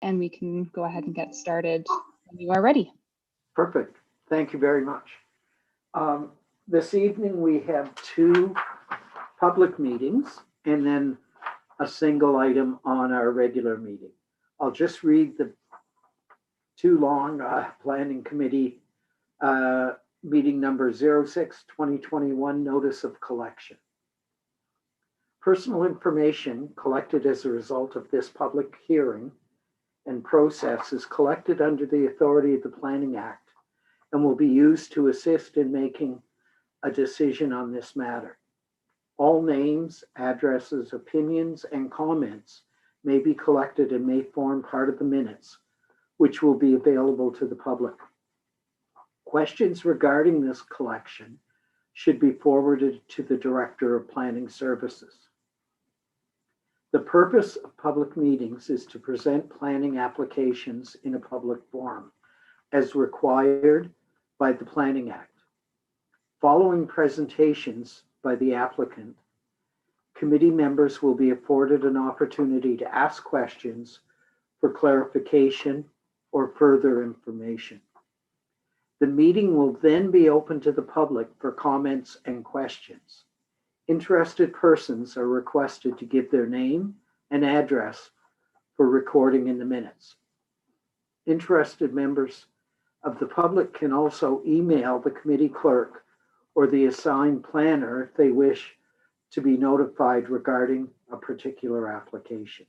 and we can go ahead and get started when you are ready. Perfect. Thank you very much. This evening we have two public meetings and then a single item on our regular meeting. I'll just read the too long Planning Committee meeting number 06/2021 notice of collection. Personal information collected as a result of this public hearing and process is collected under the authority of the Planning Act and will be used to assist in making a decision on this matter. All names, addresses, opinions, and comments may be collected and may form part of the minutes, which will be available to the public. Questions regarding this collection should be forwarded to the Director of Planning Services. The purpose of public meetings is to present planning applications in a public forum, as required by the Planning Act. Following presentations by the applicant, committee members will be afforded an opportunity to ask questions for clarification or further information. The meeting will then be open to the public for comments and questions. Interested persons are requested to give their name and address for recording in the minutes. Interested members of the public can also email the committee clerk or the assigned planner if they wish to be notified regarding a particular application.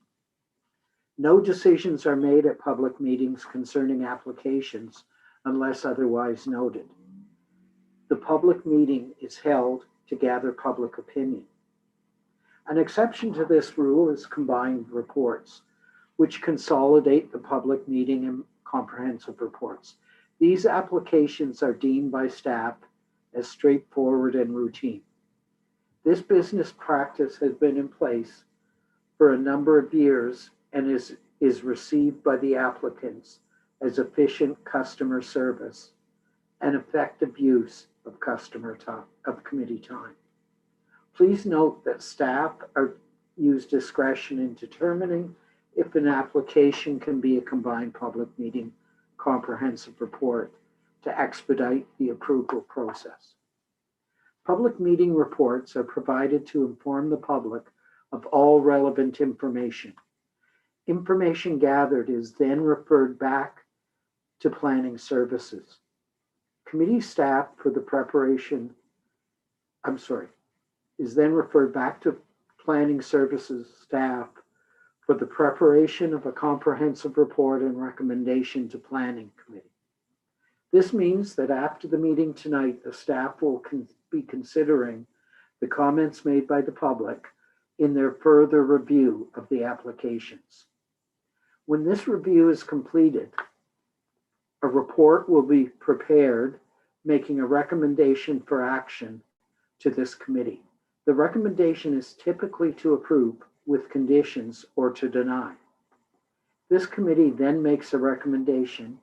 No decisions are made at public meetings concerning applications unless otherwise noted. The public meeting is held to gather public opinion. An exception to this rule is combined reports, which consolidate the public meeting and comprehensive reports. These applications are deemed by staff as straightforward and routine. This business practice has been in place for a number of years and is received by the applicants as efficient customer service and effective use of committee time. Please note that staff use discretion in determining if an application can be a combined public meeting comprehensive report to expedite the approval process. Public meeting reports are provided to inform the public of all relevant information. Information gathered is then referred back to Planning Services. Committee staff for the preparation, is then referred back to Planning Services staff for the preparation of a comprehensive report and recommendation to Planning Committee. This means that after the meeting tonight, the staff will be considering the comments made by the public in their further review of the applications. When this review is completed, a report will be prepared, making a recommendation for action to this committee. The recommendation is typically to approve with conditions or to deny. This committee then makes a recommendation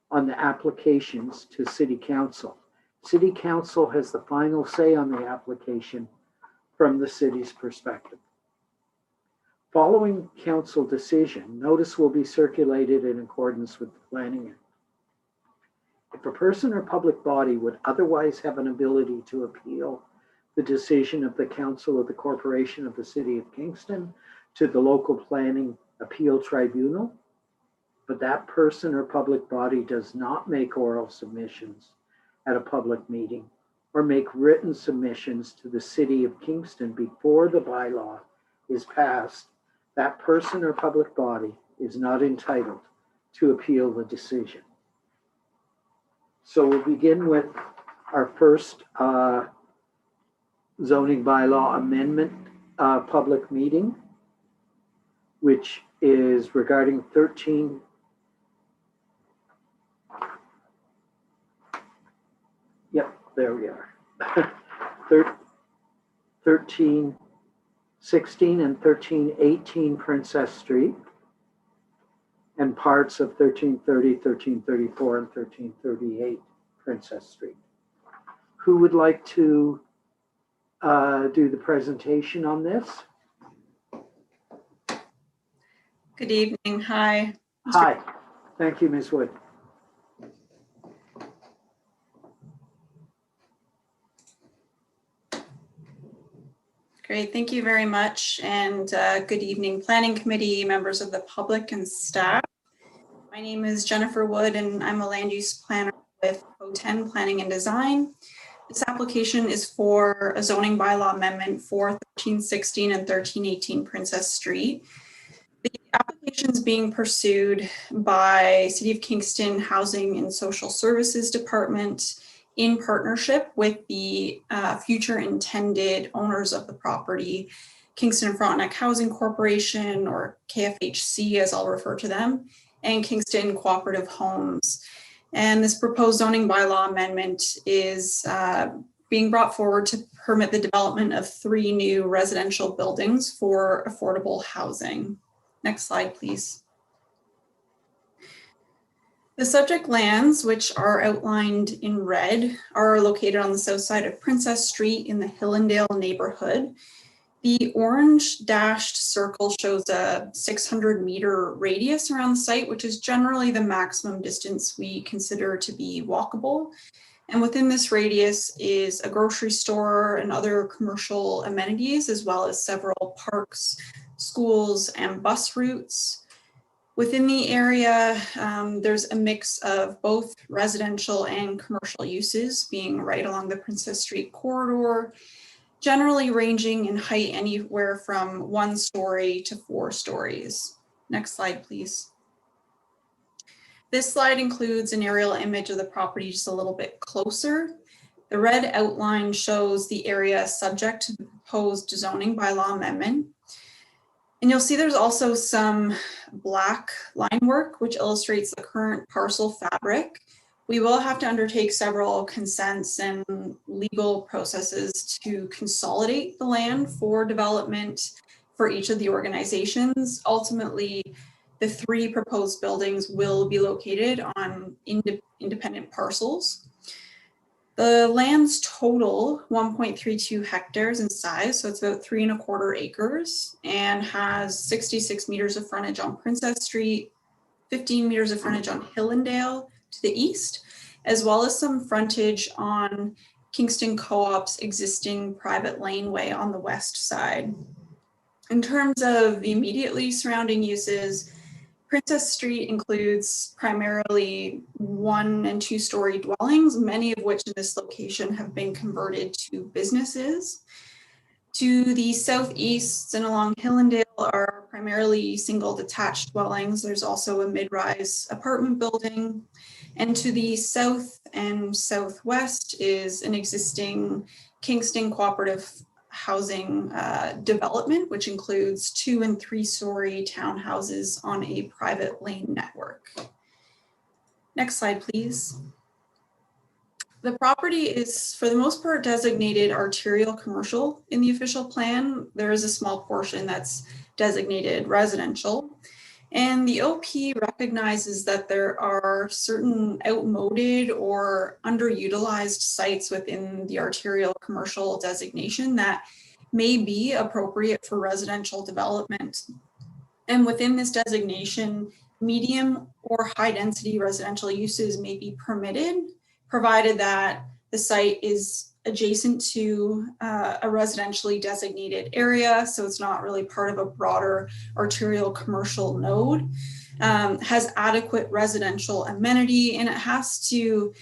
on the applications to City Council. City Council has the final say on the application from the city's perspective. Following council decision, notice will be circulated in accordance with the Planning Act. If a person or public body would otherwise have an ability to appeal the decision of the Council of the Corporation of the City of Kingston to the local planning appeal tribunal, but that person or public body does not make oral submissions at a public meeting or make written submissions to the City of Kingston before the bylaw is passed, that person or public body is not entitled to appeal the decision. So we'll begin with our first zoning bylaw amendment public meeting, which is regarding 13. Yep, there we are. 1316 and 1318 Princess Street, and parts of 1330, 1334, and 1338 Princess Street. Who would like to do the presentation on this? Good evening. Hi, Hi. Thank you, Ms. Wood. Great, thank you very much, and good evening, Planning Committee, members of the public and staff. My name is Jennifer Wood, and I'm a land use planner with O10 Planning and Design. This application is for a zoning bylaw amendment for 1316 and 1318 Princess Street. The application is being pursued by City of Kingston Housing and Social Services Department in partnership with the future intended owners of the property, Kingston Frontenac Housing Corporation, or KFHC as I'll refer to them, and Kingston Cooperative Homes. And this proposed zoning bylaw amendment is being brought forward to permit the development of 3 new residential buildings for affordable housing. Next slide, please. The subject lands, which are outlined in red, are located on the south side of Princess Street in the Hillendale neighborhood. The orange dashed circle shows a 600-meter radius around the site, which is generally the maximum distance we consider to be walkable. And within this radius is a grocery store and other commercial amenities, as well as several parks, schools, and bus routes. Within the area, there's a mix of both residential and commercial uses being right along the Princess Street corridor, generally ranging in height anywhere from 1 story to 4 stories. Next slide, please. This slide includes an aerial image of the property just a little bit closer. The red outline shows the area subject to the proposed zoning bylaw amendment. And you'll see there's also some black line work, which illustrates the current parcel fabric. We will have to undertake several consents and legal processes to consolidate the land for development for each of the organizations. Ultimately, the 3 proposed buildings will be located on independent parcels. The lands total 1.32 hectares in size, so it's about 3 1/4 acres, and has 66 meters of frontage on Princess Street, 15 meters of frontage on Hillendale to the east, as well as some frontage on Kingston Co-op's existing private laneway on the west side. In terms of the immediately surrounding uses, Princess Street includes primarily 1- and 2-story dwellings, many of which in this location have been converted to businesses. To the southeast and along Hillendale are primarily single detached dwellings. There's also a mid-rise apartment building. And to the south and southwest is an existing Kingston Cooperative Housing development, which includes 2- and 3-story townhouses on a private lane network. Next slide, please. The property is, for the most part, designated arterial commercial in the official plan. There is a small portion that's designated residential. And the OP recognizes that there are certain outmoded or underutilized sites within the arterial commercial designation that may be appropriate for residential development. And within this designation, medium or high density residential uses may be permitted, provided that the site is adjacent to a residentially designated area, so it's not really part of a broader arterial commercial node, has adequate residential amenity, and it has to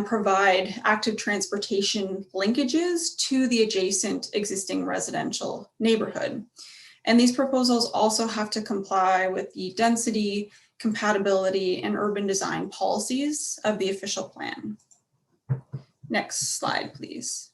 provide active transportation linkages to the adjacent existing residential neighborhood. And these proposals also have to comply with the density, compatibility, and urban design policies of the official plan. Next slide, please.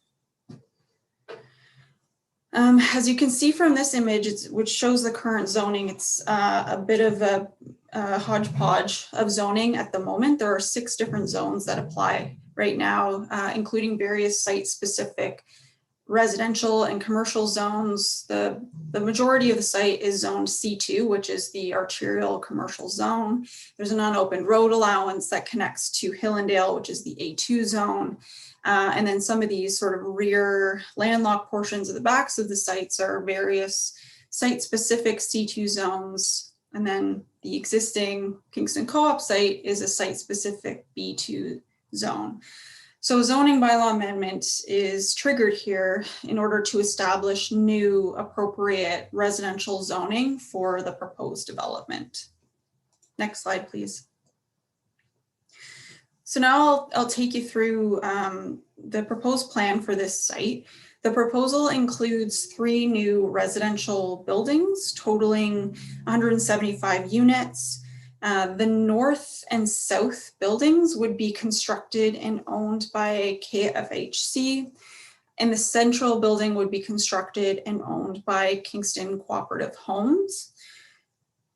As you can see from this image, which shows the current zoning, it's a bit of a hodgepodge of zoning at the moment. There are 6 different zones that apply right now, including various site-specific residential and commercial zones. The majority of the site is zoned C2, which is the arterial commercial zone. There's an unopened road allowance that connects to Hillendale, which is the A2 zone. And then some of these sort of rear landlocked portions of the backs of the sites are various site-specific C2 zones And then the existing Kingston Co-op site is a site-specific B2 zone. So a zoning bylaw amendment is triggered here in order to establish new appropriate residential zoning for the proposed development. Next slide, please. So now I'll take you through the proposed plan for this site. The proposal includes 3 new residential buildings totaling 175 units. The north and south buildings would be constructed and owned by KFHC, and the central building would be constructed and owned by Kingston Cooperative Homes.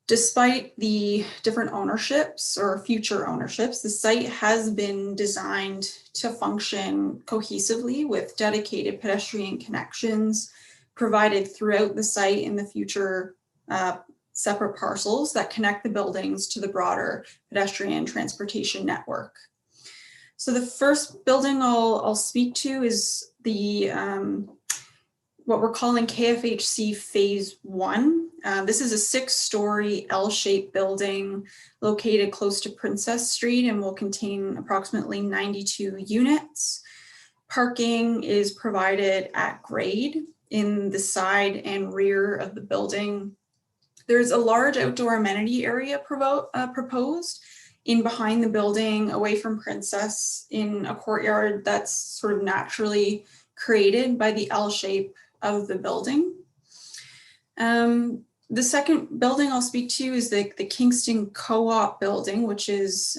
Despite the different ownerships or future ownerships, the site has been designed to function cohesively with dedicated pedestrian connections provided throughout the site in the future separate parcels that connect the buildings to the broader pedestrian transportation network. So the first building I'll speak to is the what we're calling KFHC Phase 1. This is a 6-story L-shaped building located close to Princess Street and will contain approximately 92 units. Parking is provided at grade in the side and rear of the building. There's a large outdoor amenity area proposed in behind the building, away from Princess, in a courtyard that's sort of naturally created by the L shape of the building. The second building I'll speak to is the Kingston Co-op building, which is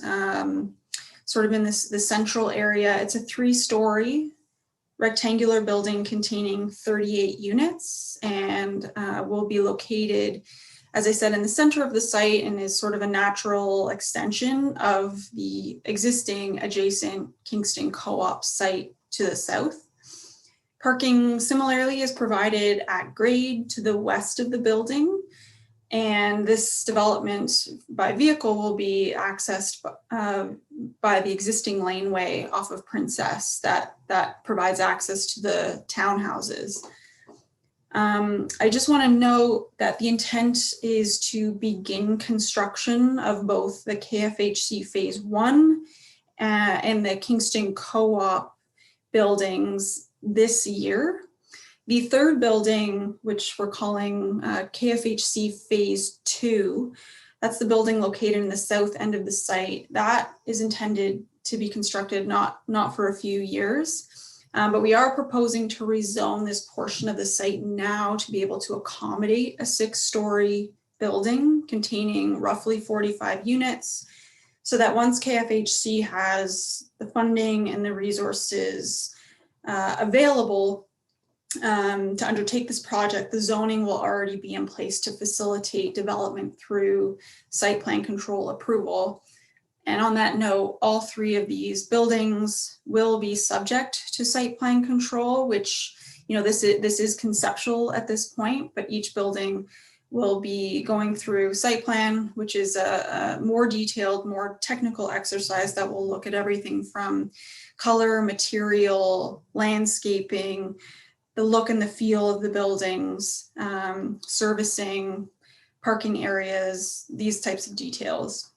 sort of in the central area. It's a 3-story rectangular building containing 38 units and will be located, as I said, in the center of the site and is sort of a natural extension of the existing adjacent Kingston Co-op site to the south. Parking similarly is provided at grade to the west of the building, and this development by vehicle will be accessed by the existing laneway off of Princess that provides access to the townhouses. I just want to note that the intent is to begin construction of both the KFHC Phase 1 and the Kingston Co-op buildings this year. The third building, which we're calling KFHC Phase 2, that's the building located in the south end of the site. That is intended to be constructed not for a few years, but we are proposing to rezone this portion of the site now to be able to accommodate a 6-story building containing roughly 45 units, so that once KFHC has the funding and the resources available to undertake this project, the zoning will already be in place to facilitate development through site plan control approval. And on that note, all 3 of these buildings will be subject to site plan control, which, you know, this is conceptual at this point, but each building will be going through site plan, which is a more detailed, more technical exercise that will look at everything from color, material, landscaping, the look and the feel of the buildings, servicing, parking areas, these types of details.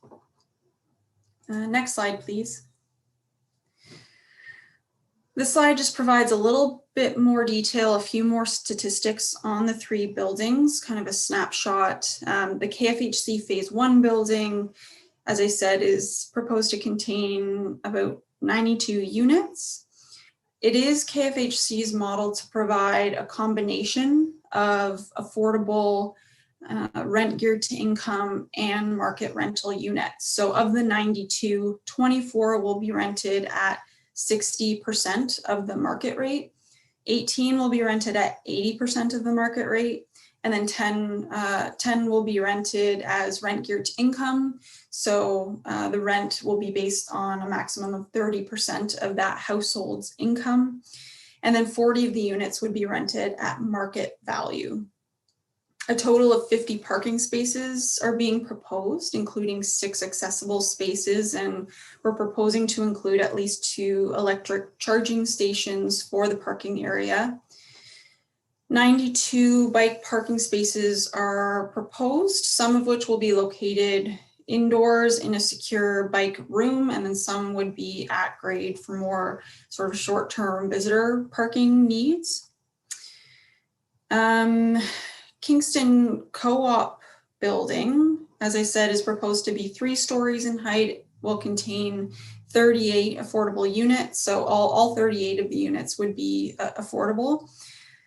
Next slide, please. This slide just provides a little bit more detail, a few more statistics on the 3 buildings, kind of a snapshot. The KFHC Phase 1 building, as I said, is proposed to contain about 92 units. It is KFHC's model to provide a combination of affordable rent geared to income and market rental units. So of the 92, 24 will be rented at 60% of the market rate, 18 will be rented at 80% of the market rate, and then 10 will be rented as rent geared to income. So the rent will be based on a maximum of 30% of that household's income. And then 40 of the units would be rented at market value. A total of 50 parking spaces are being proposed, including 6 accessible spaces, and we're proposing to include at least 2 electric charging stations for the parking area. 92 bike parking spaces are proposed, some of which will be located indoors in a secure bike room, and then some would be at grade for more sort of short-term visitor parking needs. Kingston Co-op building, as I said, is proposed to be 3 stories in height, will contain 38 affordable units. So all 38 of the units would be affordable.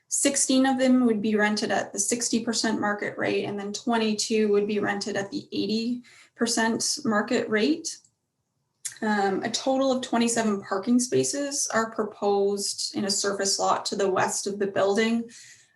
16 of them would be rented at the 60% market rate, and then 22 would be rented at the 80% market rate. A total of 27 parking spaces are proposed in a surface lot to the west of the building.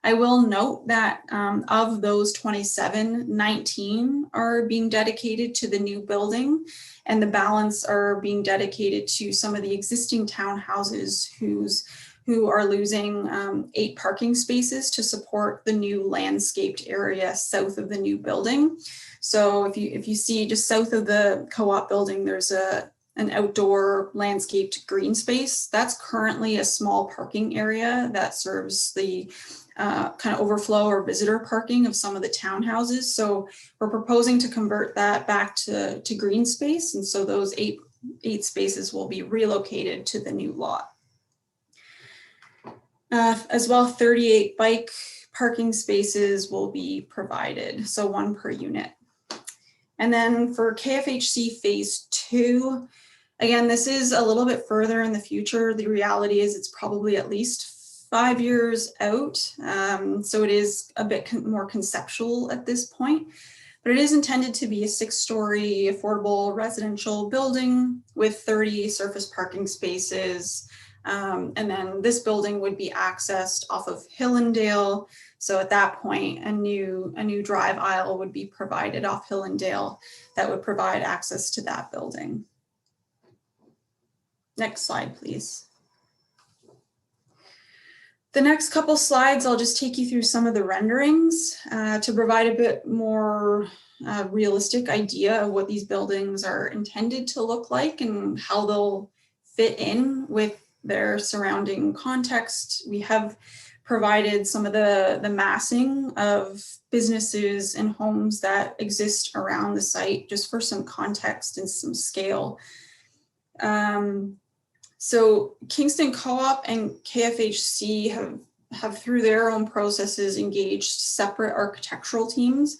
I will note that of those 27, 19 are being dedicated to the new building, and the balance are being dedicated to some of the existing townhouses who are losing 8 parking spaces to support the new landscaped area south of the new building. So if you see just south of the co-op building, there's an outdoor landscaped green space. That's currently a small parking area that serves the kind of overflow or visitor parking of some of the townhouses. So we're proposing to convert that back to green space. And so those eight spaces will be relocated to the new lot. As well, 38 bike parking spaces will be provided, so 1 per unit. And then for KFHC phase 2, again, this is a little bit further in the future. The reality is it's probably at least 5 years out. So it is a bit more conceptual at this point, but it is intended to be a 6-story affordable residential building with 30 surface parking spaces. And then this building would be accessed off of Hillendale. So at that point, a new drive aisle would be provided off Hillendale that would provide access to that building. Next slide, please. The next couple slides, I'll just take you through some of the renderings to provide a bit more realistic idea of what these buildings are intended to look like and how they'll fit in with their surrounding context. We have provided some of the massing of businesses and homes that exist around the site just for some context and some scale. So Kingston Co-op and KFHC have through their own processes engaged separate architectural teams,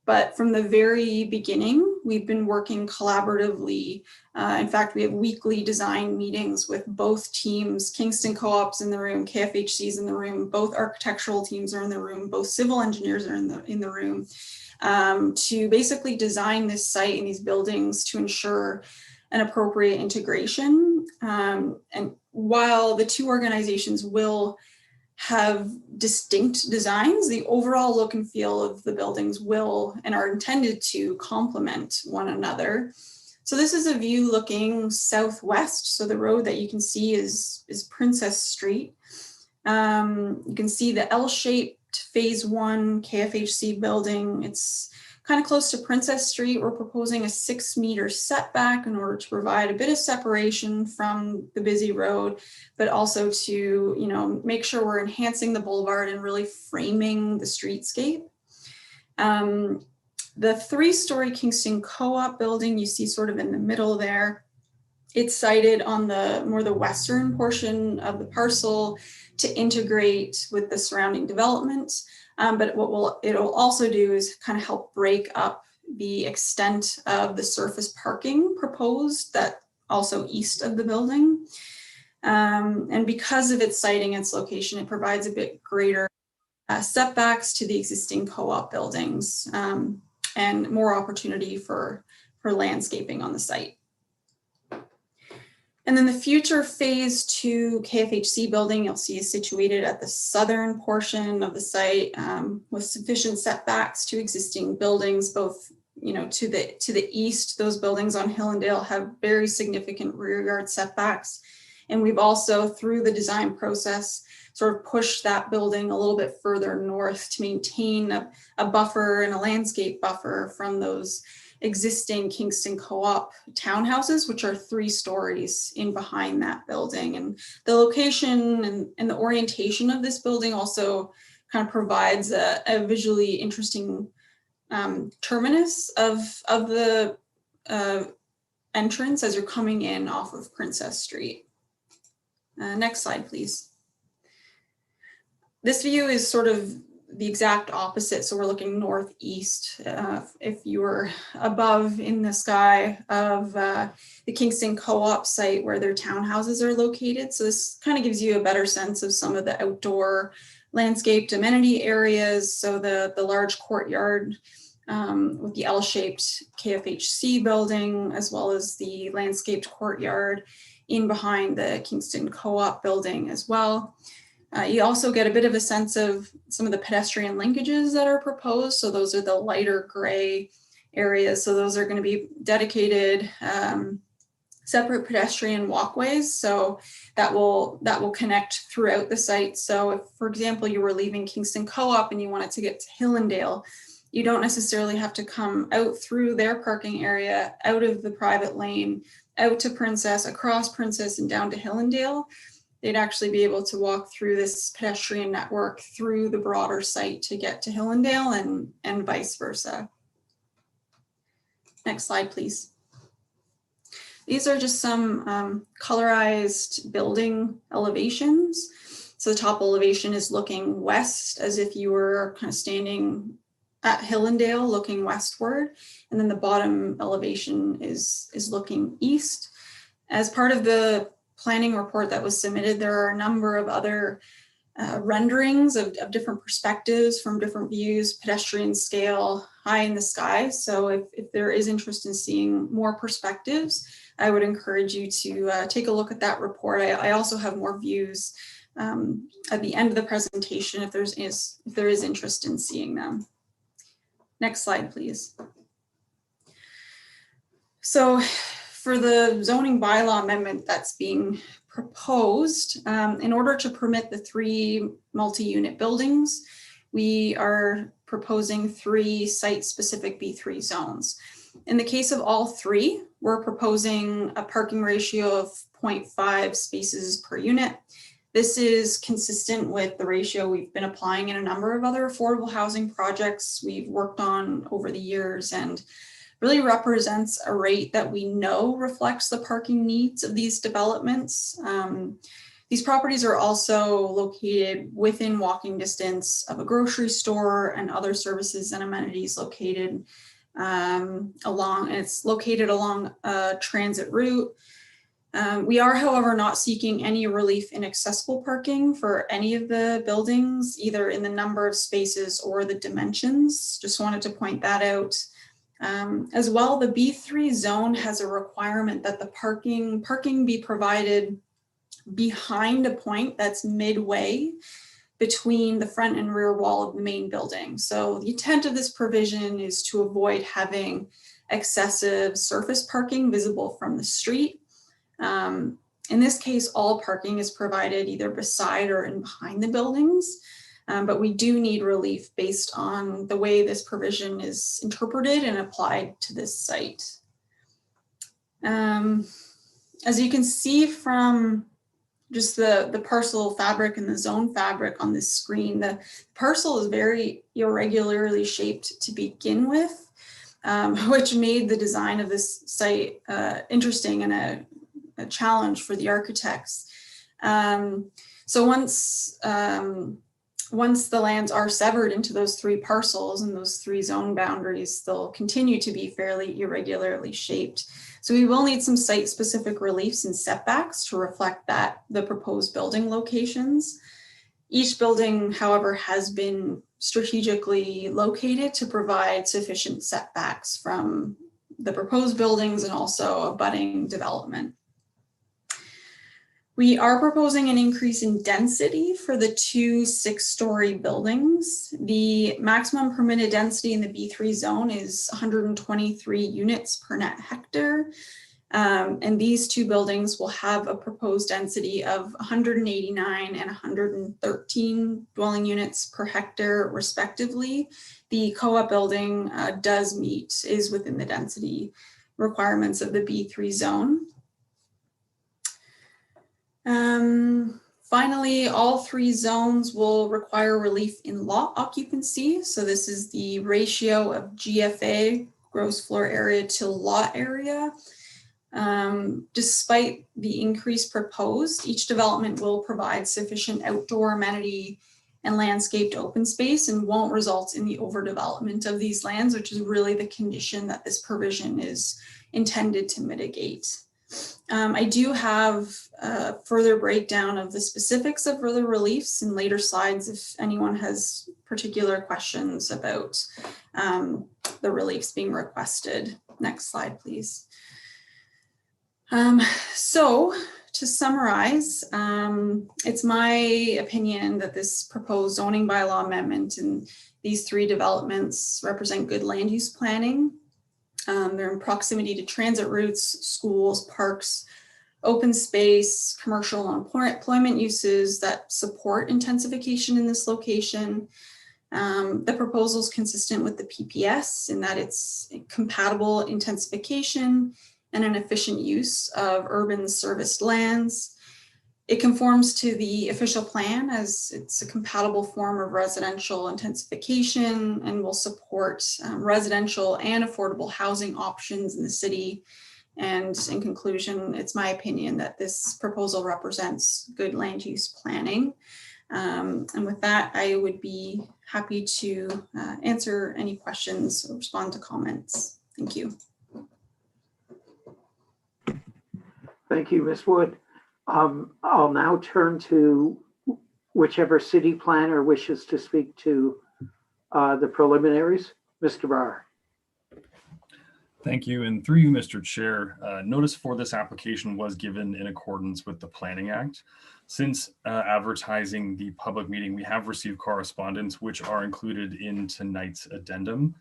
but from the very beginning, we've been working collaboratively. In fact, we have weekly design meetings with both teams. Kingston Co-op's in the room, KFHC's in the room, both architectural teams are in the room, both civil engineers are in the room, to basically design this site and these buildings to ensure an appropriate integration. And while the two organizations will have distinct designs, the overall look and feel of the buildings will and are intended to complement one another. So this is a view looking southwest. So the road that you can see is Princess Street. You can see the L-shaped phase 1 KFHC building. It's kind of close to Princess Street. We're proposing a 6-meter setback in order to provide a bit of separation from the busy road, but also to, make sure we're enhancing the boulevard and really framing the streetscape. The 3-story Kingston Co-op building you see sort of in the middle there, it's sited on the western portion of the parcel to integrate with the surrounding development. But what it'll also do is kind of help break up the extent of the surface parking proposed that also east of the building. And because of its siting, its location, it provides a bit greater setbacks to the existing co-op buildings and more opportunity for landscaping on the site. And then the future phase 2 KFHC building you'll see is situated at the southern portion of the site with sufficient setbacks to existing buildings, both to the east. Those buildings on Hillendale have very significant rear yard setbacks. And we've also, through the design process, sort of pushed that building a little bit further north to maintain a buffer and a landscape buffer from those existing Kingston Co-op townhouses, which are 3 stories in behind that building. And the location and the orientation of this building also kind of provides a visually interesting terminus of the entrance as you're coming in off of Princess Street. Next slide, please. This view is sort of the exact opposite. So we're looking northeast. If you were above in the sky of the Kingston Co-op site where their townhouses are located. So this kind of gives you a better sense of some of the outdoor landscaped amenity areas. So the large courtyard with the L-shaped KFHC building, as well as the landscaped courtyard in behind the Kingston Co-op building as well. You also get a bit of a sense of some of the pedestrian linkages that are proposed. So those are the lighter gray areas. So those are going to be dedicated separate pedestrian walkways. So that will connect throughout the site. So if, for example, you were leaving Kingston Co-op and you wanted to get to Hillendale, you don't necessarily have to come out through their parking area, out of the private lane, out to Princess, across Princess and down to Hillendale. They'd actually be able to walk through this pedestrian network through the broader site to get to Hillendale and vice versa. Next slide, please. These are just some colorized building elevations. So the top elevation is looking west as if you were kind of standing at Hillendale looking westward. And then the bottom elevation is looking east. As part of the planning report that was submitted, there are a number of other renderings of different perspectives from different views, pedestrian scale, high in the sky. So if there is interest in seeing more perspectives, I would encourage you to take a look at that report. I also have more views at the end of the presentation if there is interest in seeing them. Next slide, please. So for the zoning bylaw amendment that's being proposed, in order to permit the 3 multi-unit buildings, we are proposing 3 site-specific B3 zones. In the case of all 3, we're proposing a parking ratio of 0.5 spaces per unit. This is consistent with the ratio we've been applying in a number of other affordable housing projects we've worked on over the years, and really represents a rate that we know reflects the parking needs of these developments. These properties are also located within walking distance of a grocery store and other services and amenities located it's located along a transit route. We are, however, not seeking any relief in accessible parking for any of the buildings, either in the number of spaces or the dimensions. Just wanted to point that out. As well, the B3 zone has a requirement that the parking be provided behind a point that's midway between the front and rear wall of the main building. So the intent of this provision is to avoid having excessive surface parking visible from the street. In this case, all parking is provided either beside or in behind the buildings. But we do need relief based on the way this provision is interpreted and applied to this site. As you can see from just the parcel fabric and the zone fabric on this screen, the parcel is very irregularly shaped to begin with, which made the design of this site interesting and a challenge for the architects. So once the lands are severed into those 3 parcels and those 3 zone boundaries, they'll continue to be fairly irregularly shaped. So we will need some site-specific reliefs and setbacks to reflect the proposed building locations. Each building, however, has been strategically located to provide sufficient setbacks from the proposed buildings and also abutting development. We are proposing an increase in density for the 2 6-story buildings. The maximum permitted density in the B3 zone is 123 units per net hectare. And these 2 buildings will have a proposed density of 189 and 113 dwelling units per hectare, respectively. The co-op building is within the density requirements of the B3 zone. Finally, all three zones will require relief in lot occupancy. So this is the ratio of GFA, gross floor area, to lot area. Despite the increase proposed, each development will provide sufficient outdoor amenity and landscaped open space and won't result in the overdevelopment of these lands, which is really the condition that this provision is intended to mitigate. I do have a further breakdown of the specifics of further reliefs in later slides if anyone has particular questions about the reliefs being requested. Next slide, please. So to summarize, it's my opinion that this proposed zoning bylaw amendment and these three developments represent good land use planning. They're in proximity to transit routes, schools, parks, open space, commercial and employment uses that support intensification in this location. The proposal is consistent with the PPS in that it's compatible intensification and an efficient use of urban serviced lands. It conforms to the official plan as it's a compatible form of residential intensification and will support residential and affordable housing options in the city. And in conclusion, it's my opinion that this proposal represents good land use planning. And with that, I would be happy to answer any questions or respond to comments. Thank you. Thank you, Ms. Wood. I'll now turn to whichever city planner wishes to speak to the preliminaries. Mr. Barr. Thank you, and through you, Mr. Chair, notice for this application was given in accordance with the Planning Act. Since advertising the public meeting, we have received correspondence which are included in tonight's addendum.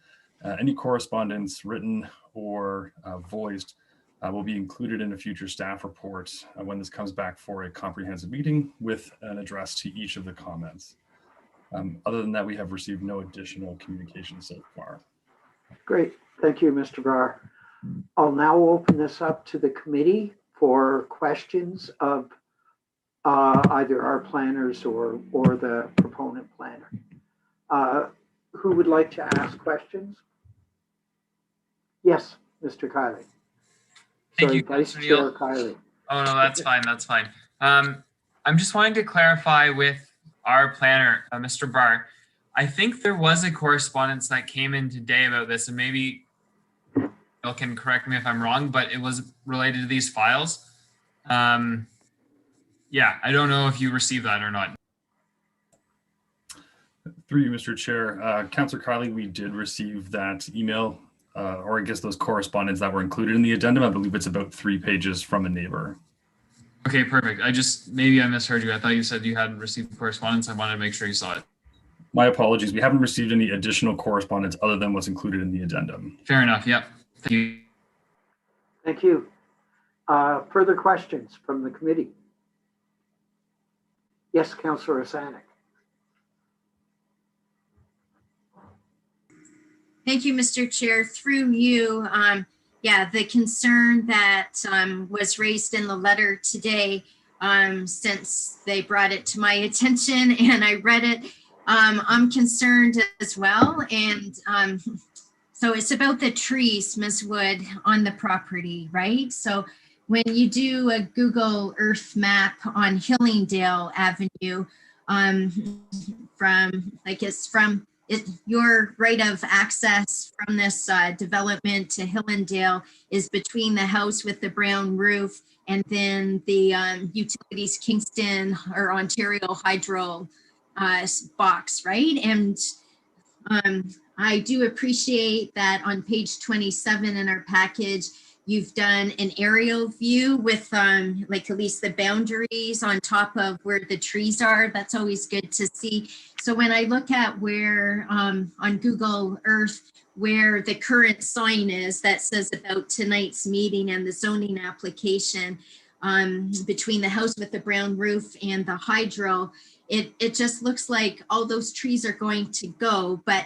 Any correspondence written or voiced will be included in a future staff report when this comes back for a comprehensive meeting with an address to each of the comments. Other than that, we have received no additional communication so far. Great, thank you, Mr. Barr. I'll now open this up to the committee for questions of either our planners or the proponent planner. Who would like to ask questions? Yes, Mr. Kiley. Thank you, Vice Chair Kiley. Oh, no, that's fine. That's fine. I'm just wanting to clarify with our planner, Mr. Barr. I think there was a correspondence that came in today about this, and maybe Bill can correct me if I'm wrong, but it was related to these files. Yeah, I don't know if you received that or not. Through you, Mr. Chair, Councillor Kiley, we did receive that email, or I guess those correspondence that were included in the addendum. I believe it's about 3 pages from a neighbor. Okay, perfect. Maybe I misheard you. I thought you said you hadn't received correspondence. I wanted to make sure you saw it. My apologies. We haven't received any additional correspondence other than what's included in the addendum. Fair enough. Yep. Thank you. Thank you. Further questions from the committee? Yes, Councillor Asanic. Thank you, Mr. Chair. Through you, yeah, the concern that was raised in the letter today, since they brought it to my attention and I read it, I'm concerned as well. And so it's about the trees, Ms. Wood, on the property, right? So when you do a Google Earth map on Hillingdale Avenue, from your right of access from this development to Hillingdale is between the house with the brown roof and then the Utilities Kingston or Ontario Hydro box, right? And I do appreciate that on page 27 in our package, you've done an aerial view with like at least the boundaries on top of where the trees are. That's always good to see. So when I look at where on Google Earth, where the current sign is that says about tonight's meeting and the zoning application between the house with the brown roof and the hydro, it just looks like all those trees are going to go. But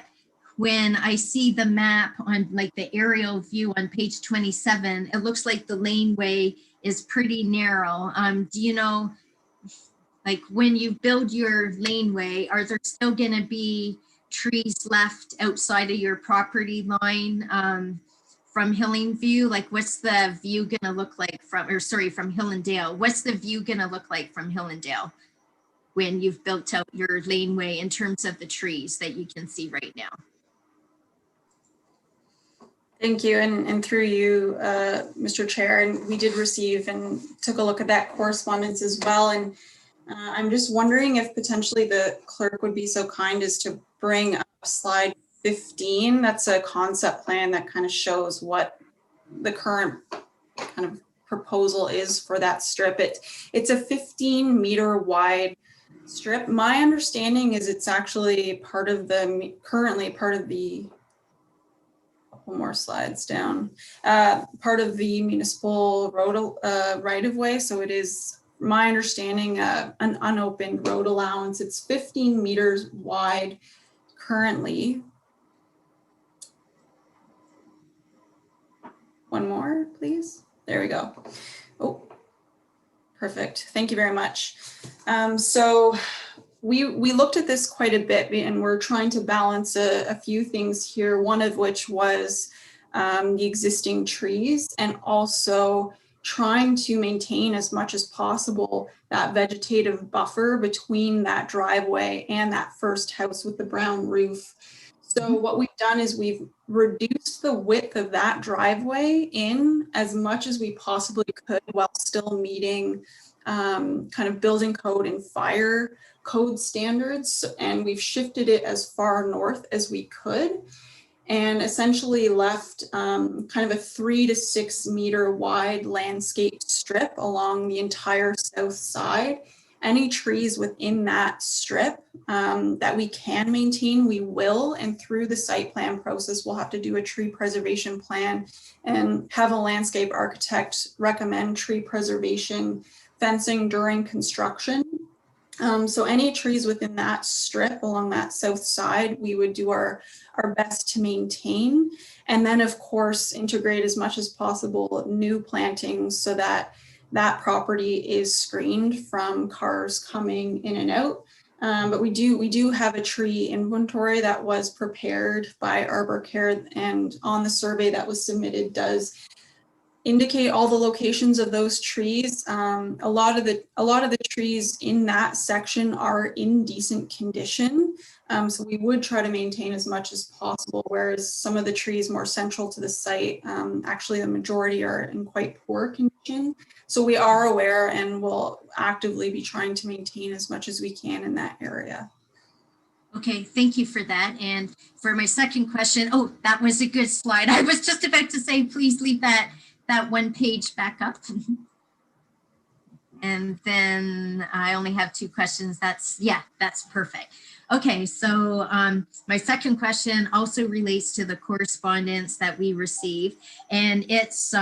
when I see the map on like the aerial view on page 27, it looks like the laneway is pretty narrow. Do you know like when you build your laneway, are there still going to be trees left outside of your property line from Hilling View? Like what's the view going to look like from Hillendale? What's the view going to look like from Hillendale when you've built out your laneway in terms of the trees that you can see right now? Thank you, and through you, Mr. Chair, and we did receive and took a look at that correspondence as well. And I'm just wondering if potentially the clerk would be so kind as to bring up slide 15. That's a concept plan that kind of shows what the current kind of proposal is for that strip. It's a 15-meter wide strip. My understanding is it's actually currently part of the, couple more slides down, part of the municipal road right-of-way. So it is, my understanding, an unopened road allowance. It's 15 meters wide currently. One more, please. There we go. Oh, perfect. Thank you very much. So we looked at this quite a bit, and we're trying to balance a few things here, one of which was the existing trees, and also trying to maintain as much as possible that vegetative buffer between that driveway and that first house with the brown roof. So what we've done is we've reduced the width of that driveway in as much as we possibly could while still meeting kind of building code and fire code standards. And we've shifted it as far north as we could, and essentially left kind of a 3 to 6 meter wide landscape strip along the entire south side. Any trees within that strip that we can maintain, we will. And through the site plan process, we'll have to do a tree preservation plan and have a landscape architect recommend tree preservation fencing during construction. So any trees within that strip along that south side, we would do our best to maintain. And then of course, integrate as much as possible new plantings so that that property is screened from cars coming in and out. But we do have a tree inventory that was prepared by Arbor Care, and on the survey that was submitted does indicate all the locations of those trees. A lot of the trees in that section are in decent condition. So we would try to maintain as much as possible, whereas some of the trees more central to the site, actually the majority are in quite poor condition. So we are aware and will actively be trying to maintain as much as we can in that area. Okay, thank you for that. And for my second question, oh, that was a good slide. I was just about to say, please leave that one page back up. And then I only have 2 questions. That's perfect. Okay, so my second question also relates to the correspondence that we received, and it's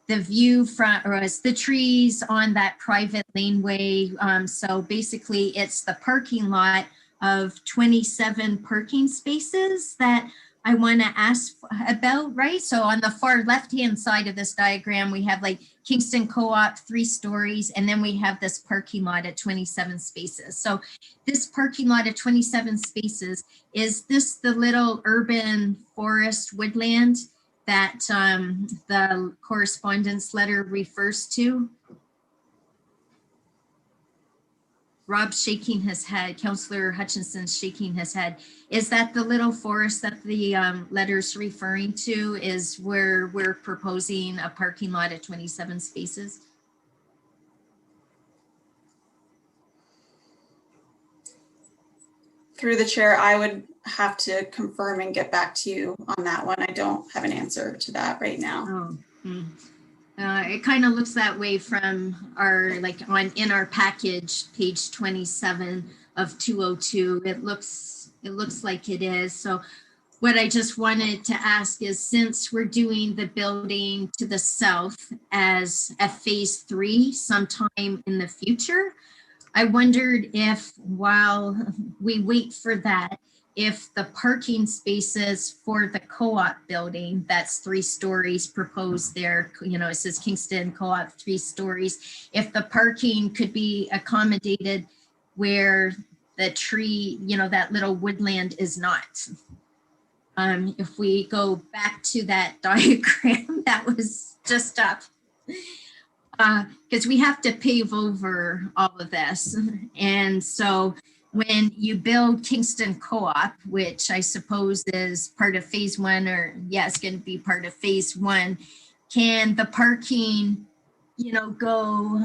the view from, or it's the trees on that private laneway. So basically it's the parking lot of 27 parking spaces that I want to ask about, right? So on the far left-hand side of this diagram, we have like Kingston Co-op, 3 stories, and then we have this parking lot at 27 spaces. So this parking lot at 27 spaces, is this the little urban forest woodland that the correspondence letter refers to? Rob's shaking his head. Councillor Hutchinson's shaking his head. Is that the little forest that the letter's referring to, is where we're proposing a parking lot at 27 spaces? Through the chair, I would have to confirm and get back to you on that one. I don't have an answer to that right now. Oh, it kind of looks that way from our, in our package, page 27 of 202. It looks like it is. So what I just wanted to ask is, since we're doing the building to the south as a phase 3 sometime in the future, I wondered if, while we wait for that, if the parking spaces for the co-op building, that's 3 stories proposed there, you know, it says Kingston Co-op 3 stories. If the parking could be accommodated where the tree, you know, that little woodland is not. If we go back to that diagram that was just up, because we have to pave over all of this. And so when you build Kingston Co-op, which I suppose is part of phase 1, or yeah, it's going to be part of phase 1, can the parking, you know, go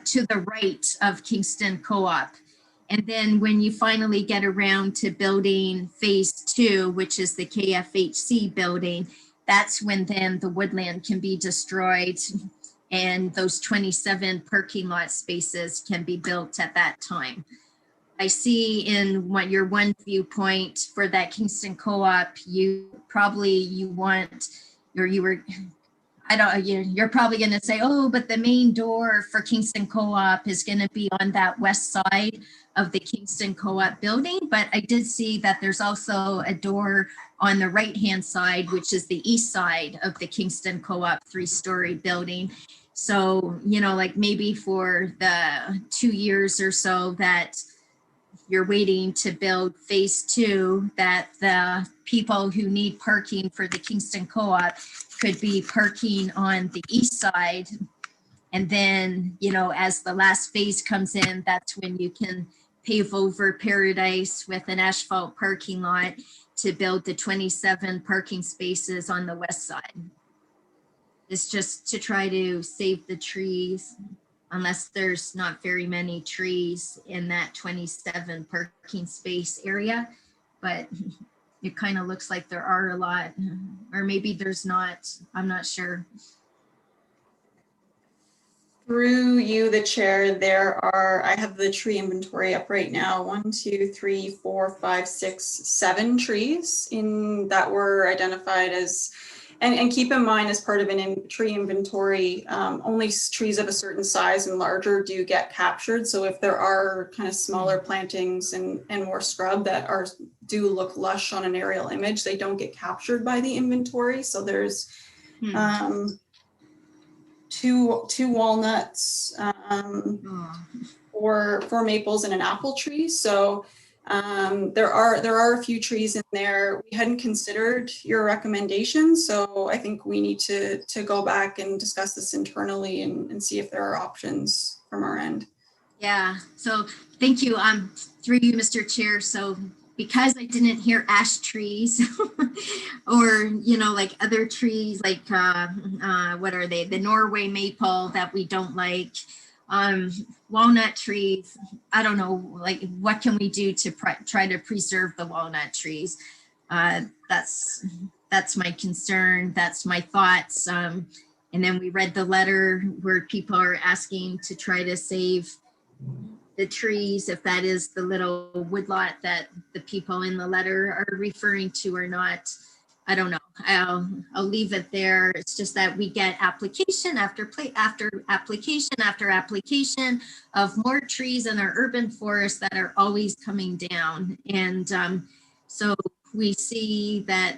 to the right of Kingston Co-op? And then when you finally get around to building phase 2, which is the KFHC building, that's when then the woodland can be destroyed and those 27 parking lot spaces can be built at that time. I see in what your one viewpoint for that Kingston Co-op, you want, or you were, I don't, you're probably going to say, oh, but the main door for Kingston Co-op is going to be on that west side of the Kingston Co-op building. But I did see that there's also a door on the right-hand side, which is the east side of the Kingston Co-op 3-story building. So, you know, like maybe for the 2 years or so that you're waiting to build phase 2, that the people who need parking for the Kingston Co-op could be parking on the east side. And then, you know, as the last phase comes in, that's when you can pave over Paradise with an asphalt parking lot to build the 27 parking spaces on the west side. It's just to try to save the trees, unless there's not very many trees in that 27 parking space area. But it kind of looks like there are a lot, or maybe there's not, I'm not sure. Through you, the chair, I have the tree inventory up right now. 1, 2, 3, 4, 5, 6, 7 trees that were identified as, and keep in mind, as part of an tree inventory, only trees of a certain size and larger do get captured. So if there are kind of smaller plantings and more scrub that do look lush on an aerial image, they don't get captured by the inventory. So there's two walnuts, 4 maples and an apple tree. So there are a few trees in there. We hadn't considered your recommendations, so I think we need to go back and discuss this internally and see if there are options from our end. Yeah, so thank you. Through you, Mr. Chair. So because I didn't hear ash trees or, you know, like other trees, like what are they? The Norway maple that we don't like, walnut trees. I don't know, like what can we do to try to preserve the walnut trees? That's my concern. That's my thoughts. And then we read the letter where people are asking to try to save the trees, if that is the little woodlot that the people in the letter are referring to or not. I don't know. I'll leave it there. It's just that we get application after application after application of more trees in our urban forests that are always coming down. And so we see that,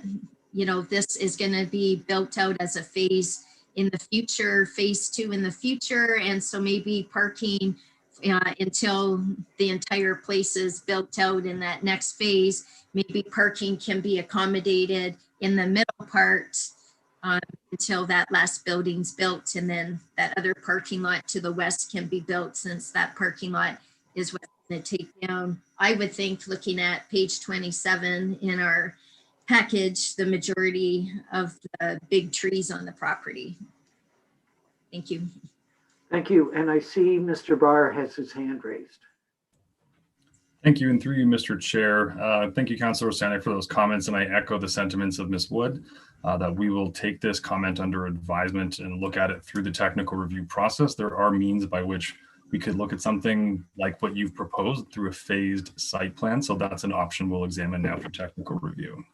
you know, this is going to be built out as a phase in the future, phase 2 in the future. And so maybe parking until the entire place is built out in that next phase, maybe parking can be accommodated in the middle part until that last building's built, and then that other parking lot to the west can be built, since that parking lot is what's going to take down, I would think, looking at page 27 in our package, the majority of the big trees on the property. Thank you. Thank you. And I see Mr. Barr has his hand raised. Thank you, and through you, Mr. Chair. Thank you, Councillor Stanek, for those comments, and I echo the sentiments of Ms. Wood that we will take this comment under advisement and look at it through the technical review process. There are means by which we could look at something like what you've proposed through a phased site plan, so that's an option we'll examine now for technical review.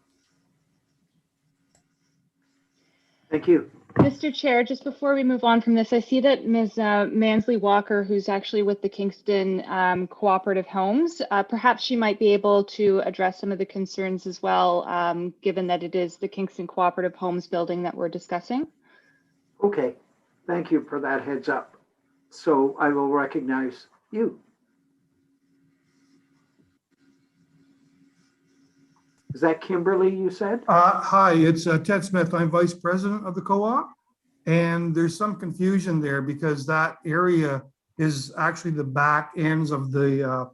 Thank you. Mr. Chair, just before we move on from this, I see that Ms. Mansley Walker, who's actually with the Kingston Cooperative Homes, perhaps she might be able to address some of the concerns as well, given that it is the Kingston Cooperative Homes building that we're discussing. Okay, thank you for that heads up. So I will recognize you. Is that Kimberly, you said? Hi, it's Ted Smith. I'm Vice President of the co-op. And there's some confusion there because that area is actually the back ends of the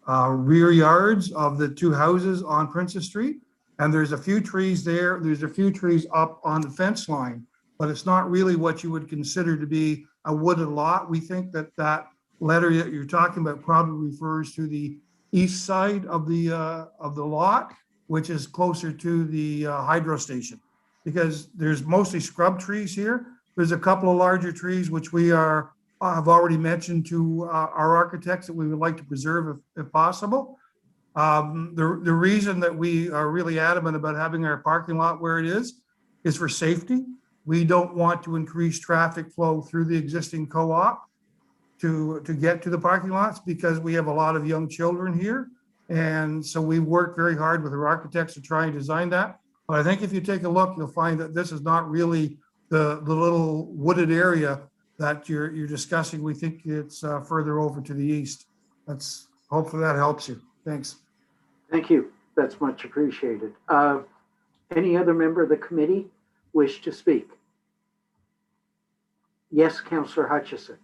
rear yards of the two houses on Princess Street. And there's a few trees there. There's a few trees up on the fence line, but it's not really what you would consider to be a wooded lot. We think that that letter that you're talking about probably refers to the east side of the lot, which is closer to the hydro station, because there's mostly scrub trees here. There's a couple of larger trees, which we have already mentioned to our architects that we would like to preserve if possible. The reason that we are really adamant about having our parking lot where it is for safety. We don't want to increase traffic flow through the existing co-op to get to the parking lots because we have a lot of young children here. And so we work very hard with our architects to try and design that. But I think if you take a look, you'll find that this is not really the little wooded area that you're discussing. We think it's further over to the east. Hopefully that helps you. Thanks. Thank you. That's much appreciated. Any other member of the committee wish to speak? Yes, Councillor Hutchison.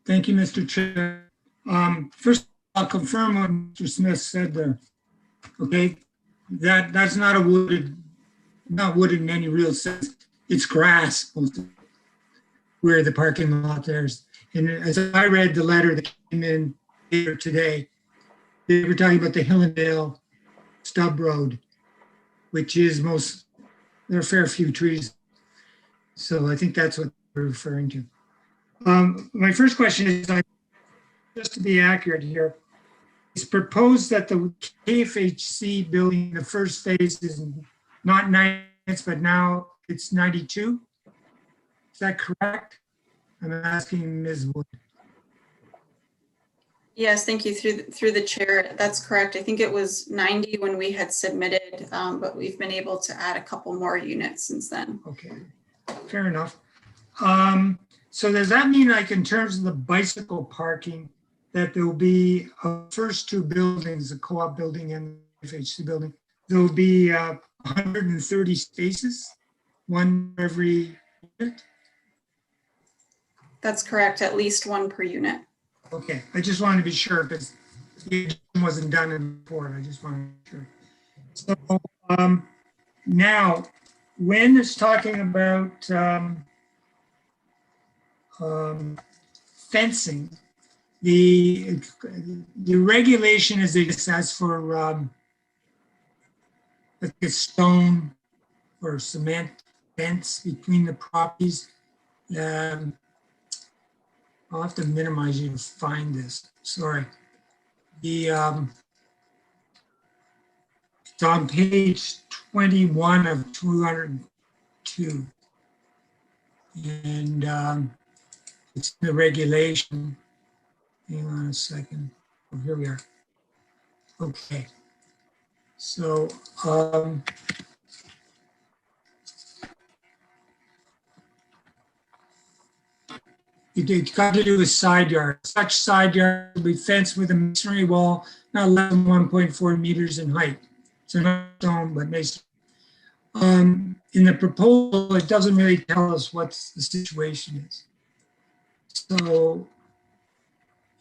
Thank you, Mr. Chair. First, I'll confirm what Mr. Smith said there. Okay, that's not not wooded in any real sense. It's grass where the parking lot there is. And as I read the letter that came in here today, they were talking about the Hillendale Stub Road, which is there are a fair few trees. So I think that's what they're referring to. My first question is, just to be accurate here, it's proposed that the KFHC building, the first phase is not 90 units, but now it's 92. Is that correct? I'm asking Ms. Wood. Yes, thank you. Through the chair, that's correct. I think it was 90 when we had submitted, but we've been able to add a couple more units since then. Okay, fair enough. So does that mean, like, in terms of the bicycle parking, that there will be first two buildings, the co-op building and the FHC building, there will be 130 spaces, one for every unit? That's correct, at least one per unit. Okay, I just wanted to be sure because the addition wasn't done in the report. I just wanted to be sure. So now, when it's talking about fencing, the regulation is as for like a stone or cement fence between the properties. I'll have to minimize you to find this. Sorry. It's on page 21 of 202. And it's the regulation. Hang on a second. Oh, here we are. Okay. So it's got to do with side yard. Such side yard will be fenced with a masonry wall not less than 1.4 meters in height. So not stone, but masonry. In the proposal, it doesn't really tell us what the situation is. So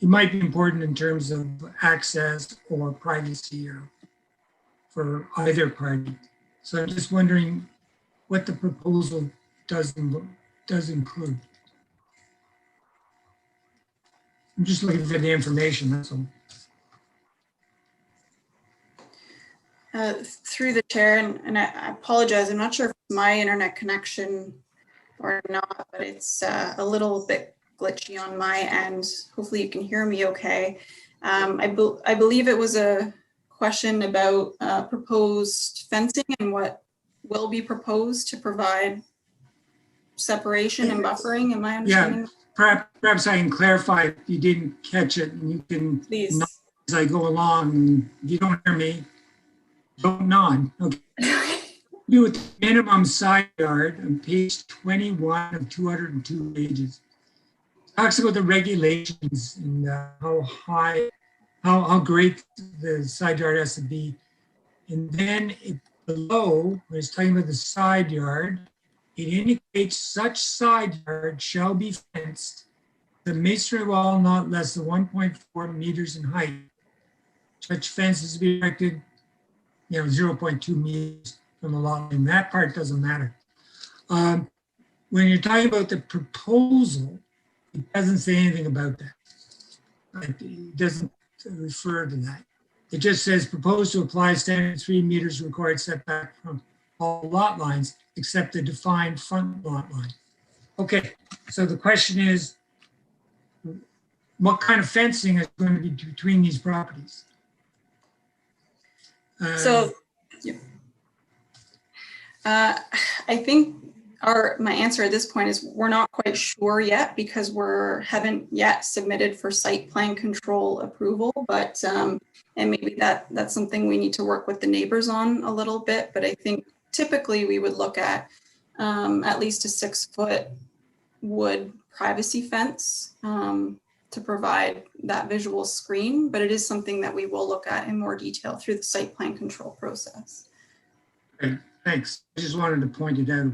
it might be important in terms of access or privacy or for either party. So I'm just wondering what the proposal does include. I'm just looking for the information, that's all. Through the chair, and I apologize, I'm not sure if it's my internet connection or not, but it's a little bit glitchy on my end. Hopefully you can hear me okay. I believe it was a question about proposed fencing and what will be proposed to provide separation and buffering. Am I understanding? Perhaps I can clarify if you didn't catch it, and you can Please. nod as I go along. And if you don't hear me, don't nod. Okay. Do with the minimum side yard on page 21 of 202 pages. Talks about the regulations and how high, how great the side yard has to be. And then below, when it's talking about the side yard, it indicates such side yard shall be fenced, the masonry wall not less than 1.4 meters in height. Such fence is to be erected, 0.2 meters from the lot line. That part doesn't matter. When you're talking about the proposal, it doesn't say anything about that. It doesn't refer to that. It just says proposed to apply standard 3 meters required setback from all lot lines except the defined front lot line. Okay, so the question is, what kind of fencing is going to be between these properties? So, I think my answer at this point is we're not quite sure yet because haven't yet submitted for site plan control approval, but and maybe that's something we need to work with the neighbors on a little bit. But I think typically we would look at least a 6-foot wood privacy fence to provide that visual screen, but it is something that we will look at in more detail through the site plan control process. Okay, thanks. I just wanted to point it out.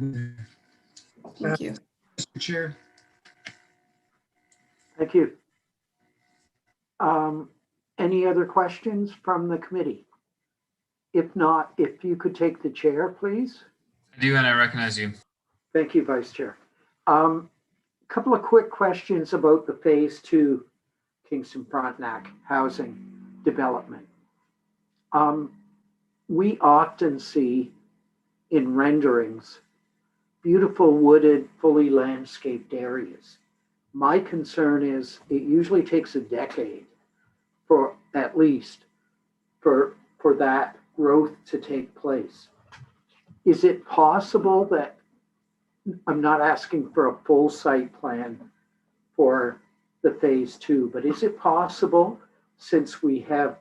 Thank you. Mr. Chair. Thank you. Any other questions from the committee? If not, if you could take the chair, please. I do, and I recognize you. Thank you, Vice Chair. Couple of quick questions about the Phase 2 Kingston Frontenac housing development. We often see in renderings beautiful wooded, fully landscaped areas. My concern is it usually takes a decade for at least for that growth to take place. Is it possible that, I'm not asking for a full site plan for the Phase 2, but is it possible, since we have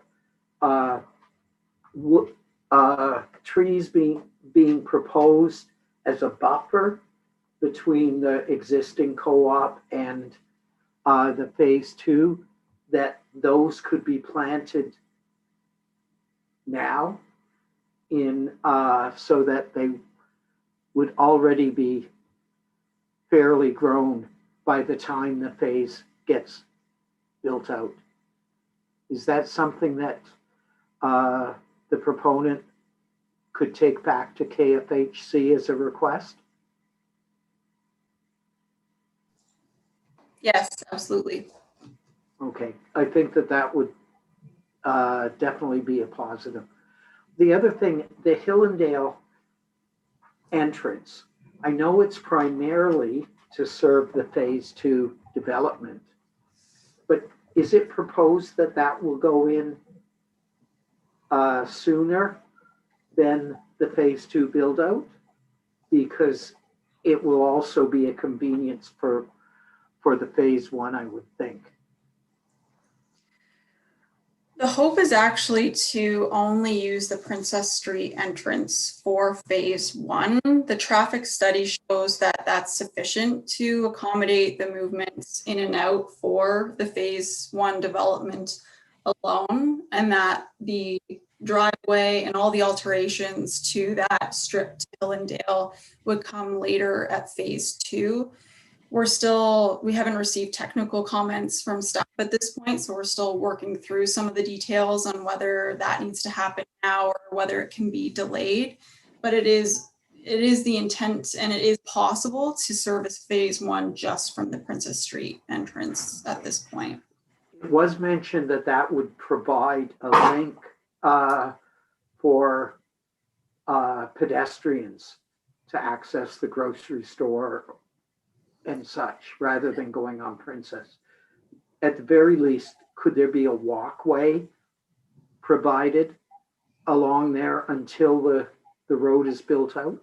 trees being proposed as a buffer between the existing co-op and the Phase 2, that those could be planted now in so that they would already be fairly grown by the time the phase gets built out? Is that something that the proponent could take back to KFHC as a request? Yes, absolutely. Okay, I think that would definitely be a positive. The other thing, the Hillendale entrance, I know it's primarily to serve the Phase 2 development, but is it proposed that that will go in sooner than the Phase 2 build out? Because it will also be a convenience for the Phase 1, I would think. The hope is actually to only use the Princess Street entrance for Phase 1. The traffic study shows that that's sufficient to accommodate the movements in and out for the Phase 1 development alone, and that the driveway and all the alterations to that strip to Hillendale would come later at Phase 2. We haven't received technical comments from staff at this point, so we're still working through some of the details on whether that needs to happen now or whether it can be delayed. But it is the intent, and it is possible to service Phase 1 just from the Princess Street entrance at this point. It was mentioned that that would provide a link for pedestrians to access the grocery store and such, rather than going on Princess. At the very least, could there be a walkway provided along there until the the road is built out?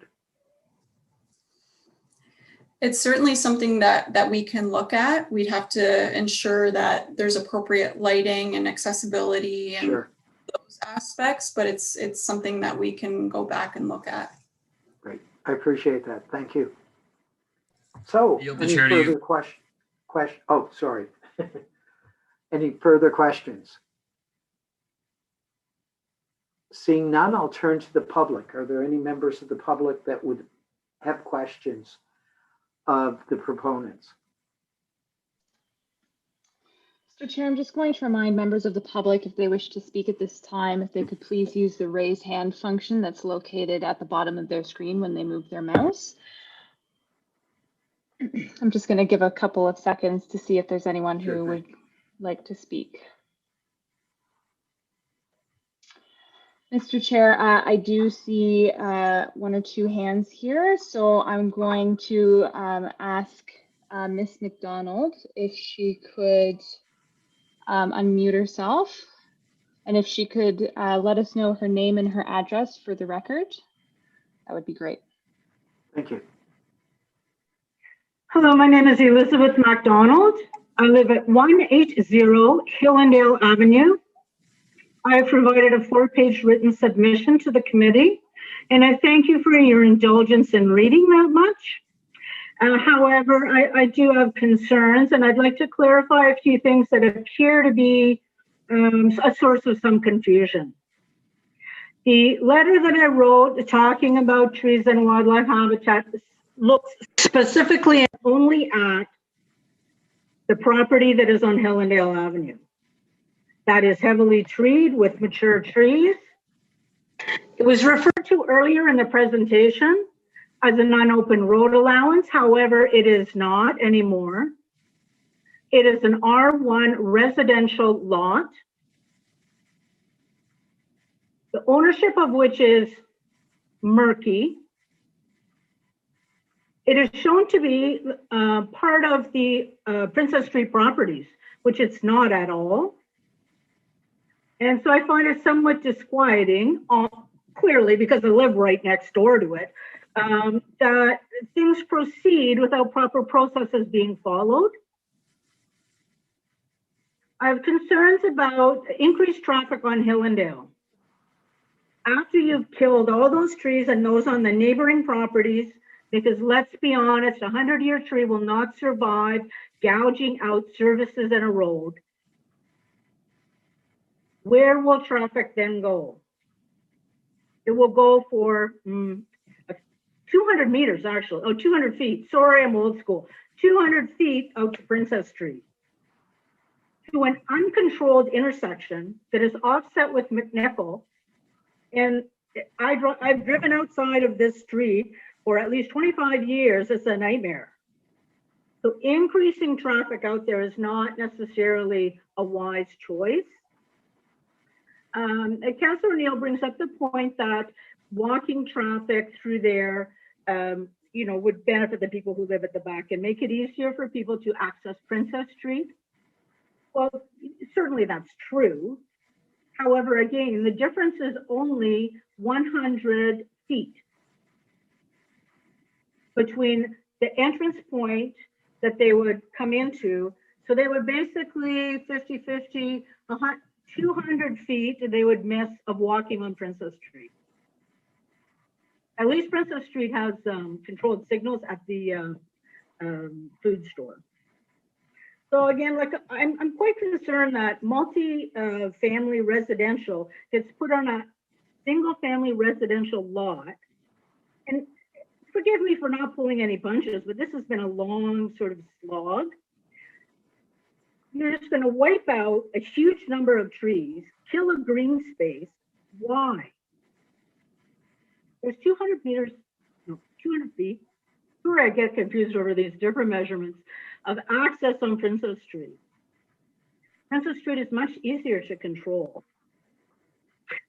It's certainly something that we can look at. We'd have to ensure that there's appropriate lighting and accessibility and Sure, those aspects, but it's something that we can go back and look at. great. I appreciate that. Thank you. So, Yield the any chair to you. further question? Oh, sorry. Any further questions? Seeing none, I'll turn to the public. Are there any members of the public that would have questions of the proponents? Mr. Chair, I'm just going to remind members of the public, if they wish to speak at this time, if they could please use the raise hand function that's located at the bottom of their screen when they move their mouse. I'm just going to give a couple of seconds to see if there's anyone who would like to speak. Mr. Chair, I do see one or two hands here, so I'm going to ask Ms. McDonald if she could unmute herself, and if she could let us know her name and her address for the record, that would be great. Thank you. Hello, my name is Elizabeth MacDonald. I live at 180 Hillendale Avenue. I have provided a 4-page written submission to the committee, and I thank you for your indulgence in reading that much. However, I do have concerns, and I'd like to clarify a few things that appear to be a source of some confusion. The letter that I wrote talking about trees and wildlife habitat looks specifically and only at the property that is on Hillendale Avenue. That is heavily treed with mature trees. It was referred to earlier in the presentation as a non-open road allowance. However, it is not anymore. It is an R1 residential lot, the ownership of which is murky. It is shown to be part of the Princess Street properties, which it's not at all. And so I find it somewhat disquieting, clearly because I live right next door to it, that things proceed without proper processes being followed. I have concerns about increased traffic on Hillendale. After you've killed all those trees and those on the neighboring properties, because let's be honest, a 100-year tree will not survive gouging out services in a road. Where will traffic then go? It will go for 200 meters, actually. Oh, 200 feet. Sorry, I'm old school. 200 feet out to Princess Street to an uncontrolled intersection that is offset with McNichol. And I've driven outside of this street for at least 25 years. It's a nightmare. So increasing traffic out there is not necessarily a wise choice. Councillor O'Neill brings up the point that walking traffic through there, would benefit the people who live at the back and make it easier for people to access Princess Street. Well, certainly that's true. However, again, the difference is only 100 feet between the entrance point that they would come into. So they would basically 50-50, 200 feet they would miss of walking on Princess Street. At least Princess Street has controlled signals at the food store. So again, I'm quite concerned that multi-family residential gets put on a single-family residential lot. And forgive me for not pulling any punches, but this has been a long sort of slog. You're just going to wipe out a huge number of trees, kill a green space. Why? There's 200 meters, no, 200 feet. Sure, I get confused over these different measurements of access on Princess Street. Princess Street is much easier to control.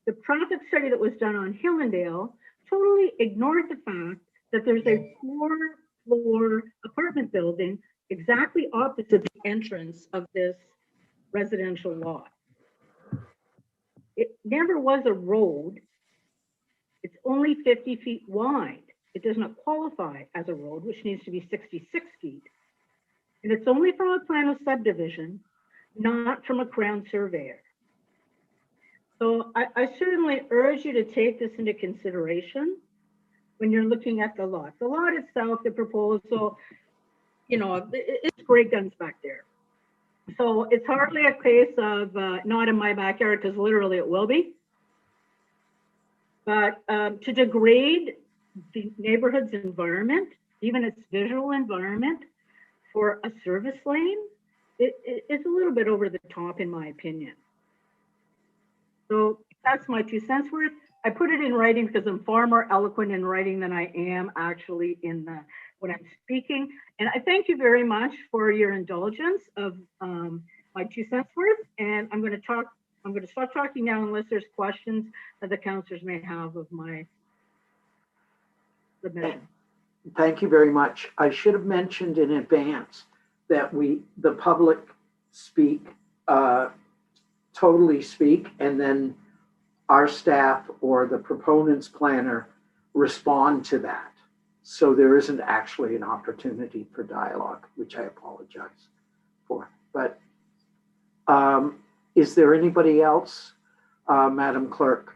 The traffic study that was done on Hillendale totally ignored the fact that there's a 4-floor apartment building exactly opposite the entrance of this residential lot. It never was a road. It's only 50 feet wide. It does not qualify as a road, which needs to be 66 feet. And it's only from a plan of subdivision, not from a Crown surveyor. So I certainly urge you to take this into consideration when you're looking at the lot. The lot itself, the proposal, you know, it's great guns back there. So it's hardly a case of not in my backyard, because literally it will be. But to degrade the neighborhood's environment, even its visual environment, for a service lane, it's a little bit over the top, in my opinion. So that's my 2 cents worth. I put it in writing because I'm far more eloquent in writing than I am actually in when I'm speaking. And I thank you very much for your indulgence of my 2 cents worth. And I'm going to stop talking now unless there's questions that the councillors may have of my submission. Thank you very much. I should have mentioned in advance that the public speak, totally speak, and then our staff or the proponent's planner respond to that. So there isn't actually an opportunity for dialogue, which I apologize for. But is there anybody else, Madam Clerk?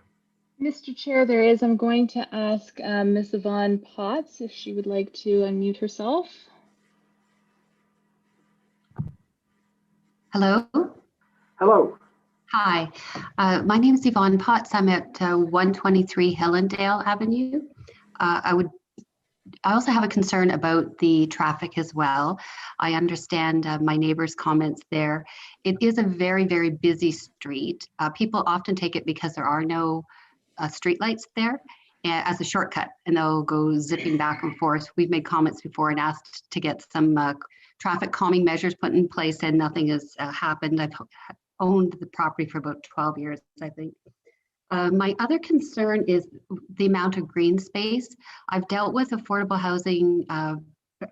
Mr. Chair, there is. I'm going to ask Ms. Yvonne Potts if she would like to unmute herself. Hello. Hello. Hi, my name is Yvonne Potts. I'm at 123 Hillendale Avenue. I also have a concern about the traffic as well. I understand my neighbor's comments there. It is a very, very busy street. People often take it because there are no street lights there as a shortcut, and they'll go zipping back and forth. We've made comments before and asked to get some traffic calming measures put in place, and nothing has happened. I've owned the property for about 12 years, I think. My other concern is the amount of green space. I've dealt with affordable housing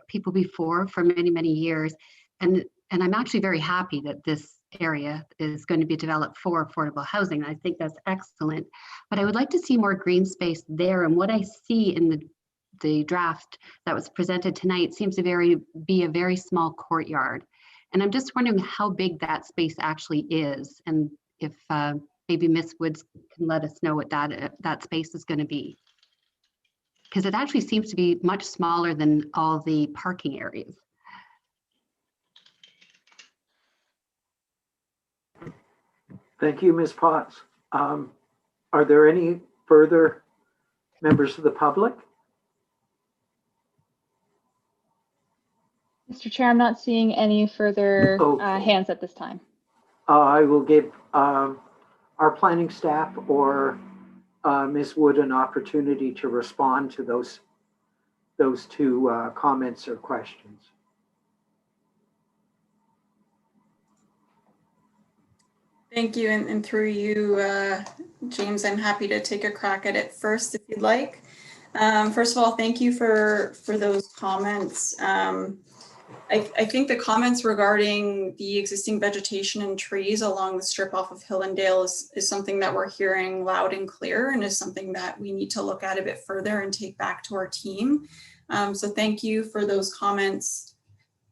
people before for many, many years, and I'm actually very happy that this area is going to be developed for affordable housing. I think that's excellent, but I would like to see more green space there. And what I see in the draft that was presented tonight seems to be a very small courtyard. And I'm just wondering how big that space actually is, and if maybe Ms. Woods can let us know what that space is going to be. Because it actually seems to be much smaller than all the parking areas. Thank you, Ms. Potts. Are there any further members of the public? Mr. Chair, I'm not seeing any further hands at this time. I will give our planning staff or Ms. Wood an opportunity to respond to those two comments or questions. Thank you, and through you, James, I'm happy to take a crack at it first if you'd like. First of all, thank you for those comments. I think the comments regarding the existing vegetation and trees along the strip off of Hillendale is something that we're hearing loud and clear, and is something that we need to look at a bit further and take back to our team. So thank you for those comments.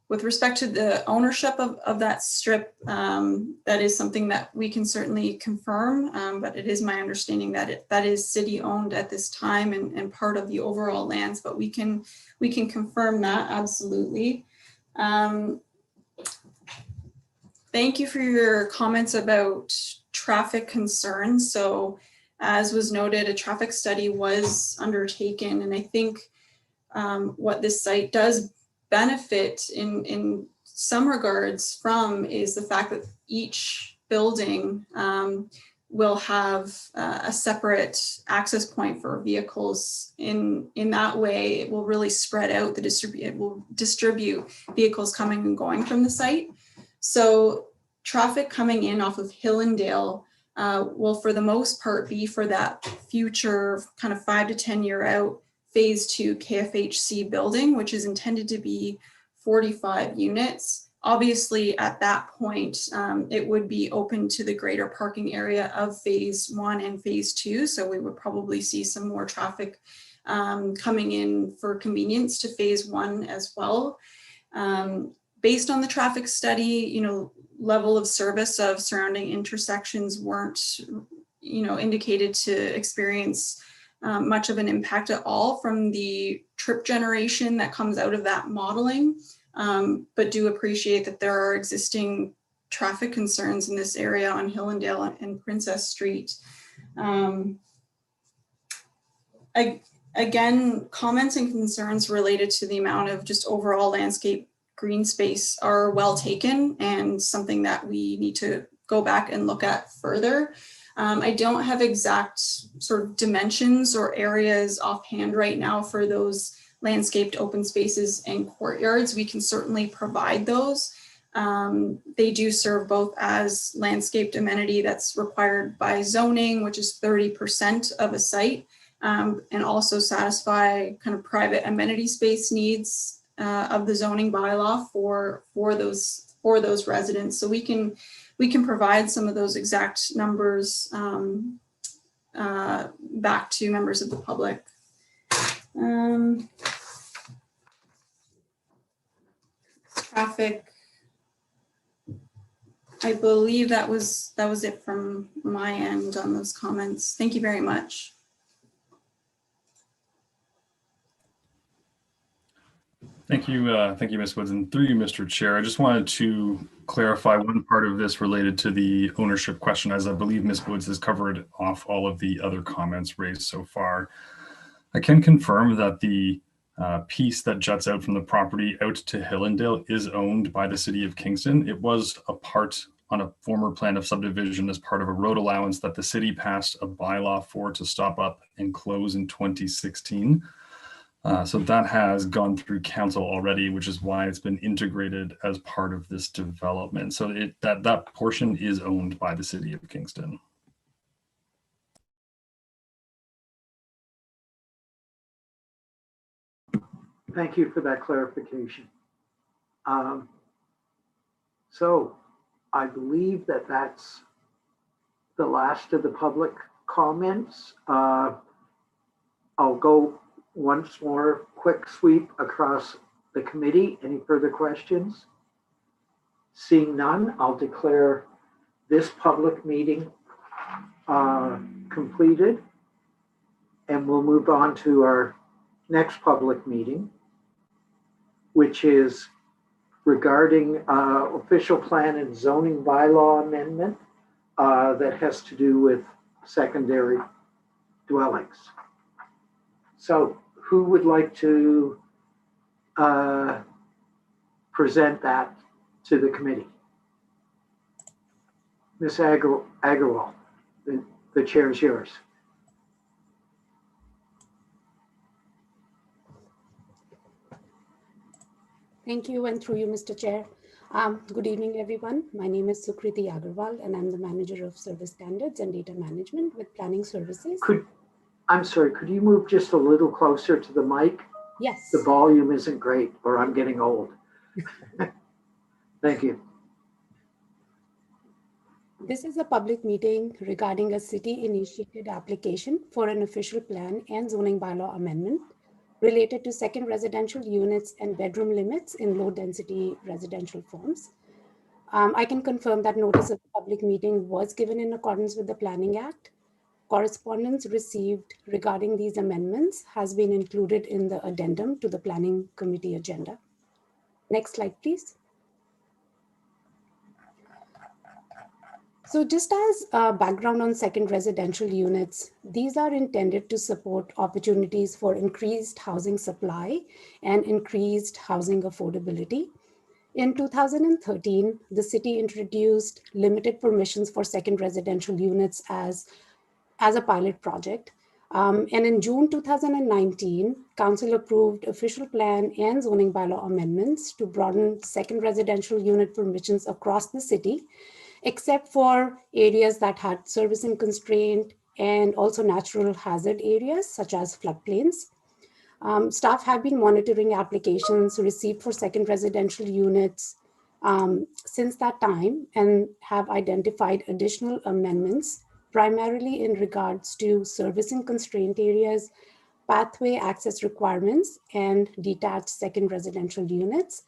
With respect to the ownership of that strip, that is something that we can certainly confirm, but it is my understanding that that is city owned at this time and part of the overall lands, but we can confirm that absolutely. Thank you for your comments about traffic concerns. So as was noted, a traffic study was undertaken, and I think what this site does benefit in some regards from is the fact that each building will have a separate access point for vehicles. In that way, it will really spread out it will distribute vehicles coming and going from the site. So traffic coming in off of Hillendale will for the most part be for that future kind of 5 to 10 year out phase 2 KFHC building, which is intended to be 45 units. Obviously, at that point, it would be open to the greater parking area of phase 1 and phase 2. So we would probably see some more traffic coming in for convenience to phase 1 as well. Based on the traffic study, level of service of surrounding intersections weren't, indicated to experience much of an impact at all from the trip generation that comes out of that modeling. But do appreciate that there are existing traffic concerns in this area on Hillendale and Princess Street. Again, comments and concerns related to the amount of just overall landscape green space are well taken and something that we need to go back and look at further. I don't have exact sort of dimensions or areas offhand right now for those landscaped open spaces and courtyards. We can certainly provide those. They do serve both as landscaped amenity that's required by zoning, which is 30% of a site, and also satisfy kind of private amenity space needs of the zoning bylaw for those residents. So we can provide some of those exact numbers back to members of the public. Traffic. I believe that was it from my end on those comments. Thank you very much. Thank you, Ms. Woods. And through you, Mr. Chair, I just wanted to clarify one part of this related to the ownership question, as I believe Ms. Woods has covered off all of the other comments raised so far. I can confirm that the piece that juts out from the property out to Hillendale is owned by the City of Kingston. It was a part on a former plan of subdivision as part of a road allowance that the city passed a bylaw for to stop up and close in 2016. So that has gone through council already, which is why it's been integrated as part of this development. So that portion is owned by the City of Kingston. Thank you for that clarification. So I believe that that's the last of the public comments. I'll go once more, quick sweep across the committee. Any further questions? Seeing none, I'll declare this public meeting completed, and we'll move on to our next public meeting, which is regarding official plan and zoning bylaw amendment that has to do with secondary dwellings. So who would like to present that to the committee? Ms. Agarwal, the chair is yours. Thank you, and through you, Mr. Chair. Good evening, everyone. My name is Sukriti Agarwal, and I'm the Manager of Service Standards and Data Management with Planning Services. I'm sorry, could you move just a little closer to the mic? Yes. The volume isn't great, or I'm getting old. Thank you. This is a public meeting regarding a city-initiated application for an official plan and zoning bylaw amendment related to second residential units and bedroom limits in low-density residential forms. I can confirm that notice of the public meeting was given in accordance with the Planning Act. Correspondence received regarding these amendments has been included in the addendum to the Planning Committee agenda. Next slide, please. So just as a background on second residential units, these are intended to support opportunities for increased housing supply and increased housing affordability. In 2013, the city introduced limited permissions for second residential units as a pilot project. And in June 2019, Council approved official plan and zoning bylaw amendments to broaden second residential unit permissions across the city, except for areas that had servicing constraint and also natural hazard areas such as floodplains. Staff have been monitoring applications received for second residential units since that time and have identified additional amendments, primarily in regards to servicing constraint areas, pathway access requirements, and detached second residential units.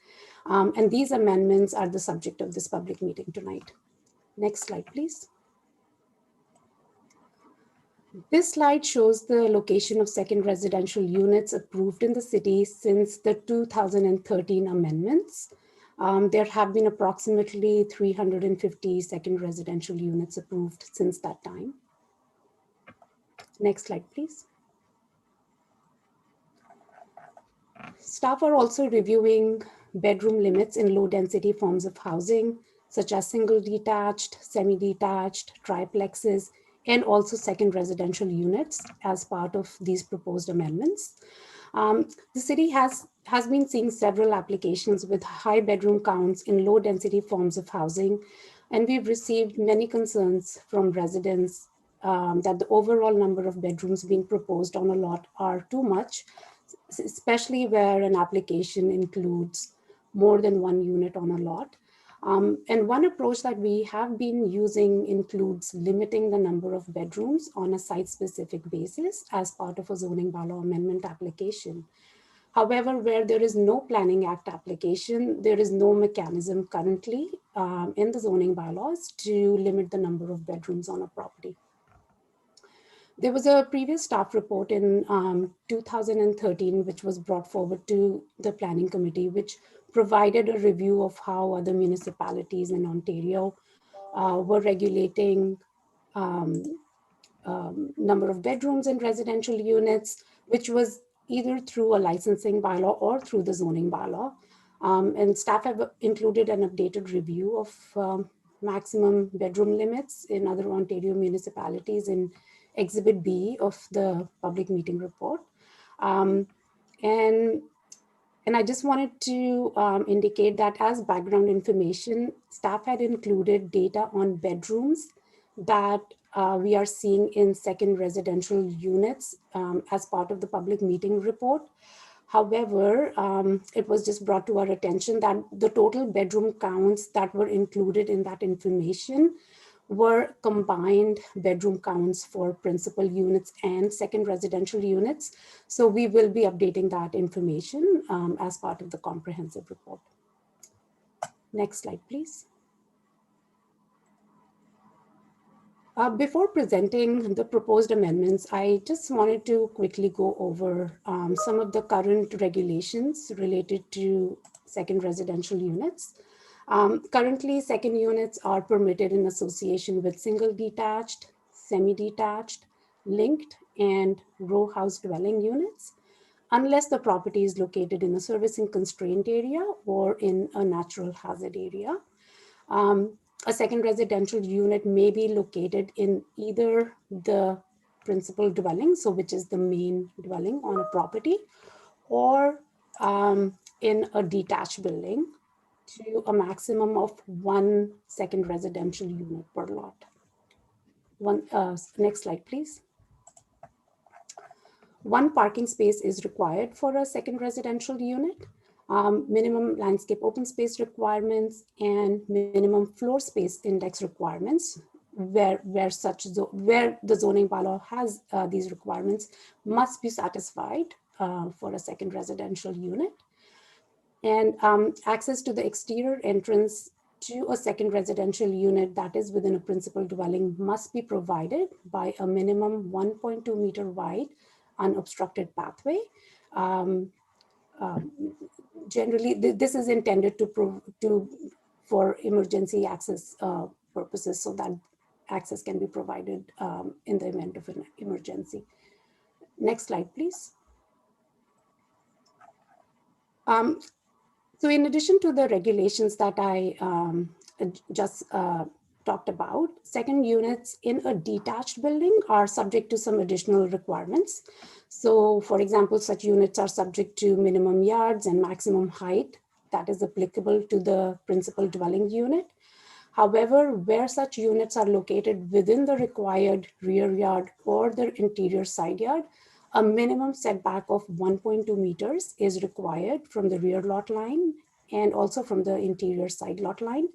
And these amendments are the subject of this public meeting tonight. Next slide, please. This slide shows the location of second residential units approved in the city since the 2013 amendments. There have been approximately 350 second residential units approved since that time. Next slide, please. Staff are also reviewing bedroom limits in low density forms of housing, such as single detached, semi-detached, triplexes, and also second residential units as part of these proposed amendments. The city has been seeing several applications with high bedroom counts in low density forms of housing, and we've received many concerns from residents that the overall number of bedrooms being proposed on a lot are too much, especially where an application includes more than one unit on a lot. And one approach that we have been using includes limiting the number of bedrooms on a site-specific basis as part of a zoning bylaw amendment application. However, where there is no Planning Act application, there is no mechanism currently in the zoning bylaws to limit the number of bedrooms on a property. There was a previous staff report in 2013, which was brought forward to the Planning Committee, which provided a review of how other municipalities in Ontario were regulating number of bedrooms in residential units, which was either through a licensing bylaw or through the zoning bylaw. And staff have included an updated review of maximum bedroom limits in other Ontario municipalities in Exhibit B of the public meeting report. And I just wanted to indicate that as background information, staff had included data on bedrooms that we are seeing in second residential units as part of the public meeting report. However, it was just brought to our attention that the total bedroom counts that were included in that information were combined bedroom counts for principal units and second residential units. So we will be updating that information as part of the comprehensive report. Next slide, please. Before presenting the proposed amendments, I just wanted to quickly go over some of the current regulations related to second residential units. Currently, second units are permitted in association with single detached, semi-detached, linked, and row house dwelling units, unless the property is located in a servicing constraint area or in a natural hazard area. A second residential unit may be located in either the principal dwelling, so which is the main dwelling on a property, or in a detached building to a maximum of one second residential unit per lot. Next slide, please. One parking space is required for a second residential unit. Minimum landscape open space requirements and minimum floor space index requirements, where the zoning bylaw has these requirements, must be satisfied for a second residential unit. And access to the exterior entrance to a second residential unit that is within a principal dwelling must be provided by a minimum 1.2 meter wide unobstructed pathway. Generally, this is intended for emergency access purposes, so that access can be provided in the event of an emergency. Next slide, please. So in addition to the regulations that I just talked about, second units in a detached building are subject to some additional requirements. So for example, such units are subject to minimum yards and maximum height that is applicable to the principal dwelling unit. However, where such units are located within the required rear yard or the interior side yard, a minimum setback of 1.2 meters is required from the rear lot line and also from the interior side lot line.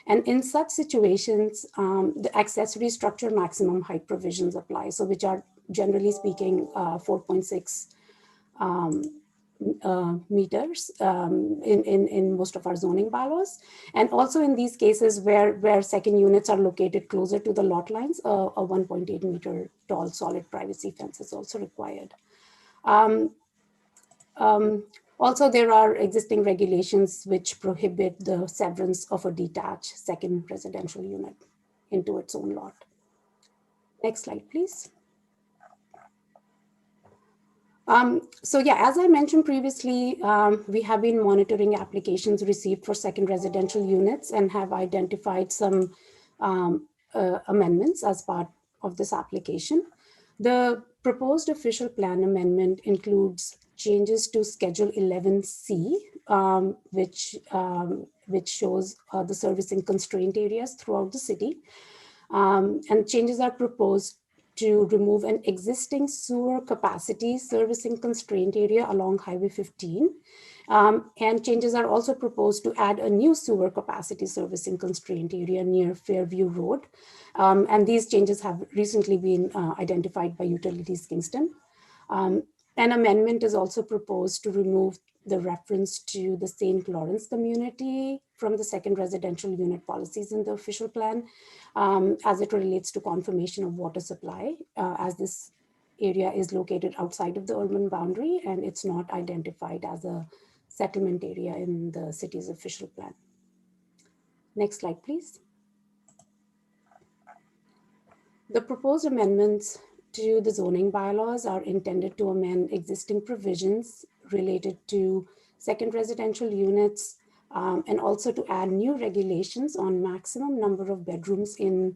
And in such situations, the accessory structure maximum height provisions apply. So which are generally speaking 4.6 meters in most of our zoning bylaws. And also in these cases where second units are located closer to the lot lines, a 1.8 meter tall solid privacy fence is also required. Also, there are existing regulations which prohibit the severance of a detached second residential unit into its own lot. Next slide, please. So yeah, as I mentioned previously, we have been monitoring applications received for second residential units and have identified some amendments as part of this application. The proposed official plan amendment includes changes to Schedule 11C, which shows the servicing constraint areas throughout the city. And changes are proposed to remove an existing sewer capacity servicing constraint area along Highway 15. And changes are also proposed to add a new sewer capacity servicing constraint area near Fairview Road. And these changes have recently been identified by Utilities Kingston. An amendment is also proposed to remove the reference to the St. Lawrence community from the second residential unit policies in the official plan, as it relates to confirmation of water supply, as this area is located outside of the urban boundary and it's not identified as a settlement area in the city's official plan. Next slide, please. The proposed amendments to the zoning bylaws are intended to amend existing provisions related to second residential units, and also to add new regulations on maximum number of bedrooms in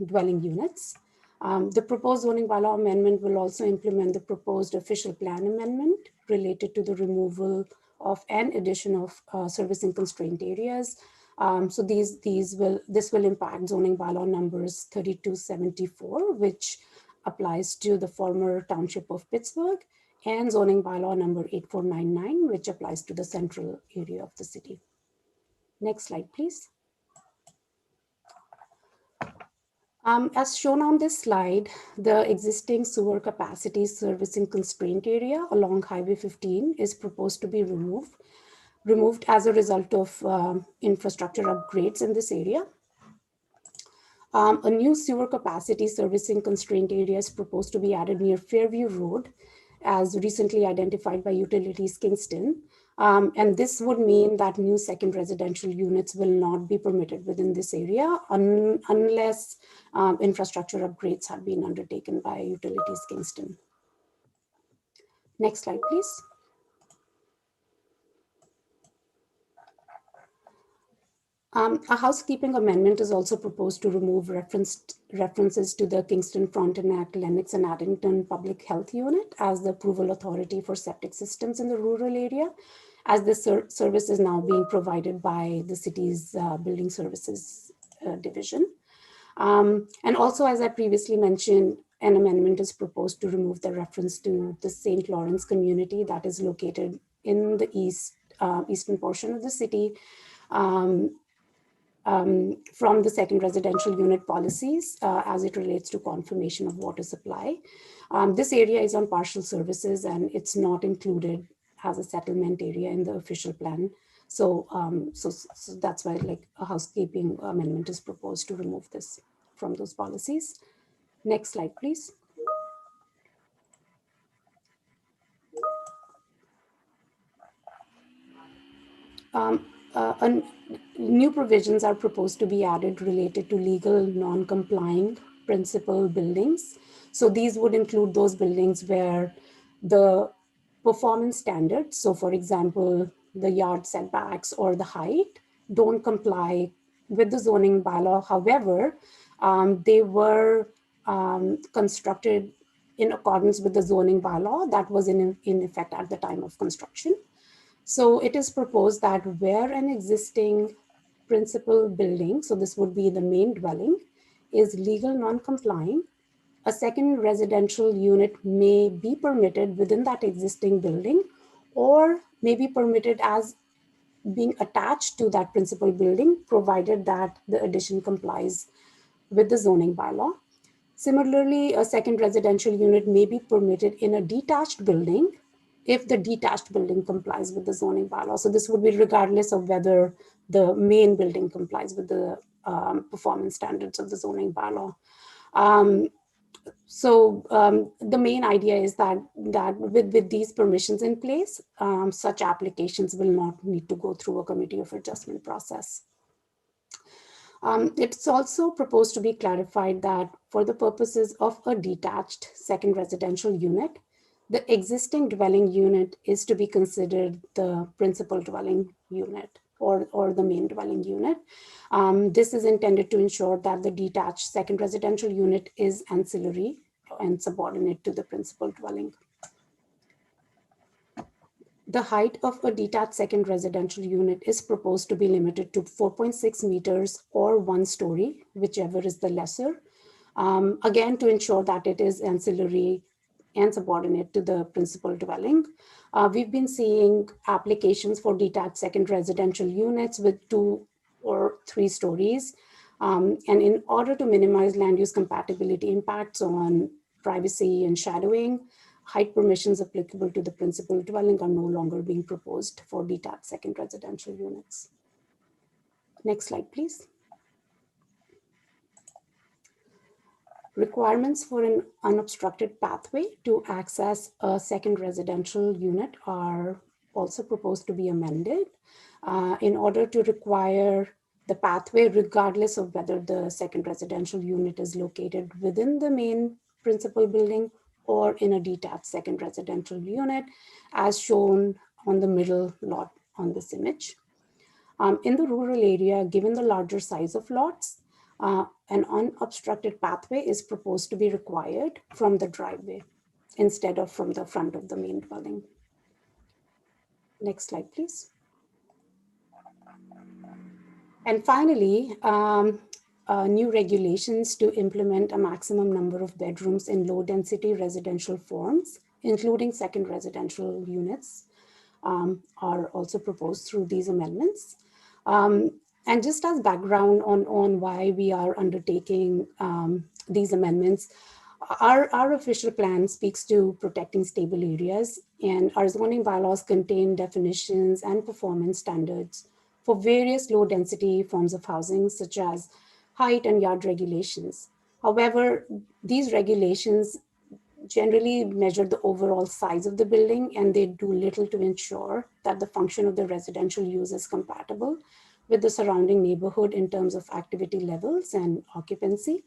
dwelling units. The proposed zoning bylaw amendment will also implement the proposed official plan amendment related to the removal of an addition of servicing constraint areas. So this will impact zoning bylaw numbers 3274, which applies to the former township of Pittsburgh, and zoning bylaw number 8499, which applies to the central area of the city. Next slide, please. As shown on this slide, the existing sewer capacity servicing constraint area along Highway 15 is proposed to be removed as a result of infrastructure upgrades in this area. A new sewer capacity servicing constraint area is proposed to be added near Fairview Road, as recently identified by Utilities Kingston. And this would mean that new second residential units will not be permitted within this area unless infrastructure upgrades have been undertaken by Utilities Kingston. Next slide, please. A housekeeping amendment is also proposed to remove references to the Kingston, Frontenac, Lennox, and Addington Public Health Unit as the approval authority for septic systems in the rural area, as the service is now being provided by the city's Building Services Division. And also, as I previously mentioned, an amendment is proposed to remove the reference to the St. Lawrence community that is located in the eastern portion of the city, from the second residential unit policies as it relates to confirmation of water supply. This area is on partial services and it's not included as a settlement area in the official plan. So, so that's why like a housekeeping amendment is proposed to remove this from those policies. Next slide, please. New provisions are proposed to be added related to legal non-complying principal buildings. So these would include those buildings where the performance standards, so for example, the yard setbacks or the height, don't comply with the zoning bylaw. However, they were constructed in accordance with the zoning bylaw that was in effect at the time of construction. So it is proposed that where an existing principal building, so this would be the main dwelling, is legal non-complying, a second residential unit may be permitted within that existing building or may be permitted as being attached to that principal building, provided that the addition complies with the zoning bylaw. Similarly, a second residential unit may be permitted in a detached building if the detached building complies with the zoning bylaw. So this would be regardless of whether the main building complies with the performance standards of the zoning bylaw. The main idea is that with these permissions in place, such applications will not need to go through a committee of adjustment process. It's also proposed to be clarified that for the purposes of a detached second residential unit, the existing dwelling unit is to be considered the principal dwelling unit or the main dwelling unit. This is intended to ensure that the detached second residential unit is ancillary and subordinate to the principal dwelling. The height of a detached second residential unit is proposed to be limited to 4.6 meters or 1 story, whichever is the lesser. Again, to ensure that it is ancillary and subordinate to the principal dwelling. We've been seeing applications for detached second residential units with 2 or 3 stories. And in order to minimize land use compatibility impacts on privacy and shadowing, height permissions applicable to the principal dwelling are no longer being proposed for detached second residential units. Next slide, please. Requirements for an unobstructed pathway to access a second residential unit are also proposed to be amended in order to require the pathway regardless of whether the second residential unit is located within the main principal building or in a detached second residential unit, as shown on the middle lot on this image. In the rural area, given the larger size of lots, an unobstructed pathway is proposed to be required from the driveway instead of from the front of the main dwelling. Next slide, please. And finally, new regulations to implement a maximum number of bedrooms in low density residential forms, including second residential units, are also proposed through these amendments. And just as background on why we are undertaking these amendments, our official plan speaks to protecting stable areas, and our zoning bylaws contain definitions and performance standards for various low density forms of housing, such as height and yard regulations. However, these regulations generally measure the overall size of the building, and they do little to ensure that the function of the residential use is compatible with the surrounding neighborhood in terms of activity levels and occupancy.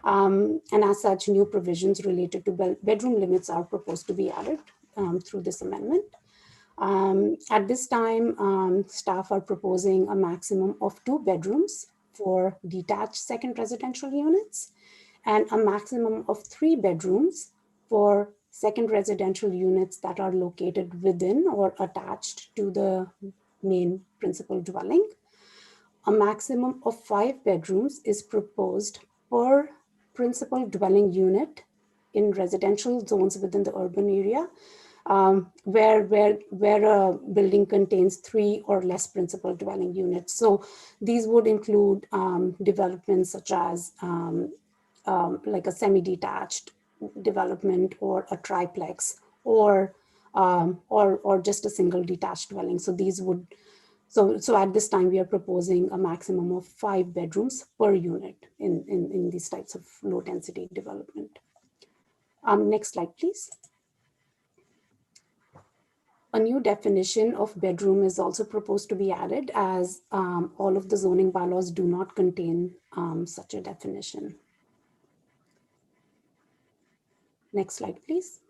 And as such, new provisions related to bedroom limits are proposed to be added through this amendment. At this time, staff are proposing a maximum of 2 bedrooms for detached second residential units and a maximum of 3 bedrooms for second residential units that are located within or attached to the main principal dwelling. A maximum of 5 bedrooms is proposed per principal dwelling unit in residential zones within the urban area, where a building contains 3 or less principal dwelling units. So these would include developments such as like a semi-detached development or a triplex or just a single detached dwelling. So these would, so at this time we are proposing a maximum of 5 bedrooms per unit in these types of low density development. Next slide, please. A new definition of bedroom is also proposed to be added, as all of the zoning bylaws do not contain such a definition. Next slide, please.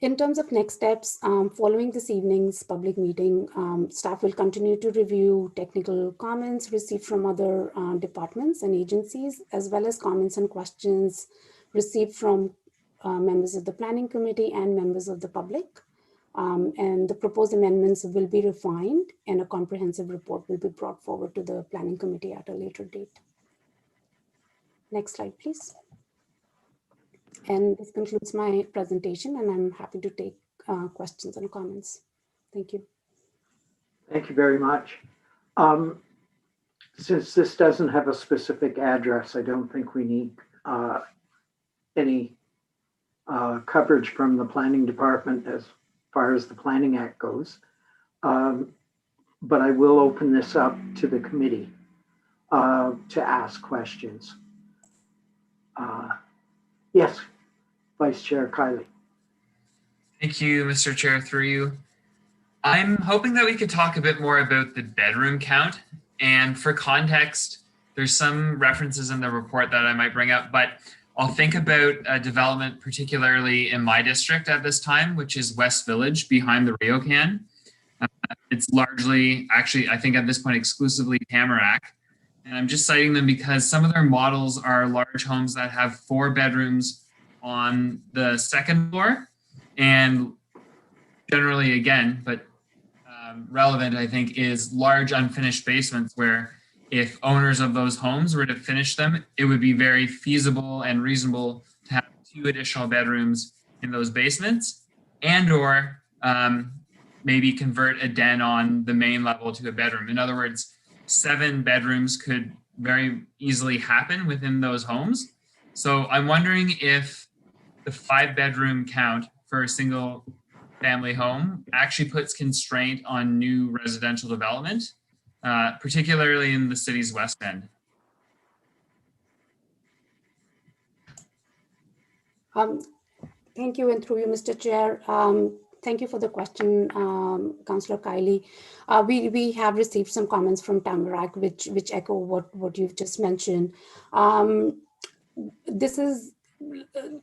In terms of next steps, following this evening's public meeting, staff will continue to review technical comments received from other departments and agencies, as well as comments and questions received from members of the planning committee and members of the public. And the proposed amendments will be refined and a comprehensive report will be brought forward to the planning committee at a later date. Next slide, please. And this concludes my presentation, and I'm happy to take questions and comments. Thank you. Thank you very much. Since this doesn't have a specific address, I don't think we need any coverage from the planning department as far as the Planning Act goes. But I will open this up to the committee to ask questions. Yes, Vice Chair Kylie. Thank you, Mr. Chair, through you. I'm hoping that we could talk a bit more about the bedroom count. And for context, there's some references in the report that I might bring up, but I'll think about a development particularly in my district at this time, which is West Village behind the Ryokan. It's largely, actually, I think at this point, exclusively Tamarack. And I'm just citing them because some of their models are large homes that have 4 bedrooms on the 2nd floor. And generally, again, but relevant, I think, is large unfinished basements where if owners of those homes were to finish them, it would be very feasible and reasonable to have 2 additional bedrooms in those basements, and or maybe convert a den on the main level to a bedroom. In other words, 7 bedrooms could very easily happen within those homes. So I'm wondering if the 5-bedroom count for a single family home actually puts constraint on new residential development, particularly in the city's west end. Thank you, and through you, Mr. Chair. Thank you for the question, Councillor Kylie. We have received some comments from Tamarack, which echo what you've just mentioned. This is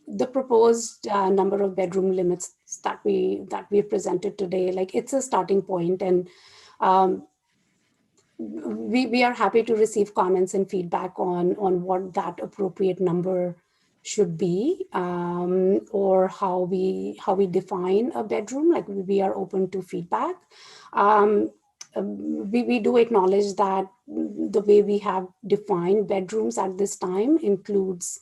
the proposed number of bedroom limits that we presented today. Like, it's a starting point, and we are happy to receive comments and feedback on what that appropriate number should be, or how we define a bedroom. Like, we are open to feedback. We do acknowledge that the way we have defined bedrooms at this time includes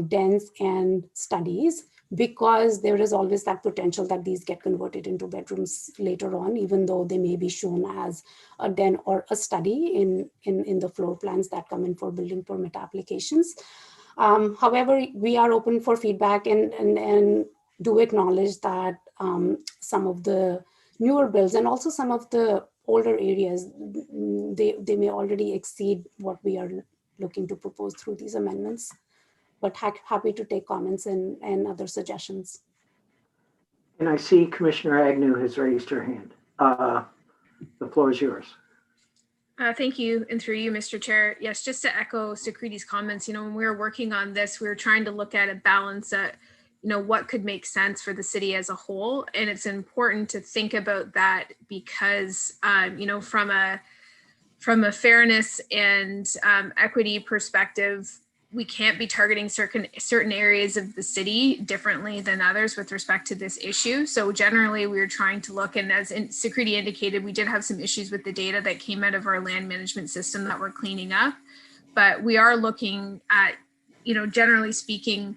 dens and studies, because there is always that potential that these get converted into bedrooms later on, even though they may be shown as a den or a study in the floor plans that come in for building permit applications. However, we are open for feedback and do acknowledge that some of the newer builds and also some of the older areas, they may already exceed what we are looking to propose through these amendments. But happy to take comments and other suggestions. And I see Commissioner Agnew has raised her hand. The floor is yours. Thank you, and through you, Mr. Chair. Yes, just to echo Sukriti's comments, when we were working on this, we were trying to look at a balance at, what could make sense for the city as a whole. And it's important to think about that because, from a fairness and equity perspective, we can't be targeting certain areas of the city differently than others with respect to this issue. So generally, we were trying to look, and as Sukriti indicated, we did have some issues with the data that came out of our land management system that we're cleaning up. But we are looking at, generally speaking,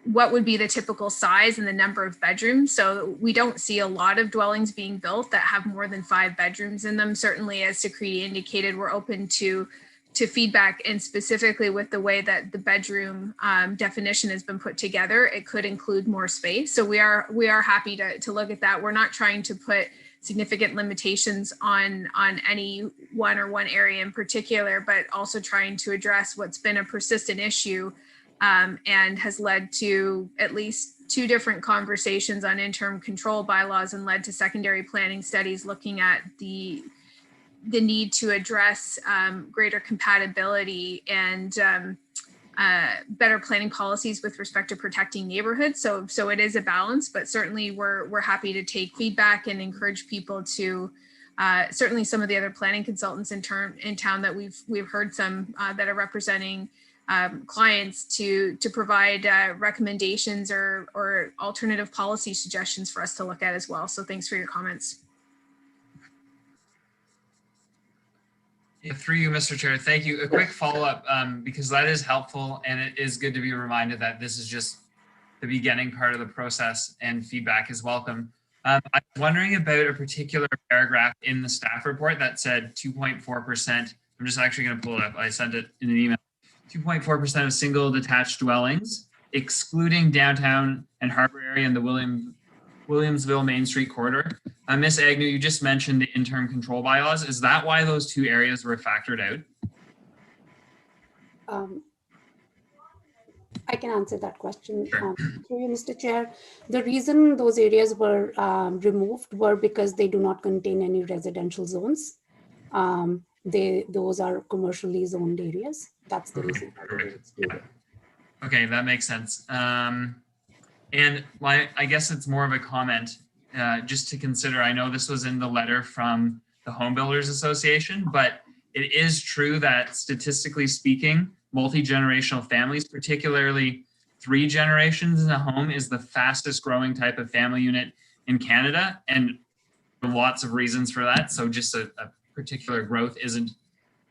what would be the typical size and the number of bedrooms. So we don't see a lot of dwellings being built that have more than 5 bedrooms in them. Certainly, as Sukriti indicated, we're open to feedback, and specifically with the way that the bedroom definition has been put together, it could include more space. So we are happy to look at that. We're not trying to put significant limitations on any one area in particular, but also trying to address what's been a persistent issue and has led to at least 2 different conversations on interim control bylaws and led to secondary planning studies looking at the need to address greater compatibility and better planning policies with respect to protecting neighborhoods. So it is a balance, but certainly we're happy to take feedback and encourage people to certainly some of the other planning consultants in town that we've heard some that are representing clients to provide recommendations or alternative policy suggestions for us to look at as well. So thanks for your comments. Yeah, through you, Mr. Chair. Thank you. A quick follow-up, because that is helpful, and it is good to be reminded that this is just the beginning part of the process and feedback is welcome. I was wondering about a particular paragraph in the staff report that said 2.4%. I'm just actually going to pull it up. I sent it in an email. 2.4% of single detached dwellings, excluding downtown and harbor area and the Williamsville Main Street corridor. Ms. Agnew, you just mentioned the interim control bylaws. Is that why those two areas were factored out? I can answer that question. Sure. Through you, Mr. Chair. The reason those areas were removed were because they do not contain any residential zones. Those are commercially zoned areas. That's the reason why they were excluded. Okay, that makes sense. And I guess it's more of a comment just to consider. I know this was in the letter from the Home Builders Association, but it is true that statistically speaking, multi-generational families, particularly 3 generations in a home, is the fastest growing type of family unit in Canada. And lots of reasons for that. So just a particular growth isn't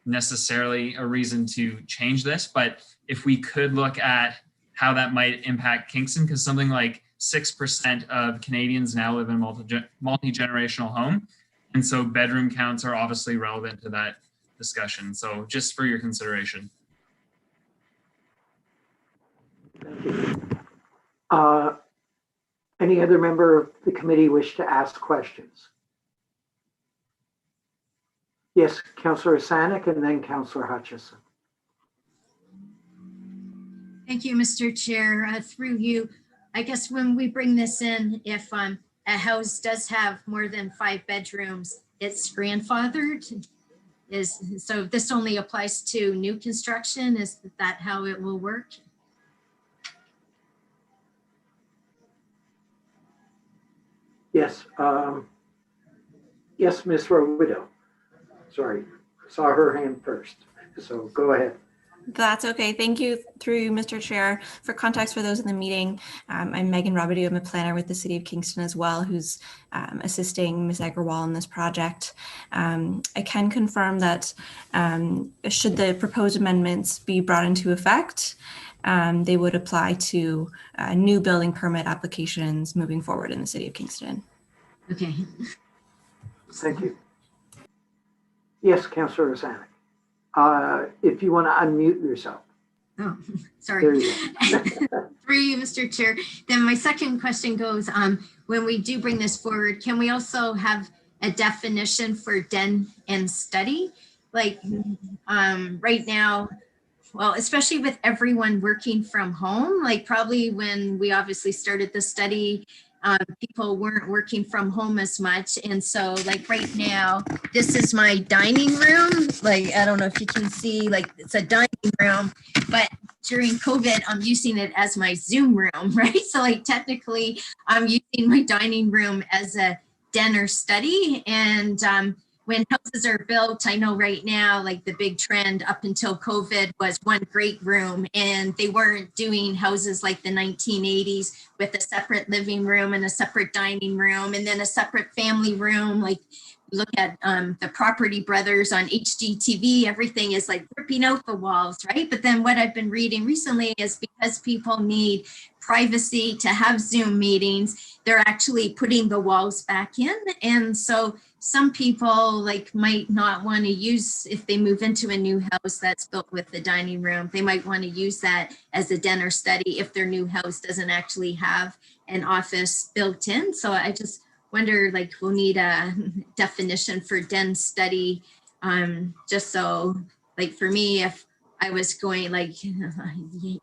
necessarily a reason to change this. But if we could look at how that might impact Kingston, because something like 6% of Canadians now live in a multi-generational home. And so bedroom counts are obviously relevant to that discussion. So just for your consideration. Thank you. Any other member of the committee wish to ask questions? Yes, Councillor Sanik and then Councillor Hutchison. Thank you, Mr. Chair. Through you, I guess when we bring this in, if a house does have more than 5 bedrooms, it's grandfathered. So this only applies to new construction. Is that how it will work? Yes. Yes, Ms. Widow. Sorry, saw her hand first. So go ahead. That's okay. Thank you, through you, Mr. Chair. For context for those in the meeting, I'm Megan Robidoux. I'm a planner with the City of Kingston as well, who's assisting Ms. Agrawal in this project. I can confirm that should the proposed amendments be brought into effect, they would apply to new building permit applications moving forward in the City of Kingston. Okay. Thank you. Yes, Councillor Sanik. If you want to unmute yourself. Oh, sorry. There you go. Through you, Mr. Chair. Then my second question goes, when we do bring this forward, can we also have a definition for den and study? Like right now, well, especially with everyone working from home, like probably when we obviously started the study, people weren't working from home as much. And so like right now, this is my dining room. Like, I don't know if you can see, like it's a dining room, but during COVID, I'm using it as my Zoom room, right? So like technically I'm using my dining room as a den or study. And when houses are built, I know right now, like the big trend up until COVID was one great room, and they weren't doing houses like the 1980s with a separate living room and a separate dining room and then a separate family room. Like look at the Property Brothers on HGTV, everything is like ripping out the walls, right? But then what I've been reading recently is because people need privacy to have Zoom meetings, they're actually putting the walls back in. And so some people like might not want to use, if they move into a new house that's built with the dining room, they might want to use that as a den or study if their new house doesn't actually have an office built in. So I just wonder, like, we'll need a definition for den study, just so, like, for me, if I was going, like,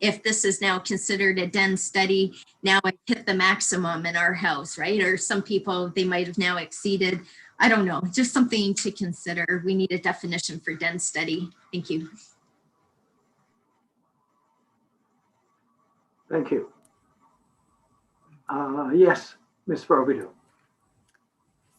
if this is now considered a den study, now I hit the maximum in our house, right? Or some people, they might have now exceeded, I don't know, just something to consider. We need a definition for den study. Thank you. Thank you. Yes, Ms. Robidoux.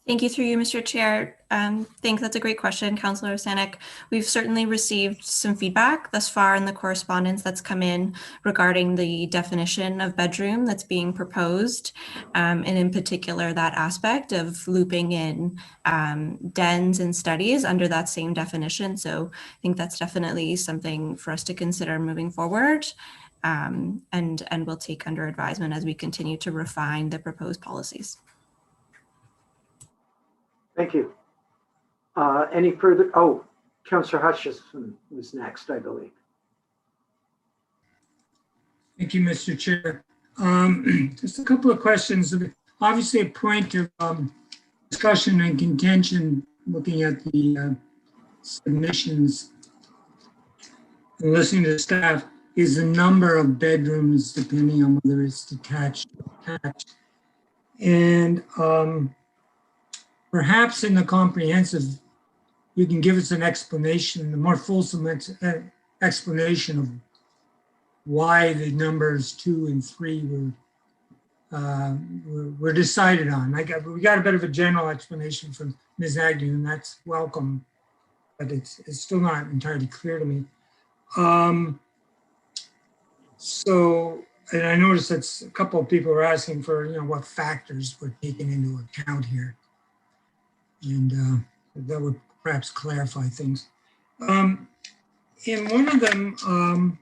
Thank you, through you, Mr. Chair. I think that's a great question, Councillor Sanik. We've certainly received some feedback thus far in the correspondence that's come in regarding the definition of bedroom that's being proposed, and in particular that aspect of looping in dens and studies under that same definition. So I think that's definitely something for us to consider moving forward, and we'll take under advisement as we continue to refine the proposed policies. Thank you. Any further? Oh, Councillor Hutchison was next, I believe. Thank you, Mr. Chair. Just a couple of questions. Obviously, a point of discussion and contention looking at the submissions and listening to staff is the number of bedrooms depending on whether it's detached or attached. And perhaps in the comprehensive, you can give us an explanation, a more fulsome explanation of why the numbers 2 and 3 were decided on. We got a bit of a general explanation from Ms. Agnew, and that's welcome, but it's still not entirely clear to me. So, and I noticed that a couple of people were asking for, what factors were taken into account here, and that would perhaps clarify things. In one of them,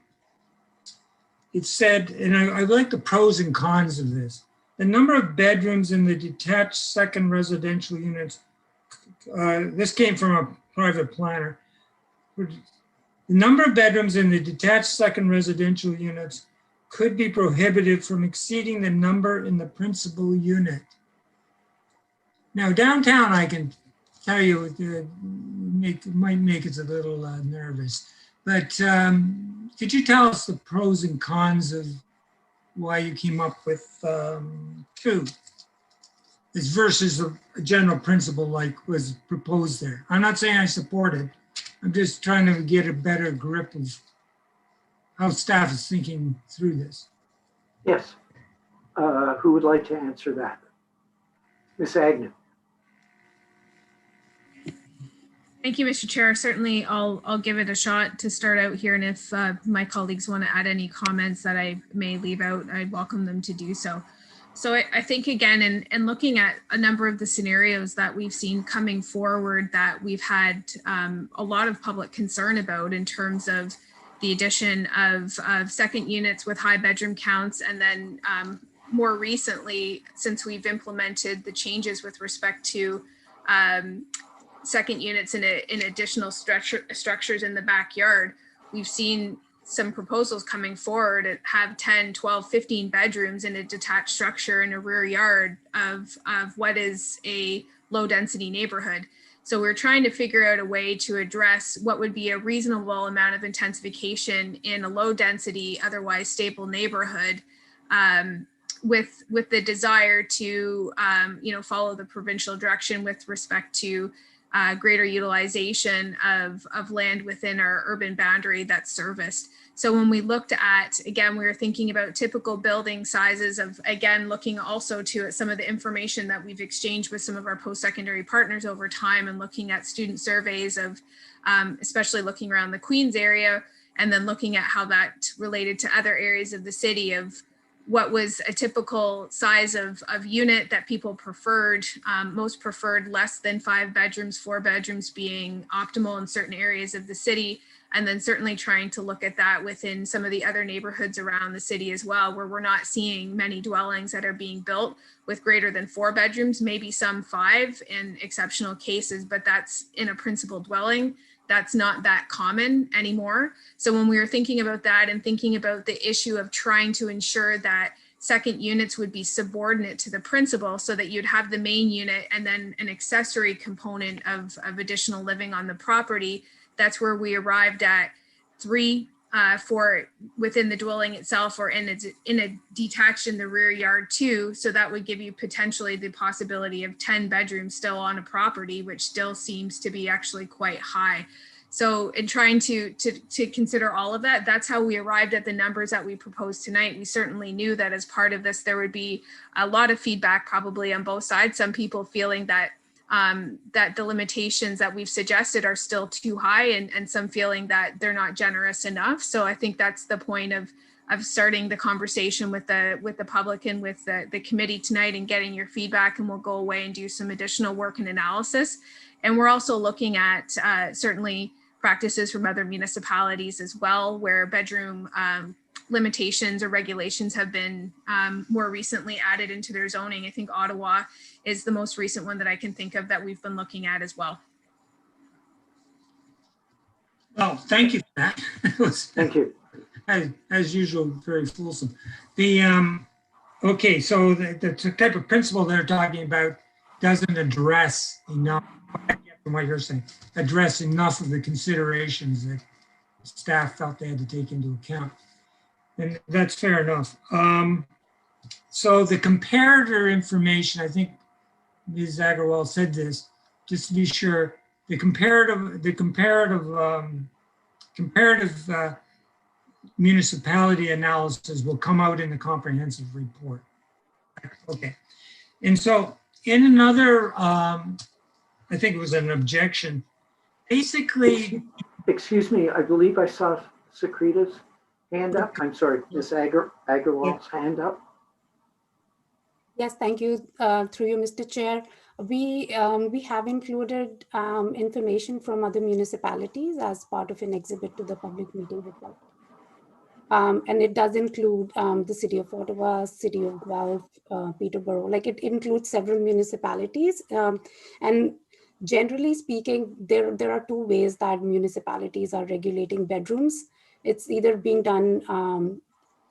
it said, and I like the pros and cons of this. The number of bedrooms in the detached second residential units, this came from a private planner. The number of bedrooms in the detached second residential units could be prohibited from exceeding the number in the principal unit. Now, downtown, I can tell you, might make it a little nervous, but could you tell us the pros and cons of why you came up with 2 as versus a general principle like was proposed there? I'm not saying I support it. I'm just trying to get a better grip of how staff is thinking through this. Yes. Who would like to answer that? Ms. Agnew. Thank you, Mr. Chair. Certainly, I'll give it a shot to start out here, and if my colleagues want to add any comments that I may leave out, I welcome them to do so. So I think, again, in looking at a number of the scenarios that we've seen coming forward that we've had a lot of public concern about in terms of the addition of second units with high bedroom counts, and then more recently, since we've implemented the changes with respect to second units in additional structures in the backyard, we've seen some proposals coming forward that have 10, 12, 15 bedrooms in a detached structure in a rear yard of what is a low density neighborhood. So we're trying to figure out a way to address what would be a reasonable amount of intensification in a low density, otherwise stable neighborhood, with the desire to follow the provincial direction with respect to greater utilization of land within our urban boundary that's serviced. So when we looked at, again, we were thinking about typical building sizes of, again, looking also to some of the information that we've exchanged with some of our post-secondary partners over time, and looking at student surveys of, especially looking around the Queens area, and then looking at how that related to other areas of the city of what was a typical size of unit that people preferred. Most preferred less than 5 bedrooms, 4 bedrooms being optimal in certain areas of the city. And then certainly trying to look at that within some of the other neighborhoods around the city as well, where we're not seeing many dwellings that are being built with greater than 4 bedrooms, maybe some 5 in exceptional cases, but that's in a principal dwelling. That's not that common anymore. So when we were thinking about that and thinking about the issue of trying to ensure that second units would be subordinate to the principal, so that you'd have the main unit and then an accessory component of additional living on the property, that's where we arrived at 3 for within the dwelling itself, or in a detached in the rear yard 2. So that would give you potentially the possibility of 10 bedrooms still on a property, which still seems to be actually quite high. So in trying to consider all of that, that's how we arrived at the numbers that we proposed tonight. We certainly knew that as part of this, there would be a lot of feedback probably on both sides. Some people feeling that that the limitations that we've suggested are still too high, and some feeling that they're not generous enough. So I think that's the point of starting the conversation with the public and with the committee tonight, and getting your feedback, and we'll go away and do some additional work and analysis. And we're also looking at certainly practices from other municipalities as well, where bedroom limitations or regulations have been more recently added into their zoning. I think Ottawa is the most recent one that I can think of that we've been looking at as well. Well, thank you for that. It was, Thank you. as usual, very fulsome. The okay, so the type of principle they're talking about doesn't address enough, from what you're saying, address enough of the considerations that staff felt they had to take into account. And that's fair enough. So the comparator information, I think Ms. Agarwal said this, just to be sure, the comparative municipality analysis will come out in the comprehensive report. Okay. And so in another, I think it was an objection, basically. Excuse me, I believe I saw Secreta's hand up. I'm sorry, Ms. Agarwal's hand up. Yes, thank you. Through you, Mr. Chair. We have included information from other municipalities as part of an exhibit to the public meeting report. And it does include the City of Ottawa, City of Guelph, Peterborough, like it includes several municipalities. And generally speaking, there are two ways that municipalities are regulating bedrooms. It's either being done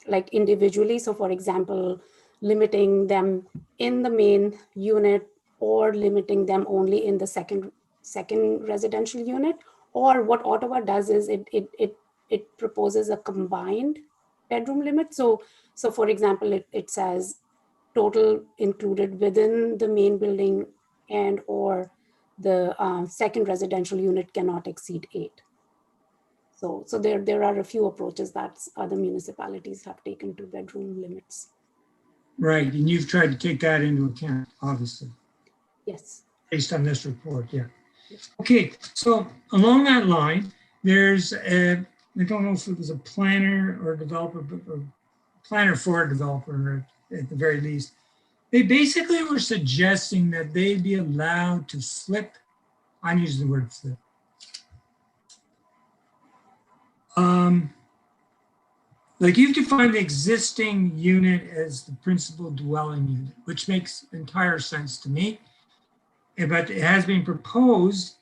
like individually. So for example, limiting them in the main unit or limiting them only in the second residential unit. Or what Ottawa does is it proposes a combined bedroom limit. So for example, it says total included within the main building and or the second residential unit cannot exceed 8. So there are a few approaches that other municipalities have taken to bedroom limits. Right, and you've tried to take that into account, obviously. Yes. Based on this report, yeah. Okay, so along that line, there's a, I don't know if it was a planner or a developer, but a planner for a developer at the very least. They basically were suggesting that they be allowed to flip, I'm using the word flip. Like you've defined the existing unit as the principal dwelling unit, which makes entire sense to me. But it has been proposed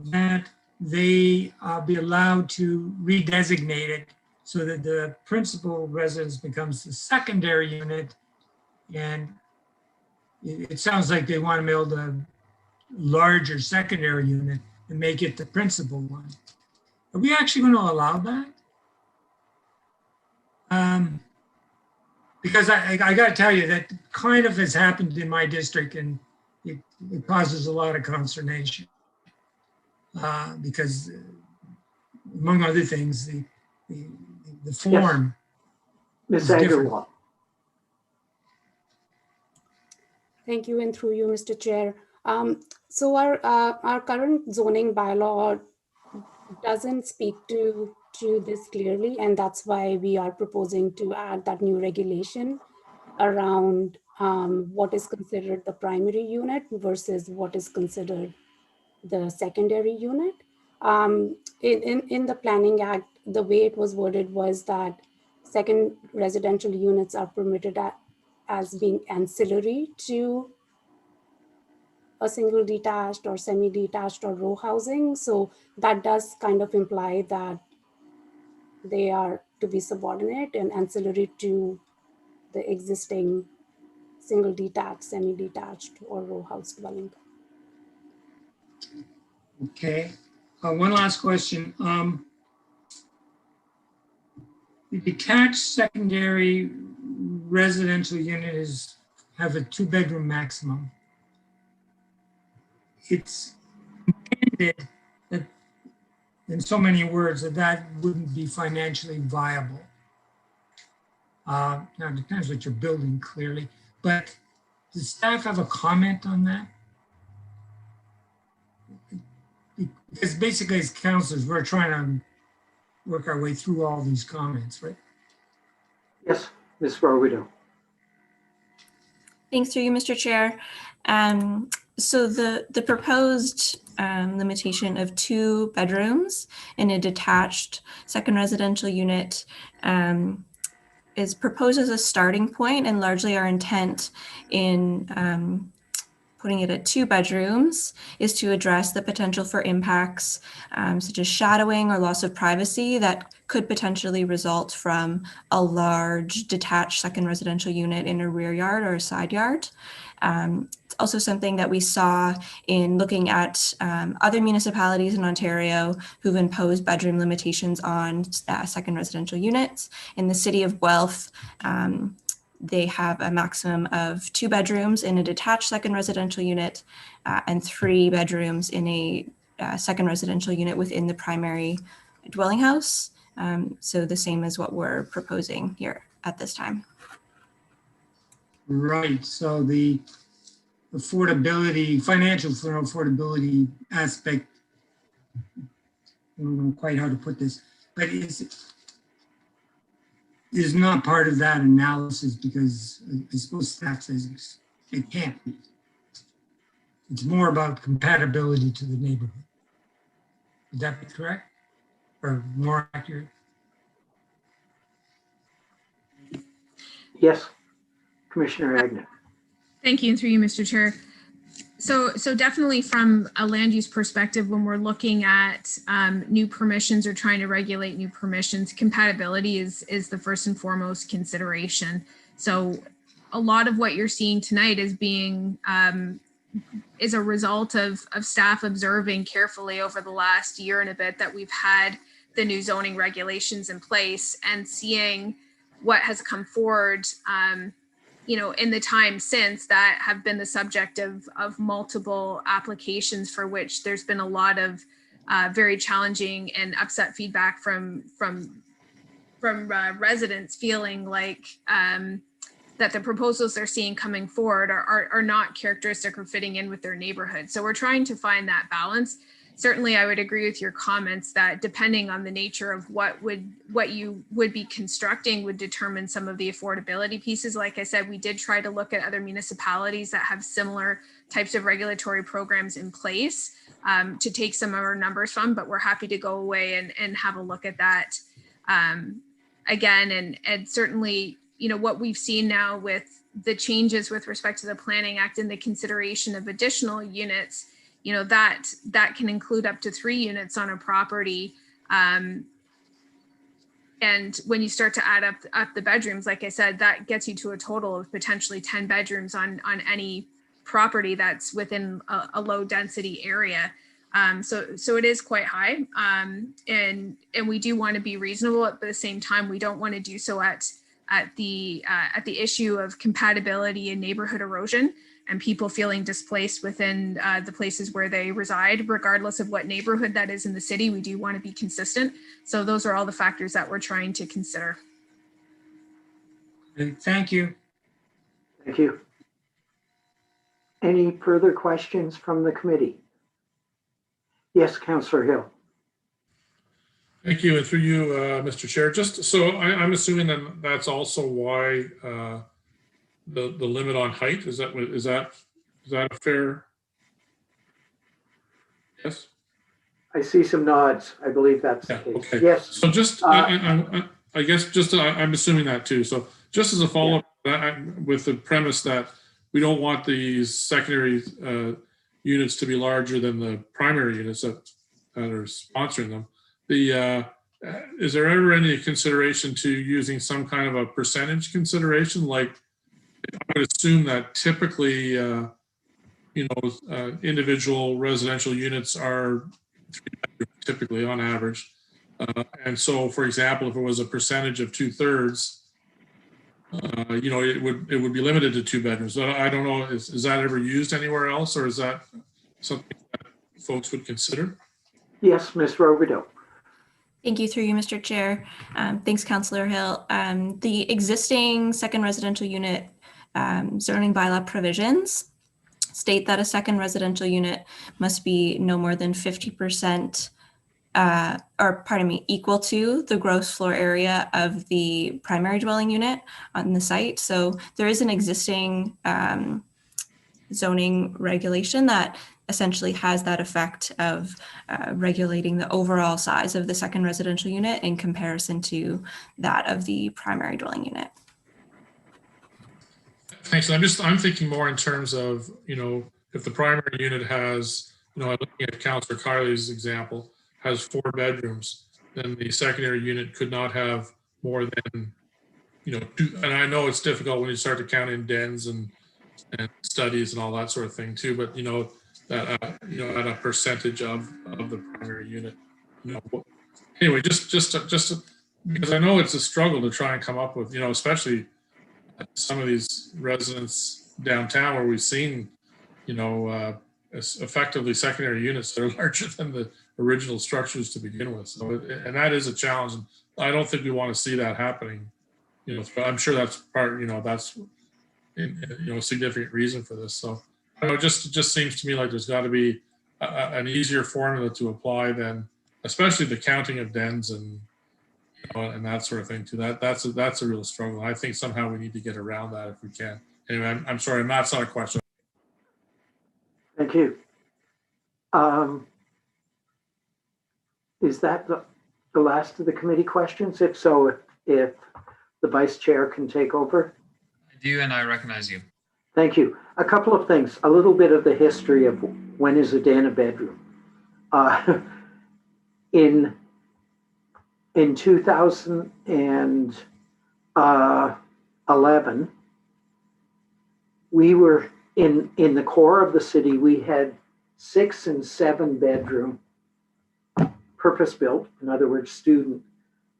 that they be allowed to redesignate it so that the principal residence becomes the secondary unit. And it sounds like they want to build a larger secondary unit and make it the principal one. Are we actually going to allow that? Because I got to tell you that kind of has happened in my district, and it causes a lot of consternation because, among other things, the form. Ms. is different. Agarwal. Thank you, and through you, Mr. Chair. So our current zoning bylaw doesn't speak to this clearly, and that's why we are proposing to add that new regulation around what is considered the primary unit versus what is considered the secondary unit. In the Planning Act, the way it was worded was that second residential units are permitted as being ancillary to a single detached or semi-detached or row housing. So that does kind of imply that they are to be subordinate and ancillary to the existing single detached, semi-detached or row house dwelling. Okay, one last question. The detached secondary residential unit have a 2-bedroom maximum. It's intended that, in so many words, that wouldn't be financially viable. Now it depends what you're building, clearly, but does staff have a comment on that? Because basically, as counselors, we're trying to work our way through all these comments, right? Yes, Ms. Robidoux. Thanks through you, Mr. Chair. So the proposed limitation of 2 bedrooms in a detached second residential unit is proposed as a starting point, and largely our intent in putting it at 2 bedrooms is to address the potential for impacts such as shadowing or loss of privacy that could potentially result from a large detached second residential unit in a rear yard or a side yard. It's also something that we saw in looking at other municipalities in Ontario who've imposed bedroom limitations on second residential units. In the city of Guelph, they have a maximum of 2 bedrooms in a detached second residential unit and 3 bedrooms in a second residential unit within the primary dwelling house. So the same as what we're proposing here at this time. Right, so the affordability, financial affordability aspect, I don't know quite how to put this, but is not part of that analysis because I suppose staff says it can't be. It's more about compatibility to the neighborhood. Would that be correct? Or more accurate? Yes, Commissioner Agnew. Thank you, and through you, Mr. Chair. So definitely from a land use perspective, when we're looking at new permissions or trying to regulate new permissions, compatibility is the first and foremost consideration. So a lot of what you're seeing tonight is being is a result of staff observing carefully over the last year and a bit that we've had the new zoning regulations in place and seeing what has come forward in the time since that have been the subject of multiple applications for which there's been a lot of very challenging and upset feedback from residents feeling like that the proposals they're seeing coming forward are not characteristic or fitting in with their neighborhood. So we're trying to find that balance. Certainly, I would agree with your comments that depending on the nature of what you would be constructing would determine some of the affordability pieces. Like I said, we did try to look at other municipalities that have similar types of regulatory programs in place to take some of our numbers from, but we're happy to go away and have a look at that again. And certainly, what we've seen now with the changes with respect to the Planning Act and the consideration of additional units, that can include up to 3 units on a property. And when you start to add up the bedrooms, like I said, that gets you to a total of potentially 10 bedrooms on any property that's within a low density area. So it is quite high. And we do want to be reasonable at the same time. We don't want to do so at the issue of compatibility and neighborhood erosion and people feeling displaced within the places where they reside, regardless of what neighborhood that is in the city. We do want to be consistent. So those are all the factors that we're trying to consider. Thank you. Thank you. Any further questions from the committee? Yes, Councillor Hill. Thank you, and through you, Mr. Chair. Just so I'm assuming that that's also why the limit on height is that a fair? Yes. I see some nods. I believe that's the case. Okay. Yes. So just I guess just I'm assuming that too. So just as a follow-up with the premise that we don't want these secondary units to be larger than the primary units that are sponsoring them. Is there ever any consideration to using some kind of a percentage consideration? Like, I would assume that typically, individual residential units are 3 bedrooms typically on average. And so, for example, if it was a percentage of 2/3, it would be limited to 2 bedrooms. So I don't know, is that ever used anywhere else, or is that something that folks would consider? Yes, Ms. Robideau. Thank you, through you, Mr. Chair. Thanks, Councillor Hill. The existing second residential unit zoning bylaw provisions state that a second residential unit must be no more than 50% equal to the gross floor area of the primary dwelling unit on the site. So there is an existing zoning regulation that essentially has that effect of regulating the overall size of the second residential unit in comparison to that of the primary dwelling unit. Thanks. I'm thinking more in terms of, if the primary unit has, I'm looking at Councillor Carley's example, has 4 bedrooms, then the secondary unit could not have more than, 2. And I know it's difficult when you start to count in dens and studies and all that sort of thing too, but that at a percentage of the primary unit. Anyway, just because I know it's a struggle to try and come up with, especially some of these residents downtown where we've seen, effectively secondary units that are larger than the original structures to begin with. So, and that is a challenge. I don't think we want to see that happening. I'm sure that's part, that's a significant reason for this. So, I don't know, it just seems to me like there's got to be an easier formula to apply than, especially the counting of dens and and that sort of thing too. That's a real struggle. I think somehow we need to get around that if we can. Anyway, I'm sorry, that's not a question. Thank you. Is that the last of the committee questions? If so, if the vice chair can take over. I do, and I recognize you. Thank you. A couple of things, a little bit of the history of when is a den a bedroom. In 2011, we were in the core of the city, we had 6 and 7 bedroom purpose-built, in other words, student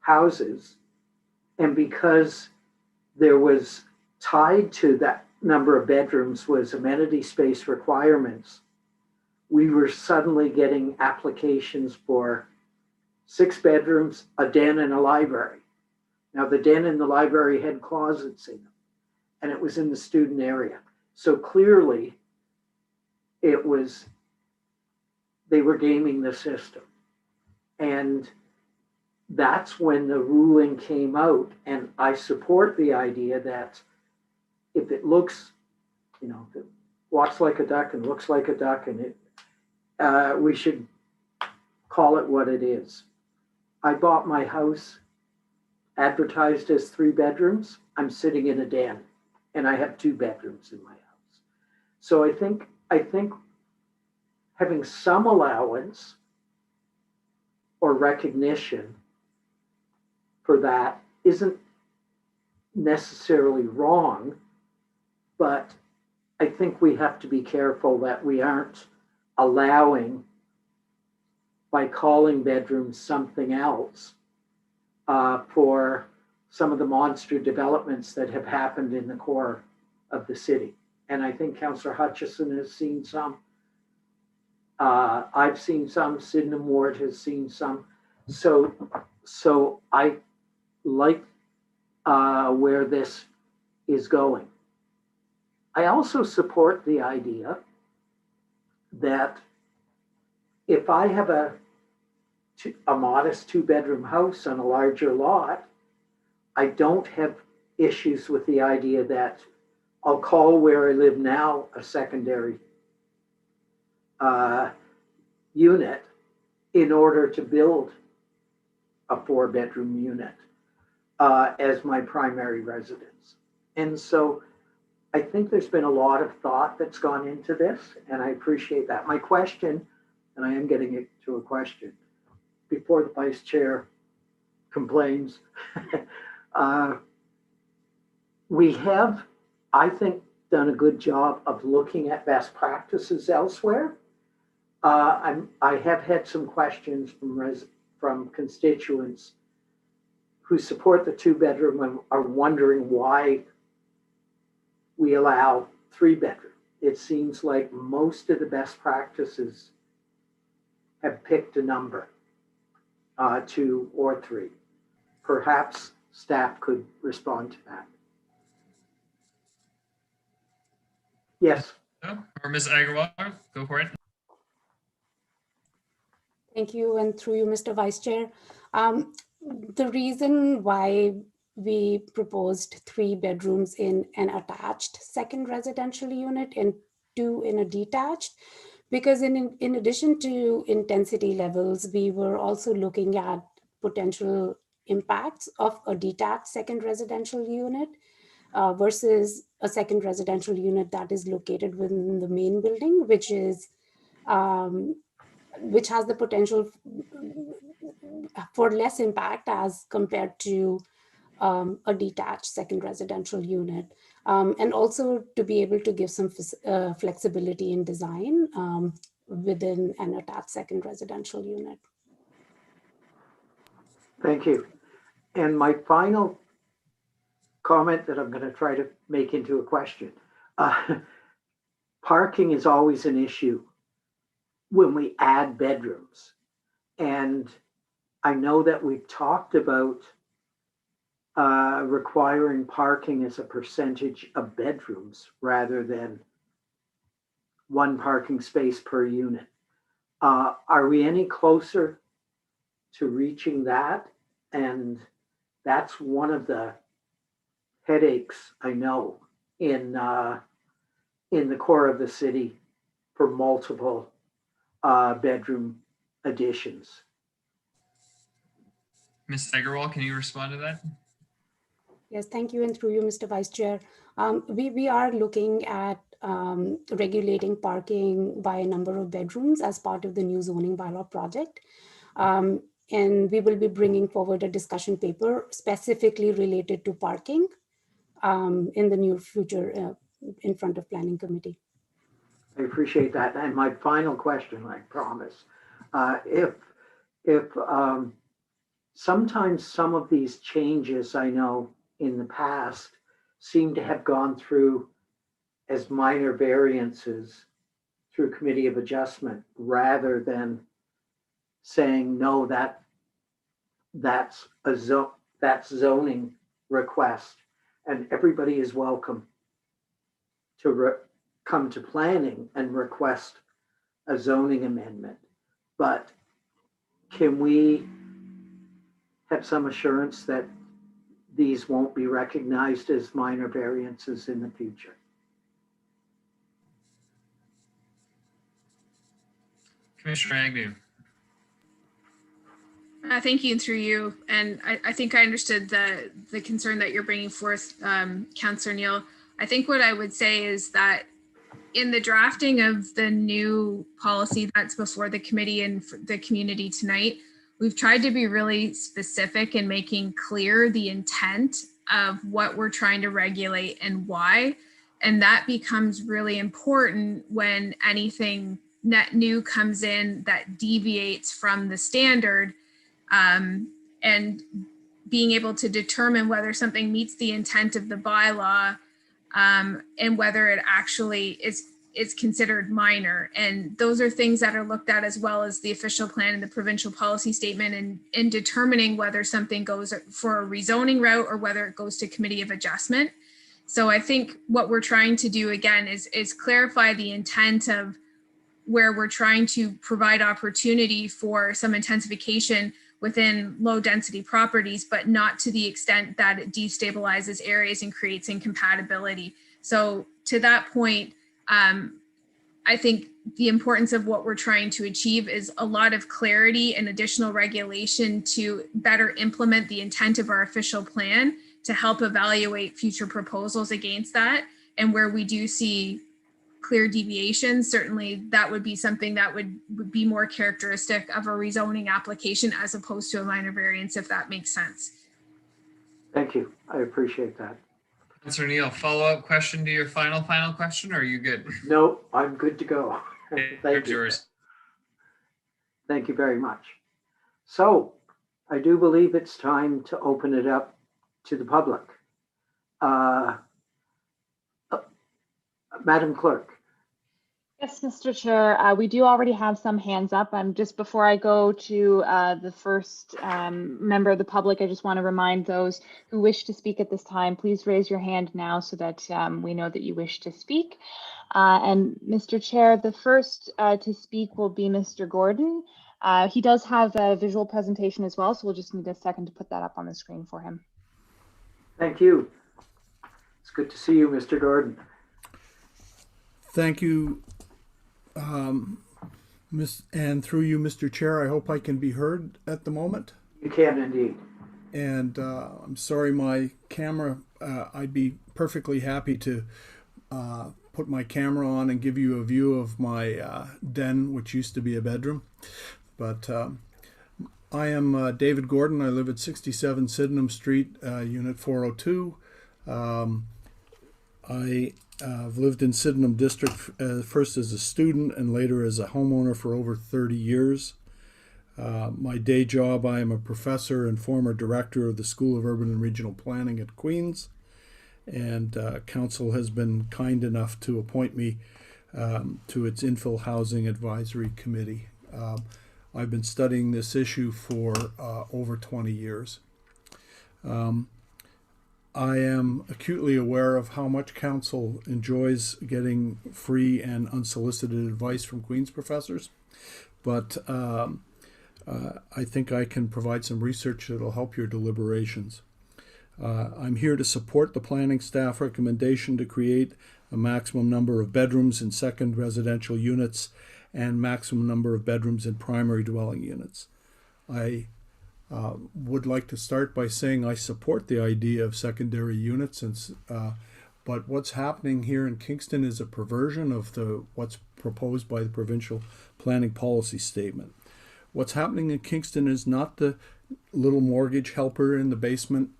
houses. And because there was tied to that number of bedrooms was amenity space requirements, we were suddenly getting applications for 6 bedrooms, a den, and a library. Now, the den and the library had closets in them, and it was in the student area. So clearly, they were gaming the system. And that's when the ruling came out. And I support the idea that if it looks, if it walks like a duck and looks like a duck, and we should call it what it is. I bought my house advertised as 3 bedrooms. I'm sitting in a den, and I have 2 bedrooms in my house. So I think having some allowance or recognition for that isn't necessarily wrong, but I think we have to be careful that we aren't allowing, by calling bedrooms something else, for some of the monster developments that have happened in the core of the city. And I think Councillor Hutchison has seen some. I've seen some. Sydenham Ward has seen some. So I like where this is going. I also support the idea that if I have a modest 2-bedroom house on a larger lot, I don't have issues with the idea that I'll call where I live now a secondary unit in order to build a 4-bedroom unit as my primary residence. And so I think there's been a lot of thought that's gone into this, and I appreciate that. My question, and I am getting it to a question, before the vice chair complains, we have, I think, done a good job of looking at best practices elsewhere. I have had some questions from constituents who support the 2-bedroom and are wondering why we allow 3-bedroom. It seems like most of the best practices have picked a number, 2 or 3. Perhaps staff could respond to that. Yes. Or Ms. Agarwal, go for it. Thank you, and through you, Mr. Vice Chair. The reason why we proposed 3 bedrooms in an attached second residential unit and 2 in a detached, Because in addition to intensity levels, we were also looking at potential impacts of a detached second residential unit versus a second residential unit that is located within the main building, which has the potential for less impact as compared to a detached second residential unit. And also to be able to give some flexibility in design within an attached second residential unit. Thank you. And my final comment that I'm going to try to make into a question. Parking is always an issue when we add bedrooms. And I know that we've talked about requiring parking as a percentage of bedrooms rather than one parking space per unit. Are we any closer to reaching that? And that's one of the headaches I know in the core of the city for multiple bedroom additions. Ms. Agarwal, can you respond to that? Yes, thank you, and through you, Mr. Vice Chair. We are looking at regulating parking by a number of bedrooms as part of the new zoning bylaw project. And we will be bringing forward a discussion paper specifically related to parking in the near future in front of Planning Committee. I appreciate that. And my final question, I promise, if sometimes some of these changes I know in the past seem to have gone through as minor variances through Committee of Adjustment rather than saying, no, that's zoning request and everybody is welcome to come to planning and request a zoning amendment. But can we have some assurance that these won't be recognized as minor variances in the future? Commissioner Agnew. Thank you, and through you. And I think I understood the concern that you're bringing forth, Councillor Neal. I think what I would say is that in the drafting of the new policy that's before the committee and the community tonight, we've tried to be really specific in making clear the intent of what we're trying to regulate and why. And that becomes really important when anything net new comes in that deviates from the standard, and being able to determine whether something meets the intent of the bylaw, and whether it actually is considered minor. And those are things that are looked at as well as the official plan and the provincial policy statement, and in determining whether something goes for a rezoning route or whether it goes to Committee of Adjustment. So I think what we're trying to do again is clarify the intent of where we're trying to provide opportunity for some intensification within low density properties, but not to the extent that it destabilizes areas and creates incompatibility. So to that point, I think the importance of what we're trying to achieve is a lot of clarity and additional regulation to better implement the intent of our official plan to help evaluate future proposals against that. And where we do see clear deviations, certainly that would be something that would be more characteristic of a rezoning application as opposed to a minor variance, if that makes sense. Thank you. I appreciate that. Councillor Neal, follow-up question to your final question, or are you good? No, I'm good to go. Thank you. Yours. Thank you very much. So I do believe it's time to open it up to the public. Madam Clerk. Yes, Mr. Chair, we do already have some hands up. Just before I go to the first member of the public, I just want to remind those who wish to speak at this time, please raise your hand now so that we know that you wish to speak. And Mr. Chair, the first to speak will be Mr. Gordon. He does have a visual presentation as well, so we'll just need a second to put that up on the screen for him. Thank you. It's good to see you, Mr. Gordon. Thank you, And through you, Mr. Chair, I hope I can be heard at the moment. You can indeed. And I'm sorry, my camera, I'd be perfectly happy to put my camera on and give you a view of my den, which used to be a bedroom. But I am David Gordon. I live at 67 Sydenham Street, Unit 402. I've lived in Sydenham District first as a student and later as a homeowner for over 30 years. My day job, I am a professor and former director of the School of Urban and Regional Planning at Queen's. And council has been kind enough to appoint me to its Infill Housing Advisory Committee. I've been studying this issue for over 20 years. I am acutely aware of how much council enjoys getting free and unsolicited advice from Queen's professors, but I think I can provide some research that will help your deliberations. I'm here to support the planning staff recommendation to create a maximum number of bedrooms in second residential units and maximum number of bedrooms in primary dwelling units. I would like to start by saying I support the idea of secondary units, but what's happening here in Kingston is a perversion of what's proposed by the provincial planning policy statement. What's happening in Kingston is not the little mortgage helper in the basement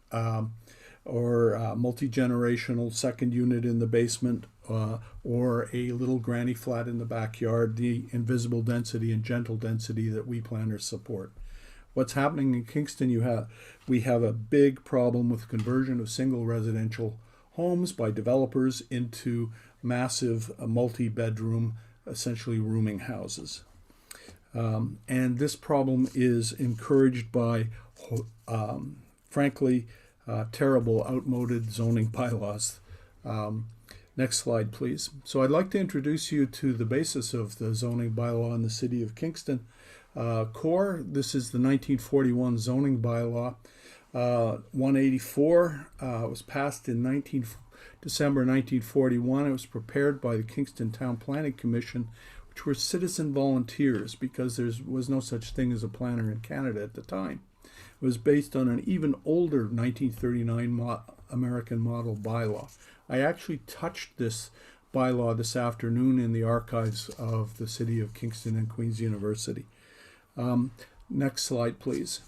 or multi-generational second unit in the basement or a little granny flat in the backyard, the invisible density and gentle density that we planners support. What's happening in Kingston, we have a big problem with conversion of single residential homes by developers into massive multi-bedroom, essentially rooming houses. And this problem is encouraged by, frankly, terrible, outmoded zoning bylaws. Next slide, please. So I'd like to introduce you to the basis of the zoning bylaw in the city of Kingston. Core, this is the 1941 zoning bylaw. 184 was passed in December 1941. It was prepared by the Kingston Town Planning Commission, which were citizen volunteers because there was no such thing as a planner in Canada at the time. It was based on an even older 1939 American model bylaw. I actually touched this bylaw this afternoon in the archives of the City of Kingston and Queen's University. Next slide, please.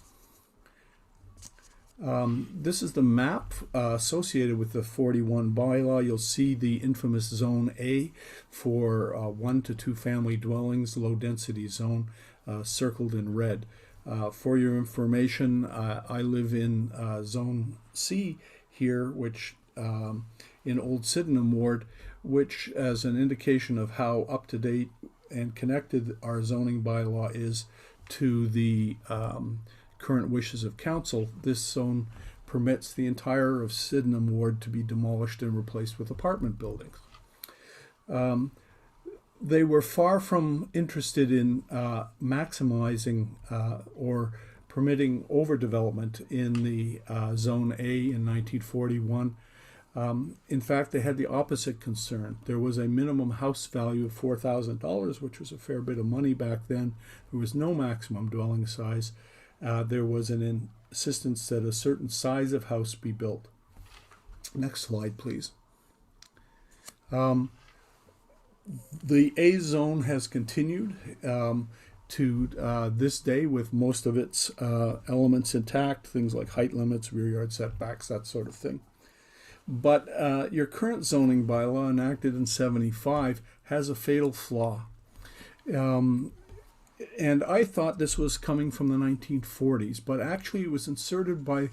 This is the map associated with the 41 bylaw. You'll see the infamous Zone A for 1 to 2 family dwellings, low density zone, circled in red. For your information, I live in Zone C here, which in Old Sydenham Ward, which as an indication of how up to date and connected our zoning bylaw is to the current wishes of council, this zone permits the entire of Sydenham Ward to be demolished and replaced with apartment buildings. They were far from interested in maximizing or permitting overdevelopment in the Zone A in 1941. In fact, they had the opposite concern. There was a minimum house value of $4,000, which was a fair bit of money back then. There was no maximum dwelling size. There was an insistence that a certain size of house be built. Next slide, please. The A zone has continued to this day with most of its elements intact, things like height limits, rear yard setbacks, that sort of thing. But your current zoning bylaw, enacted in '75, has a fatal flaw. And I thought this was coming from the 1940s, but actually it was inserted by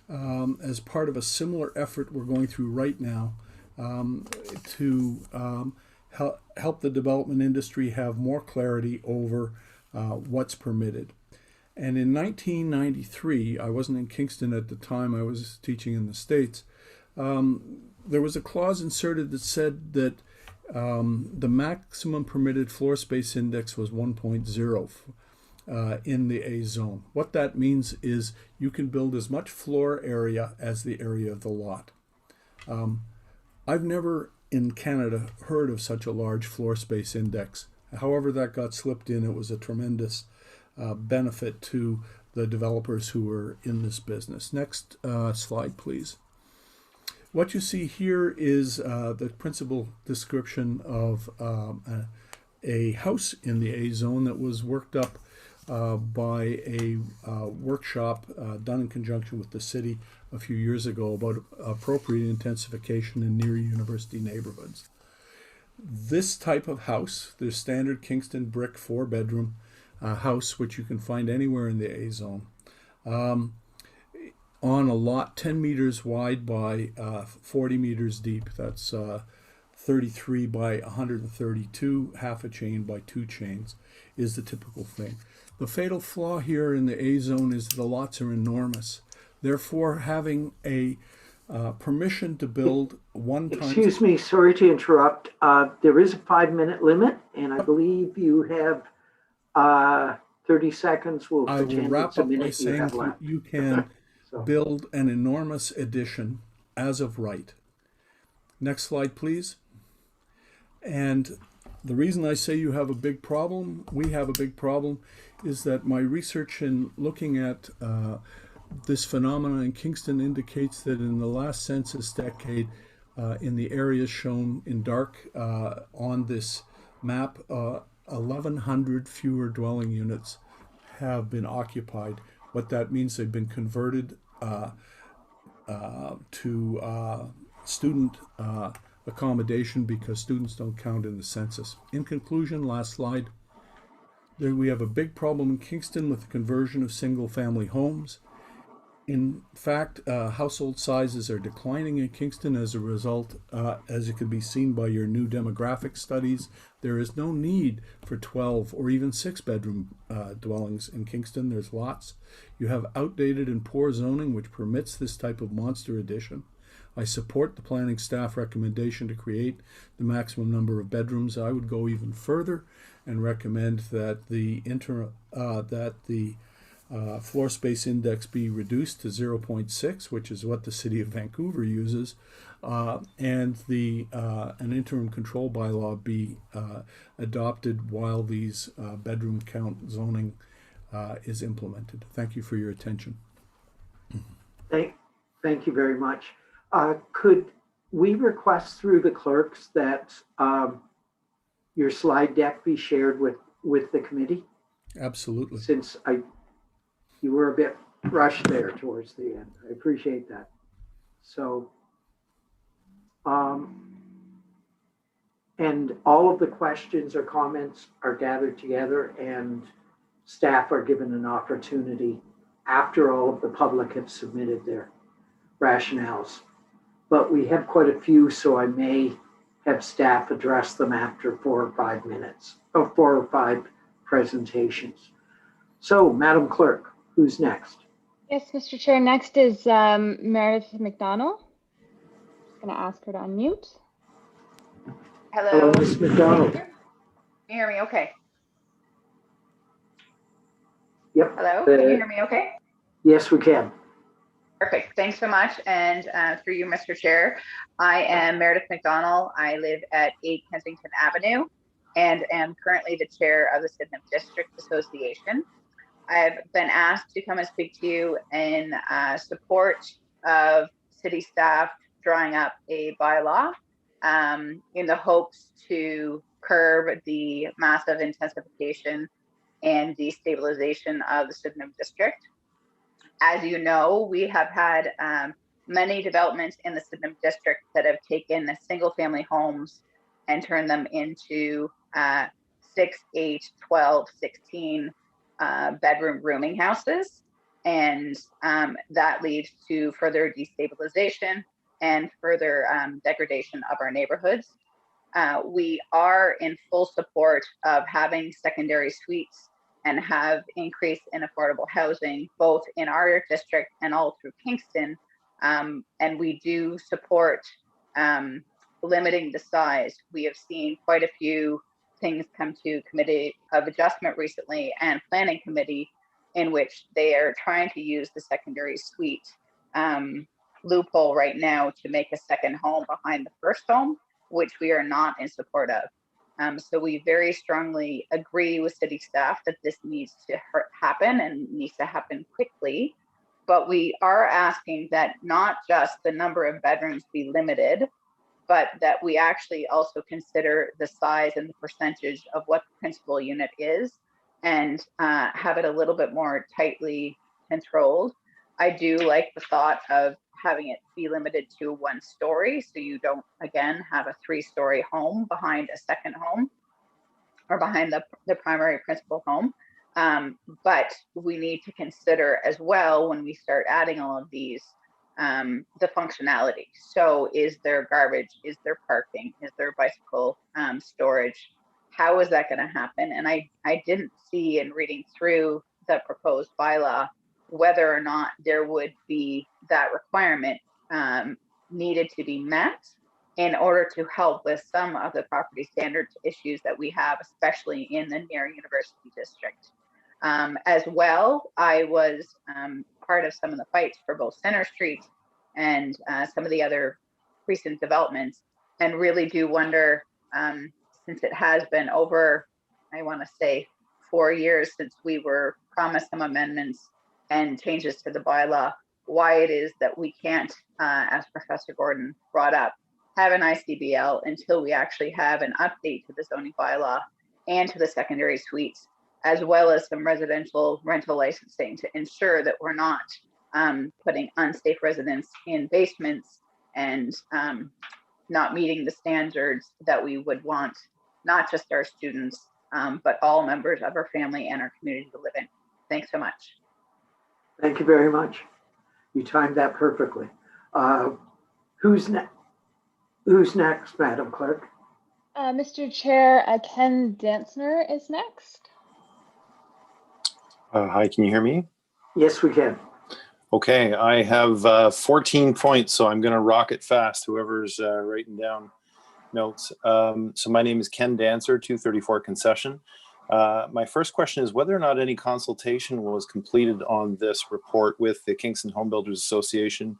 as part of a similar effort we're going through right now to help the development industry have more clarity over what's permitted. And in 1993, I wasn't in Kingston at the time, I was teaching in the States, there was a clause inserted that said that the maximum permitted floor space index was 1.0 in the A zone. What that means is you can build as much floor area as the area of the lot. I've never in Canada heard of such a large floor space index However that got slipped in, it was a tremendous benefit to the developers who were in this business. Next slide, please. What you see here is the principal description of a house in the A zone that was worked up by a workshop done in conjunction with the city a few years ago about appropriate intensification in near university neighborhoods. This type of house, the standard Kingston brick 4-bedroom house, which you can find anywhere in the A zone, on a lot 10 meters wide by 40 meters deep. That's 33 by 132, half a chain by 2 chains is the typical thing. The fatal flaw here in the A zone is the lots are enormous. Therefore, having a permission to build one time. Excuse me, sorry to interrupt. There is a 5-minute limit, and I believe you have 30 seconds. I will wrap up by saying you can build an enormous addition as of right. Next slide, please. And the reason I say you have a big problem, we have a big problem, is that my research in looking at this phenomenon in Kingston indicates that in the last census decade, in the areas shown in dark on this map, 1,100 fewer dwelling units have been occupied. What that means, they've been converted to student accommodation because students don't count in the census. In conclusion, last slide, we have a big problem in Kingston with the conversion of single-family homes. In fact, household sizes are declining in Kingston as a result, as it can be seen by your new demographic studies. There is no need for 12 or even 6-bedroom dwellings in Kingston. There's lots. You have outdated and poor zoning, which permits this type of monster addition. I support the planning staff recommendation to create the maximum number of bedrooms. I would go even further and recommend that the floor space index be reduced to 0.6, which is what the city of Vancouver uses, and an interim control bylaw be adopted while these bedroom count zoning is implemented. Thank you for your attention. Thank you very much. Could we request through the clerks that your slide deck be shared with the committee? Absolutely. Since you were a bit rushed there towards the end. I appreciate that. So, and all of the questions or comments are gathered together and staff are given an opportunity after all of the public have submitted their rationales. But we have quite a few, so I may have staff address them after 4 or 5 minutes, or 4 or 5 presentations. So, Madam Clerk, who's next? Yes, Mr. Chair. Next is Meredith McDonald. Just going to ask her to unmute. Hello, Ms. McDonald. Can you hear me okay? Yep. Hello, can you hear me okay? Yes, we can. Perfect. Thanks so much. And through you, Mr. Chair, I am Meredith McDonald. I live at 8 Kensington Avenue and am currently the chair of the Sydenham District Association. I've been asked to come and speak to you in support of city staff drawing up a bylaw in the hopes to curb the massive intensification and destabilization of the Sydenham District. As you know, we have had many developments in the Sydenham District that have taken single family homes and turned them into 6, 8, 12, 16 bedroom rooming houses. And that leads to further destabilization and further degradation of our neighborhoods. We are in full support of having secondary suites and have increased in affordable housing, both in our district and all through Kingston. And we do support limiting the size. We have seen quite a few things come to Committee of Adjustment recently and Planning Committee in which they are trying to use the secondary suite loophole right now to make a second home behind the first home, which we are not in support of. So we very strongly agree with city staff that this needs to happen and needs to happen quickly. But we are asking that not just the number of bedrooms be limited, but that we actually also consider the size and the percentage of what the principal unit is, and have it a little bit more tightly controlled. I do like the thought of having it be limited to 1 story, so you don't, again, have a 3-story home behind a second home or behind the primary principal home. But we need to consider as well, when we start adding all of these, the functionality. So is there garbage? Is there parking? Is there bicycle storage? How is that going to happen? And I didn't see in reading through the proposed bylaw whether or not there would be that requirement needed to be met in order to help with some of the property standards issues that we have, especially in the near university district. As well, I was part of some of the fights for both Center Street and some of the other recent developments, and really do wonder, since it has been over, I want to say 4 years since we were promised some amendments and changes to the bylaw, why it is that we can't, as Professor Gordon brought up, have an ICBL until we actually have an update to the zoning bylaw and to the secondary suites, as well as some residential rental licensing to ensure that we're not putting unsafe residents in basements and not meeting the standards that we would want, not just our students, but all members of our family and our community to live in. Thanks so much. Thank you very much. You timed that perfectly. Who's next? Who's next, Madam Clerk? Mr. Chair, Ken Dansner is next. Hi, can you hear me? Yes, we can. Okay, I have 14 points, so I'm going to rock it fast, whoever's writing down notes. So my name is Ken Dancer, 234 Concession. My first question is whether or not any consultation was completed on this report with the Kingston Home Builders Association,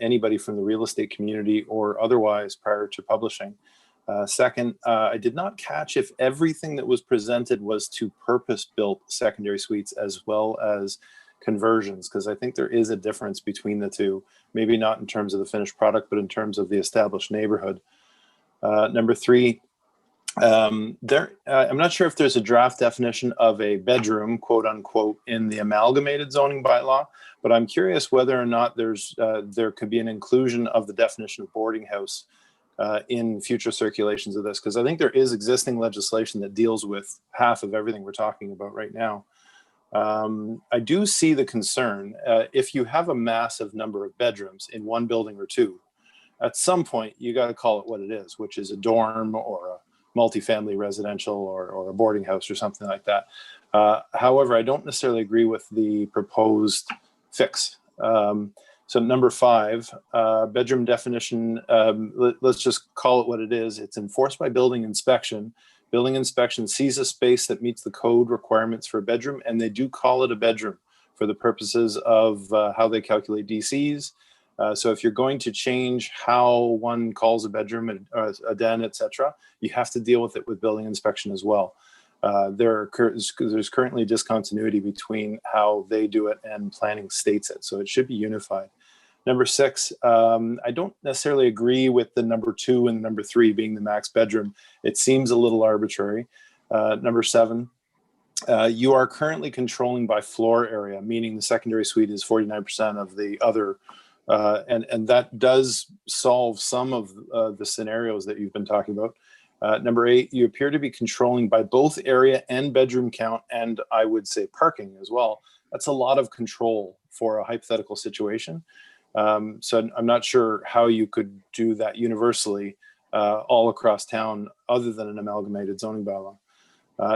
anybody from the real estate community or otherwise prior to publishing. Second, I did not catch if everything that was presented was to purpose-built secondary suites as well as conversions, because I think there is a difference between the two, maybe not in terms of the finished product, but in terms of the established neighborhood. Number three, I'm not sure if there's a draft definition of a bedroom, quote unquote, in the amalgamated zoning bylaw, but I'm curious whether or not there could be an inclusion of the definition of boarding house in future circulations of this, because I think there is existing legislation that deals with half of everything we're talking about right now. I do see the concern if you have a massive number of bedrooms in one building or two, at some point you got to call it what it is, which is a dorm or a multifamily residential or a boarding house or something like that. However, I don't necessarily agree with the proposed fix. So number five, bedroom definition, let's just call it what it is. It's enforced by building inspection. Building inspection sees a space that meets the code requirements for a bedroom, and they do call it a bedroom for the purposes of how they calculate DCs. So if you're going to change how one calls a bedroom, a den, etc., you have to deal with it with building inspection as well. There's currently discontinuity between how they do it and planning states it, so it should be unified. Number six, I don't necessarily agree with the number 2 and number 3 being the max bedroom. It seems a little arbitrary. Number 7, you are currently controlling by floor area, meaning the secondary suite is 49% of the other, and that does solve some of the scenarios that you've been talking about. Number 8, you appear to be controlling by both area and bedroom count, and I would say parking as well. That's a lot of control for a hypothetical situation. So I'm not sure how you could do that universally all across town other than an amalgamated zoning bylaw.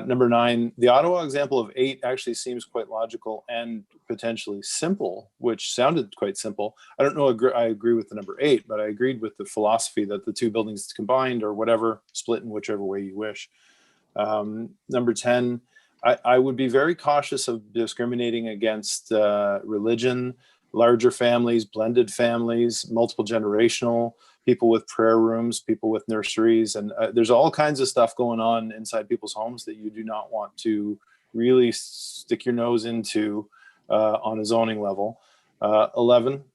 Number 9, the Ottawa example of 8 actually seems quite logical and potentially simple, which sounded quite simple. I don't know I agree with the number 8, but I agreed with the philosophy that the two buildings combined or whatever, split in whichever way you wish. Number 10, I would be very cautious of discriminating against religion, larger families, blended families, multiple generational, people with prayer rooms, people with nurseries, and there's all kinds of stuff going on inside people's homes that you do not want to really stick your nose into on a zoning level. 11,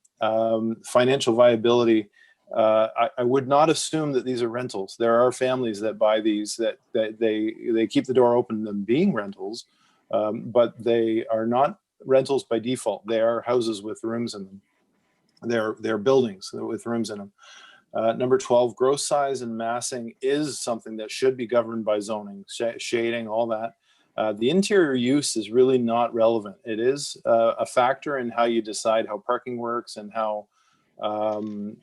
financial viability. I would not assume that these are rentals. There are families that buy these that they keep the door open them being rentals, but they are not rentals by default. They are houses with rooms in them. They're buildings with rooms in them. Number 12, gross size and massing is something that should be governed by zoning, shading, all that. The interior use is really not relevant. It is a factor in how you decide how parking works and how the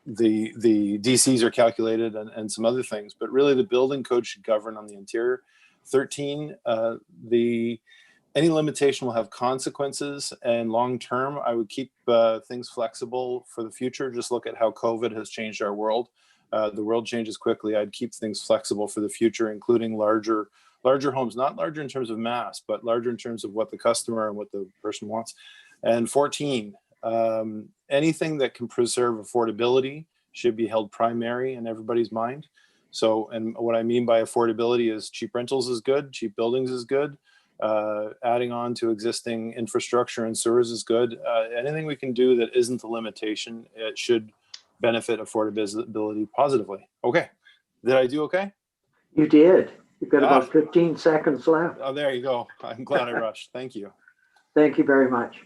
DCs are calculated and some other things, but really the building code should govern on the interior. 13, any limitation will have consequences, and long-term, I would keep things flexible for the future. Just look at how COVID has changed our world. The world changes quickly. I'd keep things flexible for the future, including larger homes, not larger in terms of mass, but larger in terms of what the customer and what the person wants. And 14, anything that can preserve affordability should be held primary in everybody's mind. So, and what I mean by affordability is cheap rentals is good, cheap buildings is good. Adding on to existing infrastructure and sewers is good. Anything we can do that isn't a limitation, it should benefit affordability positively. Okay, did I do okay? You did. You've got about 15 seconds left. Oh, there you go. I'm glad I rushed. Thank you. Thank you very much.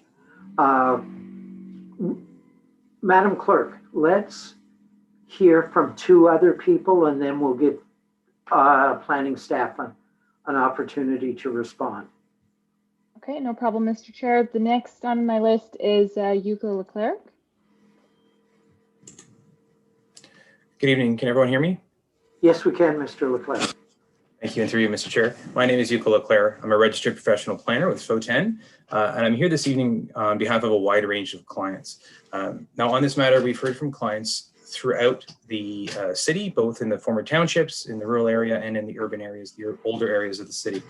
Madam Clerk, let's hear from 2 other people and then we'll give planning staff an opportunity to respond. Okay, no problem, Mr. Chair. The next on my list is Hugo Leclerc. Good evening. Can everyone hear me? Yes, we can, Mr. Leclerc. Thank you, and through you, Mr. Chair. My name is Hugo Leclerc. I'm a registered professional planner with FO10, and I'm here this evening on behalf of a wide range of clients. Now, on this matter, we've heard from clients throughout the city, both in the former townships, in the rural area, and in the urban areas, the older areas of the city.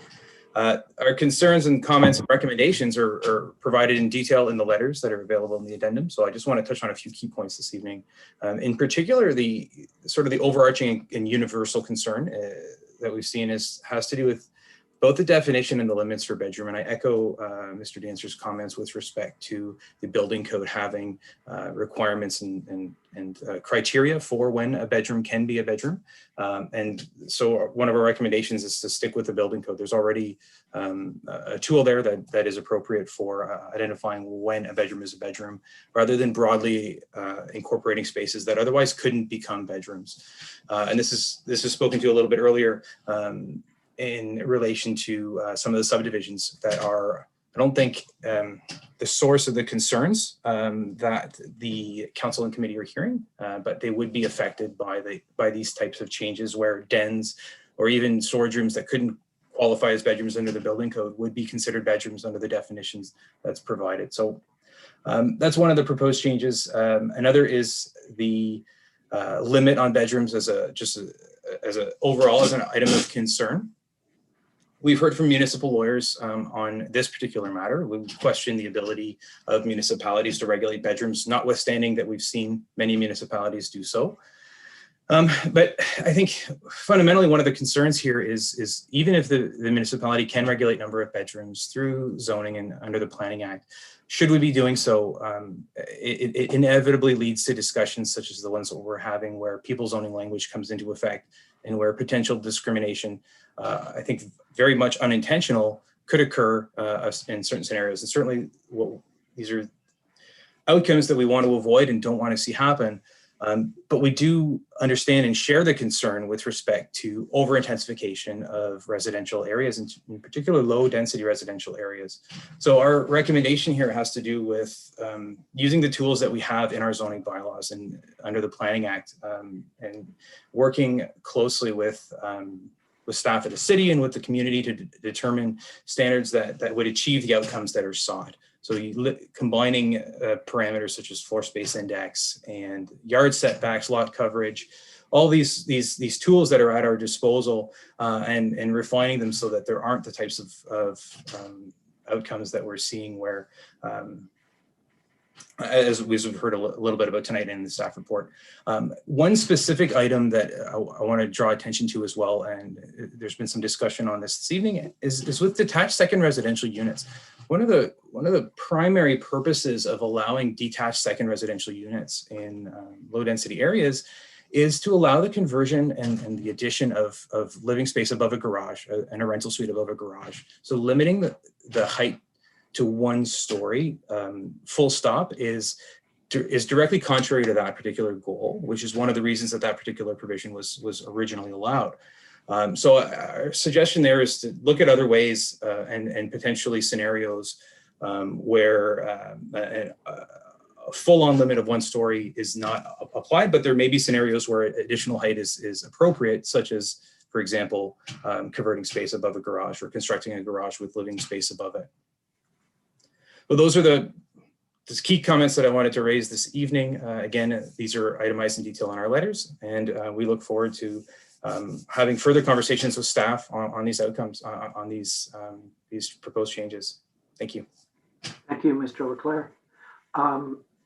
Our concerns and comments and recommendations are provided in detail in the letters that are available in the addendum. So I just want to touch on a few key points this evening. In particular, the sort of the overarching and universal concern that we've seen has to do with both the definition and the limits for bedroom. And I echo Mr. Dancer's comments with respect to the building code having requirements and criteria for when a bedroom can be a bedroom. And so one of our recommendations is to stick with the building code. There's already a tool there that is appropriate for identifying when a bedroom is a bedroom, rather than broadly incorporating spaces that otherwise couldn't become bedrooms. And this is spoken to a little bit earlier in relation to some of the subdivisions that are, I don't think, the source of the concerns that the council and committee are hearing, but they would be affected by these types of changes where dens or even storage rooms that couldn't qualify as bedrooms under the building code would be considered bedrooms under the definitions that's provided. So that's one of the proposed changes. Another is the limit on bedrooms as an item of concern. We've heard from municipal lawyers on this particular matter. We question the ability of municipalities to regulate bedrooms, notwithstanding that we've seen many municipalities do so. But I think fundamentally one of the concerns here is even if the municipality can regulate number of bedrooms through zoning and under the Planning Act, should we be doing so, it inevitably leads to discussions such as the ones that we're having, where people's zoning language comes into effect and where potential discrimination, I think very much unintentional, could occur in certain scenarios. And certainly these are outcomes that we want to avoid and don't want to see happen. But we do understand and share the concern with respect to over-intensification of residential areas, and in particular low-density residential areas. So our recommendation here has to do with using the tools that we have in our zoning bylaws and under the Planning Act, and working closely with staff at the city and with the community to determine standards that would achieve the outcomes that are sought. So combining parameters such as floor space index and yard setbacks, lot coverage, all these tools that are at our disposal, and refining them so that there aren't the types of outcomes that we're seeing where as we've heard a little bit about tonight in the staff report. One specific item that I want to draw attention to as well, and there's been some discussion on this evening, is with detached second residential units. One of the primary purposes of allowing detached second residential units in low density areas is to allow the conversion and the addition of living space above a garage and a rental suite above a garage. So limiting the height to 1 story, full stop, is directly contrary to that particular goal, which is one of the reasons that particular provision was originally allowed. So our suggestion there is to look at other ways and potentially scenarios where a full-on limit of 1 story is not applied, but there may be scenarios where additional height is appropriate, such as, for example, converting space above a garage or constructing a garage with living space above it. Well, those are the key comments that I wanted to raise this evening. Again, these are itemized in detail in our letters, and we look forward to having further conversations with staff on these outcomes, on these proposed changes. Thank you. Thank you, Mr. Leclerc.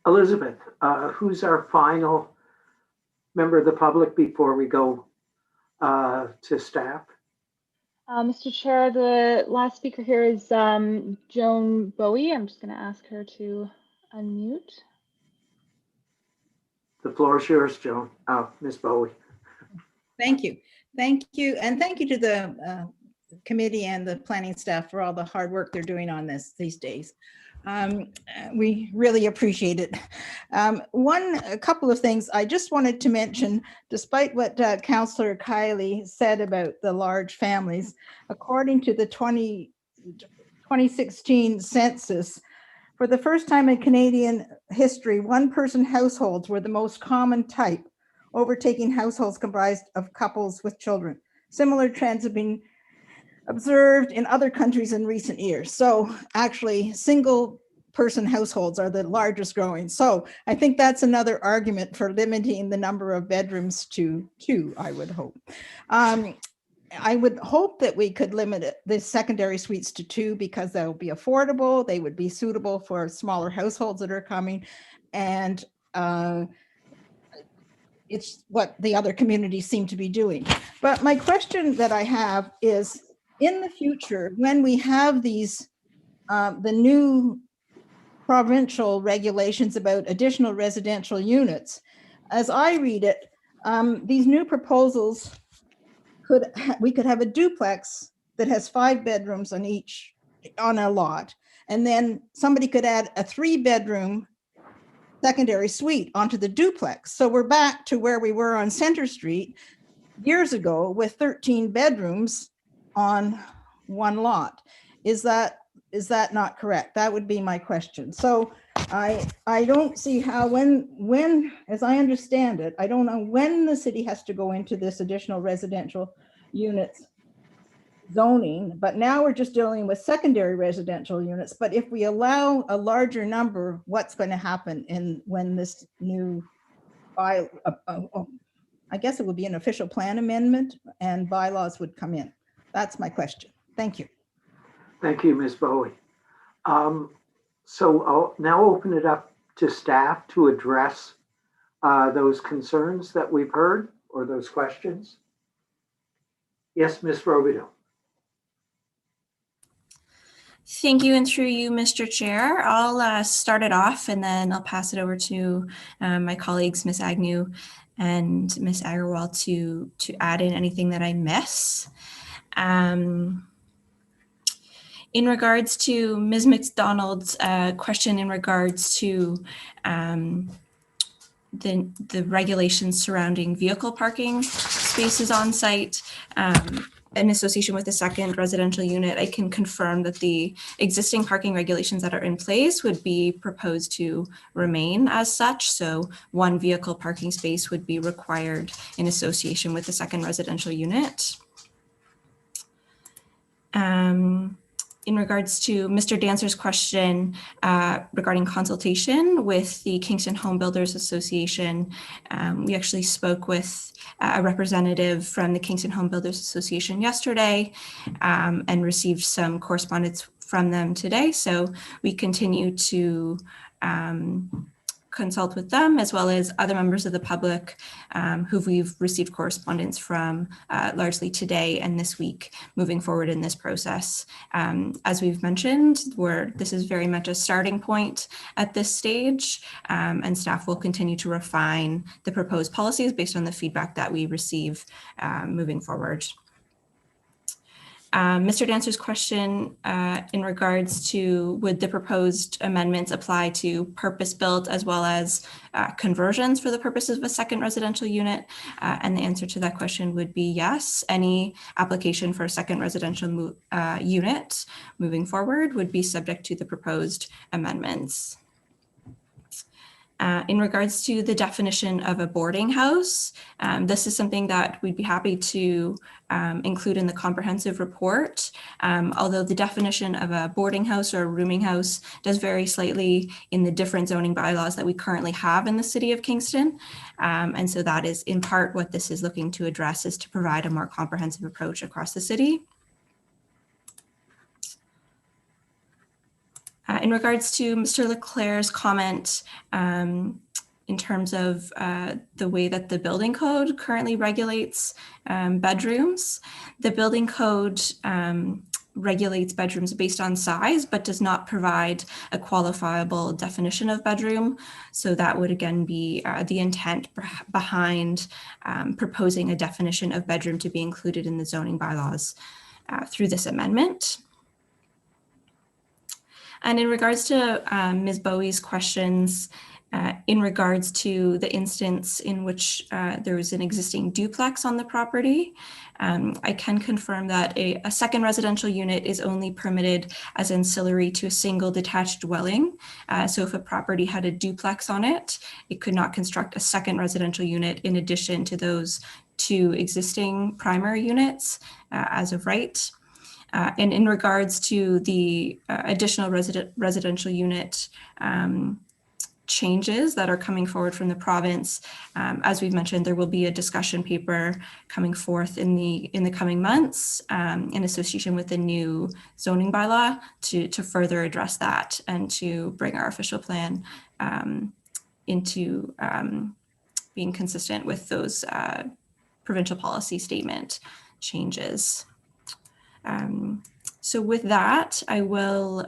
Elizabeth, who's our final member of the public before we go to staff? Mr. Chair, the last speaker here is Joan Bowie. I'm just going to ask her to unmute. The floor is yours, Joan. Ms. Bowie. Thank you. Thank you. And thank you to the committee and the planning staff for all the hard work they're doing on this these days. We really appreciate it. A couple of things I just wanted to mention, despite what Councillor Kiley said about the large families, according to the 2016 census, for the first time in Canadian history, 1-person households were the most common type, overtaking households comprised of couples with children. Similar trends have been observed in other countries in recent years. So actually, single-person households are the largest growing. So I think that's another argument for limiting the number of bedrooms to 2, I would hope. I would hope that we could limit the secondary suites to 2 because they'll be affordable, they would be suitable for smaller households that are coming, and it's what the other communities seem to be doing. But my question that I have is, in the future, when we have these, the new provincial regulations about additional residential units, as I read it, these new proposals we could have a duplex that has 5 bedrooms on a lot, and then somebody could add a 3-bedroom secondary suite onto the duplex. So we're back to where we were on Center Street years ago with 13 bedrooms on 1 lot. Is that not correct? That would be my question. So I don't see how, when, as I understand it, I don't know when the city has to go into this additional residential units zoning, but now we're just dealing with secondary residential units. But if we allow a larger number, what's going to happen when this new I guess it would be an official plan amendment and bylaws would come in? That's my question. Thank you. Thank you, Ms. Bowie. So I'll now open it up to staff to address those concerns that we've heard or those questions. Yes, Ms. Robidoux. Thank you, and through you, Mr. Chair. I'll start it off and then I'll pass it over to my colleagues, Ms. Agnew and Ms. Agarwal, to add in anything that I miss. In regards to Ms. McDonald's question in regards to the regulations surrounding vehicle parking spaces on site, in association with the second residential unit, I can confirm that the existing parking regulations that are in place would be proposed to remain as such. So 1 vehicle parking space would be required in association with the second residential unit. In regards to Mr. Dancer's question regarding consultation with the Kingston Home Builders Association, we actually spoke with a representative from the Kingston Home Builders Association yesterday and received some correspondence from them today. So we continue to consult with them as well as other members of the public who we've received correspondence from largely today and this week moving forward in this process. As we've mentioned, this is very much a starting point at this stage, and staff will continue to refine the proposed policies based on the feedback that we receive moving forward. Mr. Dancer's question in regards to would the proposed amendments apply to purpose-built as well as conversions for the purposes of a second residential unit? And the answer to that question would be yes. Any application for a second residential unit moving forward would be subject to the proposed amendments. In regards to the definition of a boarding house, this is something that we'd be happy to include in the comprehensive report. Although the definition of a boarding house or a rooming house does vary slightly in the different zoning bylaws that we currently have in the city of Kingston. And so that is in part what this is looking to address, is to provide a more comprehensive approach across the city. In regards to Mr. Leclerc's comment in terms of the way that the building code currently regulates bedrooms, the building code regulates bedrooms based on size, but does not provide a qualifiable definition of bedroom. So that would again be the intent behind proposing a definition of bedroom to be included in the zoning bylaws through this amendment. And in regards to Ms. Bowie's questions, in regards to the instance in which there was an existing duplex on the property, I can confirm that a second residential unit is only permitted as ancillary to a single detached dwelling. So if a property had a duplex on it, it could not construct a second residential unit in addition to those two existing primary units as of right. And in regards to the additional residential unit changes that are coming forward from the province, as we've mentioned, there will be a discussion paper coming forth in the coming months in association with the new zoning bylaw to further address that and to bring our official plan into being consistent with those provincial policy statement changes. So with that, I will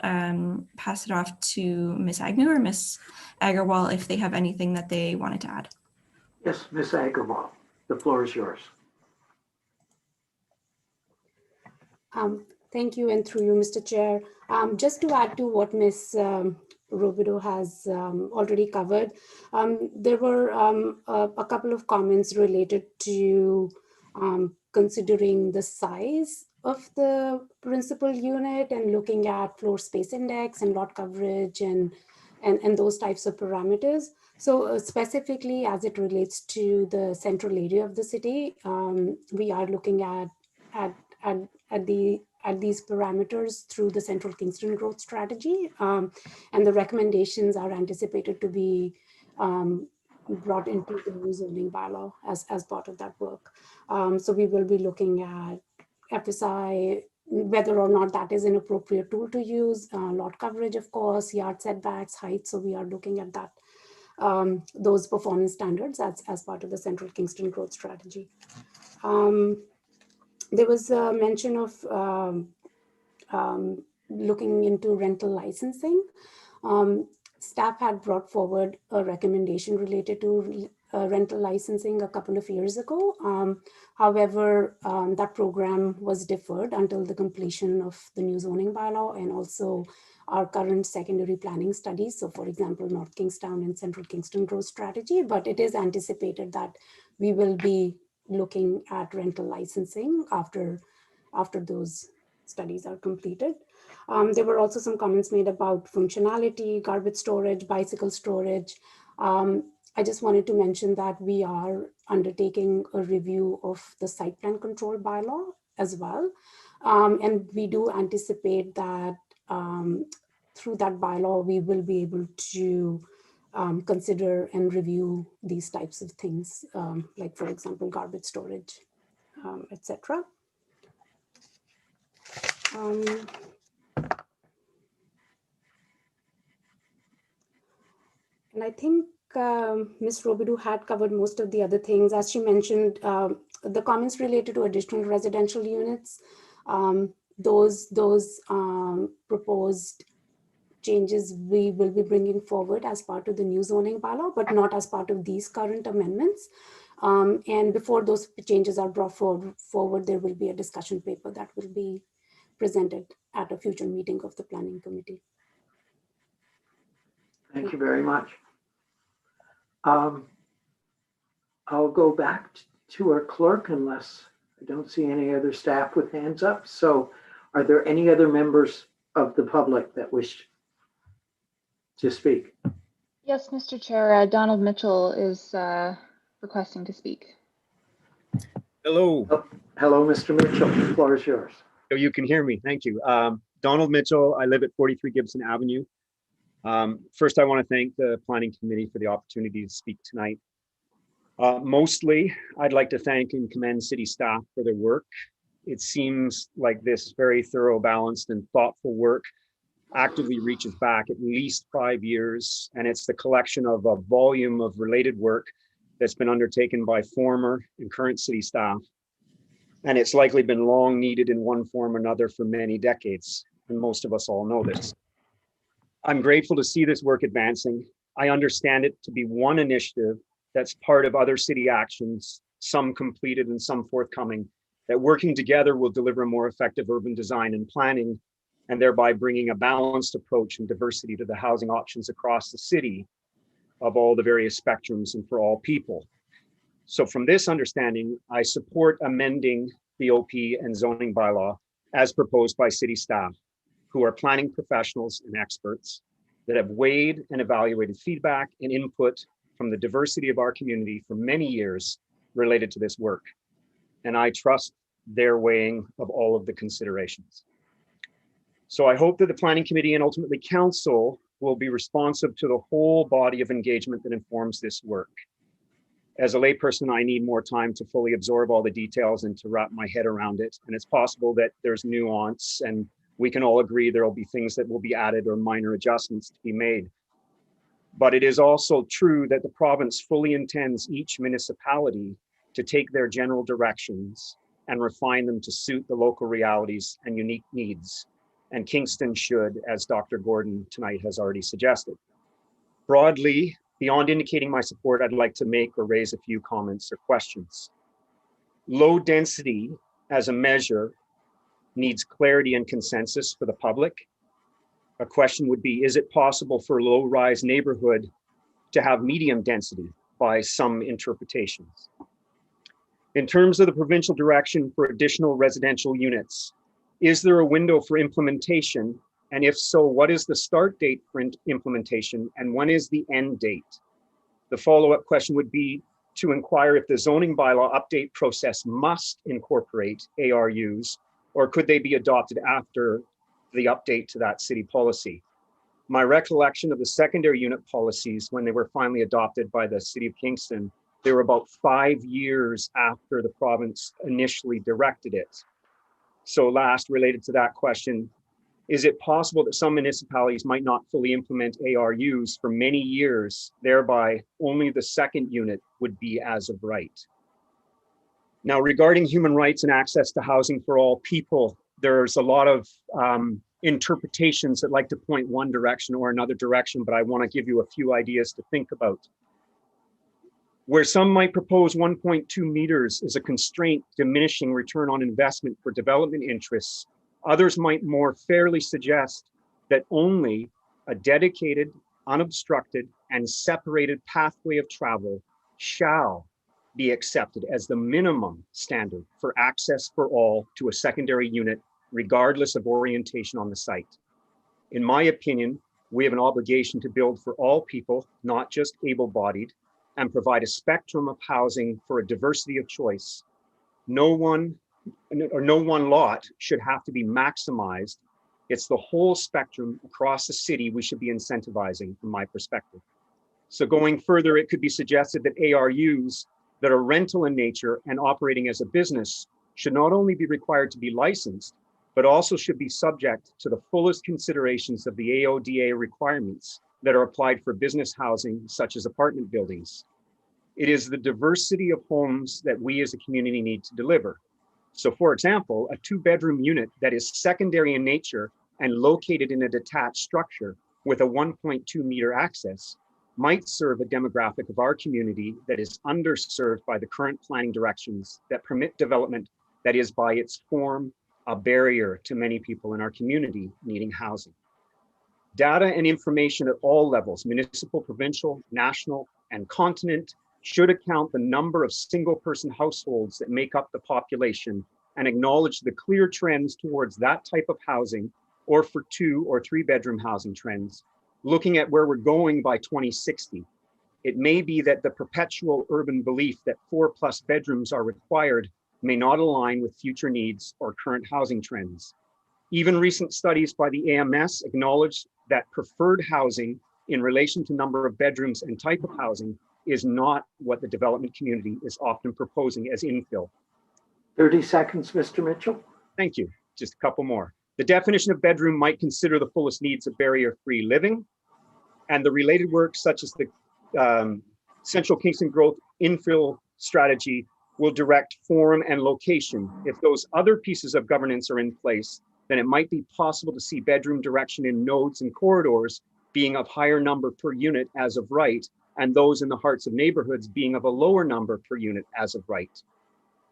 pass it off to Ms. Agnew or Ms. Agarwal if they have anything that they wanted to add. Yes, Ms. Agarwal, the floor is yours. Thank you, and through you, Mr. Chair. Just to add to what Ms. Robideau has already covered, there were a couple of comments related to considering the size of the principal unit and looking at floor space index and lot coverage and those types of parameters. So specifically as it relates to the central area of the city, we are looking at these parameters through the Central Kingston Growth Strategy, and the recommendations are anticipated to be brought into the new zoning bylaw as part of that work. So we will be looking at FSI, whether or not that is an appropriate tool to use, lot coverage, of course, yard setbacks, height. So we are looking at that, those performance standards as part of the Central Kingston Growth Strategy. There was a mention of looking into rental licensing. Staff had brought forward a recommendation related to rental licensing a couple of years ago. However, that program was deferred until the completion of the new zoning bylaw and also our current secondary planning studies. So for example, North Kingstown and Central Kingston Growth Strategy, but it is anticipated that we will be looking at rental licensing after those studies are completed. There were also some comments made about functionality, garbage storage, bicycle storage. I just wanted to mention that we are undertaking a review of the site plan control bylaw as well. And we do anticipate that through that bylaw, we will be able to consider and review these types of things, like, for example, garbage storage, etc. And I think Ms. Robidoux had covered most of the other things. As she mentioned, the comments related to additional residential units, those proposed changes we will be bringing forward as part of the new zoning bylaw, but not as part of these current amendments. And before those changes are brought forward, there will be a discussion paper that will be presented at a future meeting of the planning committee. Thank you very much. I'll go back to our clerk unless I don't see any other staff with hands up. So are there any other members of the public that wish to speak? Yes, Mr. Chair, Donald Mitchell is requesting to speak. Hello. Oh, hello, Mr. Mitchell. The floor is yours. Oh, you can hear me. Thank you. Donald Mitchell. I live at 43 Gibson Avenue. First, I want to thank the Planning Committee for the opportunity to speak tonight. Mostly, I'd like to thank and commend city staff for their work. It seems like this very thorough, balanced, and thoughtful work actively reaches back at least 5 years, and it's the collection of a volume of related work that's been undertaken by former and current city staff. And it's likely been long needed in one form or another for many decades, and most of us all know this. I'm grateful to see this work advancing. I understand it to be one initiative that's part of other city actions, some completed and some forthcoming, that working together will deliver a more effective urban design and planning, and thereby bringing a balanced approach and diversity to the housing options across the city of all the various spectrums and for all people. So from this understanding, I support amending the OP and zoning bylaw as proposed by city staff, who are planning professionals and experts that have weighed and evaluated feedback and input from the diversity of our community for many years related to this work. And I trust their weighing of all of the considerations. So I hope that the Planning Committee and ultimately Council will be responsive to the whole body of engagement that informs this work. As a layperson, I need more time to fully absorb all the details and to wrap my head around it. And it's possible that there's nuance, and we can all agree there will be things that will be added or minor adjustments to be made. But it is also true that the province fully intends each municipality to take their general directions and refine them to suit the local realities and unique needs. And Kingston should, as Dr. Gordon tonight has already suggested. Broadly, beyond indicating my support, I'd like to make or raise a few comments or questions. Low density as a measure needs clarity and consensus for the public. A question would be, is it possible for a low-rise neighborhood to have medium density by some interpretations? In terms of the provincial direction for additional residential units, is there a window for implementation? And if so, what is the start date for implementation and when is the end date? The follow-up question would be to inquire if the zoning bylaw update process must incorporate ARUs, or could they be adopted after the update to that city policy? My recollection of the secondary unit policies when they were finally adopted by the City of Kingston, they were about 5 years after the province initially directed it. So last, related to that question, is it possible that some municipalities might not fully implement ARUs for many years, thereby only the second unit would be as of right? Now, regarding human rights and access to housing for all people, there's a lot of interpretations that like to point one direction or another direction, but I want to give you a few ideas to think about. Where some might propose 1.2 meters as a constraint diminishing return on investment for development interests, others might more fairly suggest that only a dedicated, unobstructed, and separated pathway of travel shall be accepted as the minimum standard for access for all to a secondary unit, regardless of orientation on the site. In my opinion, we have an obligation to build for all people, not just able-bodied, and provide a spectrum of housing for a diversity of choice. No one no one lot should have to be maximized. It's the whole spectrum across the city we should be incentivizing from my perspective. So going further, it could be suggested that ARUs that are rental in nature and operating as a business should not only be required to be licensed, but also should be subject to the fullest considerations of the AODA requirements that are applied for business housing, such as apartment buildings. It is the diversity of homes that we as a community need to deliver. So for example, a 2-bedroom unit that is secondary in nature and located in a detached structure with a 1.2 meter access might serve a demographic of our community that is underserved by the current planning directions that permit development that is by its form a barrier to many people in our community needing housing. Data and information at all levels, municipal, provincial, national, and continent, should account the number of single-person households that make up the population and acknowledge the clear trends towards that type of housing, or for 2 or 3-bedroom housing trends, looking at where we're going by 2060. It may be that the perpetual urban belief that 4+ bedrooms are required may not align with future needs or current housing trends. Even recent studies by the AMS acknowledge that preferred housing in relation to number of bedrooms and type of housing is not what the development community is often proposing as infill. 30 seconds, Mr. Mitchell. Thank you. Just a couple more. The definition of bedroom might consider the fullest needs of barrier-free living, and the related work such as the Central Kingston Growth Infill Strategy will direct form and location. If those other pieces of governance are in place, then it might be possible to see bedroom direction in nodes and corridors being of higher number per unit as of right, and those in the hearts of neighborhoods being of a lower number per unit as of right.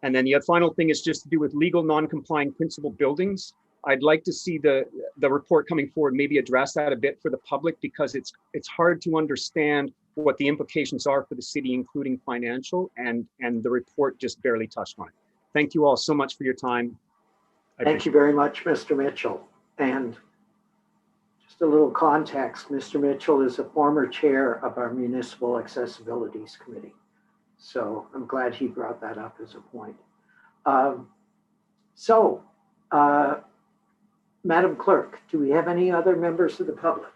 And then the final thing is just to do with legal non-compliant principal buildings. I'd like to see the report coming forward maybe address that a bit for the public, because it's hard to understand what the implications are for the city, including financial, and the report just barely touched on it. Thank you all so much for your time. Thank you very much, Mr. Mitchell. And just a little context, Mr. Mitchell is a former chair of our Municipal Accessibilities Committee. So I'm glad he brought that up as a point. Madam Clerk, do we have any other members of the public?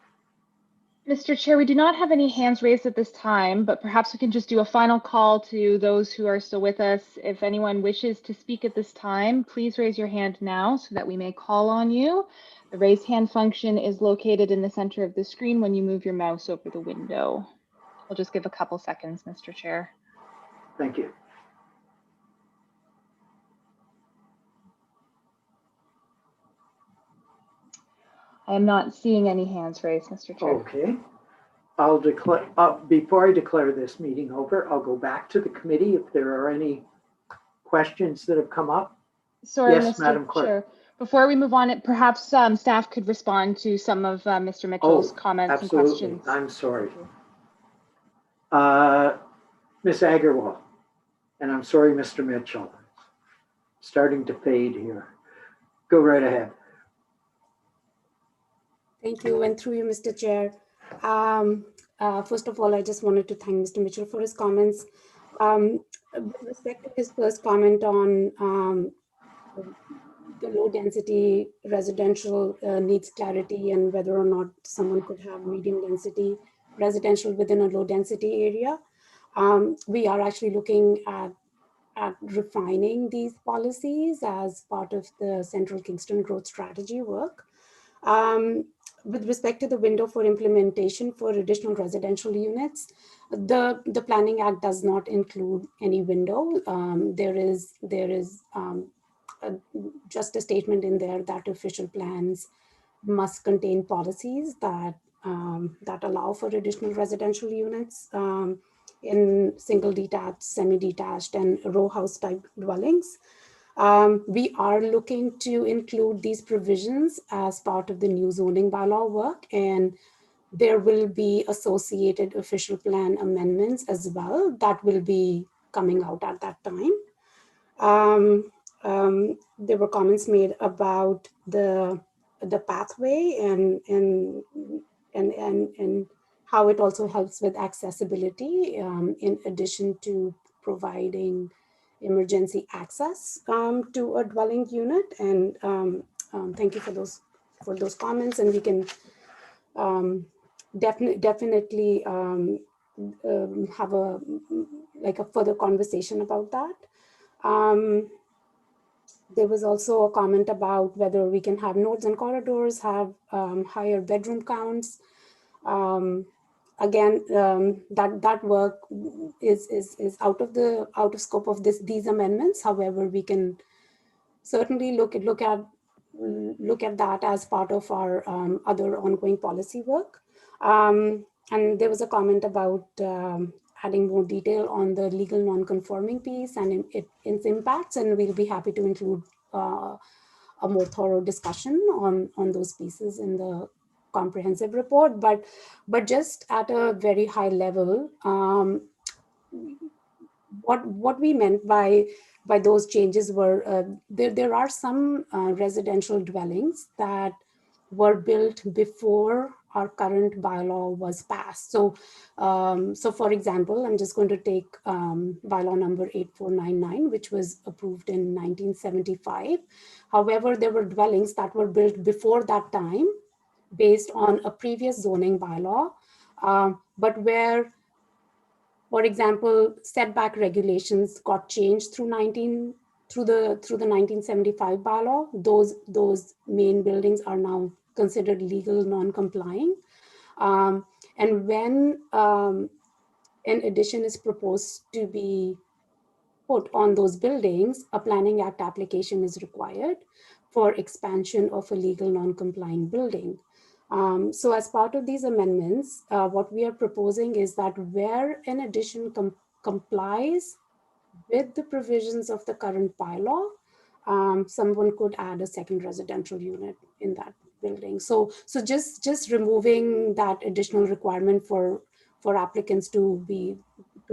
Mr. Chair, we do not have any hands raised at this time, but perhaps we can just do a final call to those who are still with us. If anyone wishes to speak at this time, please raise your hand now so that we may call on you. The raise hand function is located in the center of the screen when you move your mouse over the window. I'll just give a couple seconds, Mr. Chair. Thank you. I am not seeing any hands raised, Mr. Chair. Okay. I'll declare, before I declare this meeting over, I'll go back to the committee if there are any questions that have come up. Sorry, yes, Mr. Madam Clerk. Chair. Before we move on, perhaps staff could respond to some of Mr. Mitchell's comments absolutely. and questions. I'm sorry. Ms. Agarwal, and I'm sorry, Mr. Mitchell. Starting to fade here. Go right ahead. Thank you, and through you, Mr. Chair. First of all, I just wanted to thank Mr. Mitchell for his comments. With respect to his first comment on the low density residential needs clarity and whether or not someone could have medium density residential within a low density area, we are actually looking at refining these policies as part of the Central Kingston Growth Strategy work. With respect to the window for implementation for additional residential units, the Planning Act does not include any window. There is just a statement in there that official plans must contain policies that allow for additional residential units in single detached, semi-detached, and row house type dwellings. We are looking to include these provisions as part of the new zoning bylaw work, and there will be associated official plan amendments as well that will be coming out at that time. There were comments made about the pathway and how it also helps with accessibility in addition to providing emergency access to a dwelling unit. And thank you for those comments, and we can definitely have a further conversation about that. There was also a comment about whether we can have nodes and corridors have higher bedroom counts. Again, that work is out of scope of these amendments. However, we can certainly look at that as part of our other ongoing policy work. And there was a comment about adding more detail on the legal non-conforming piece and its impacts, and we'll be happy to include a more thorough discussion on those pieces in the comprehensive report. But just at a very high level, what we meant by those changes were there are some residential dwellings that were built before our current bylaw was passed. So for example, I'm just going to take bylaw number 8499, which was approved in 1975. However, there were dwellings that were built before that time based on a previous zoning bylaw, but where, for example, setback regulations got changed through the 1975 bylaw. Those main buildings are now considered legal non-complying. And when an addition is proposed to be put on those buildings, a Planning Act application is required for expansion of a legal non-complying building. So as part of these amendments, what we are proposing is that where an addition complies with the provisions of the current bylaw, someone could add a second residential unit in that building. So just removing that additional requirement for applicants to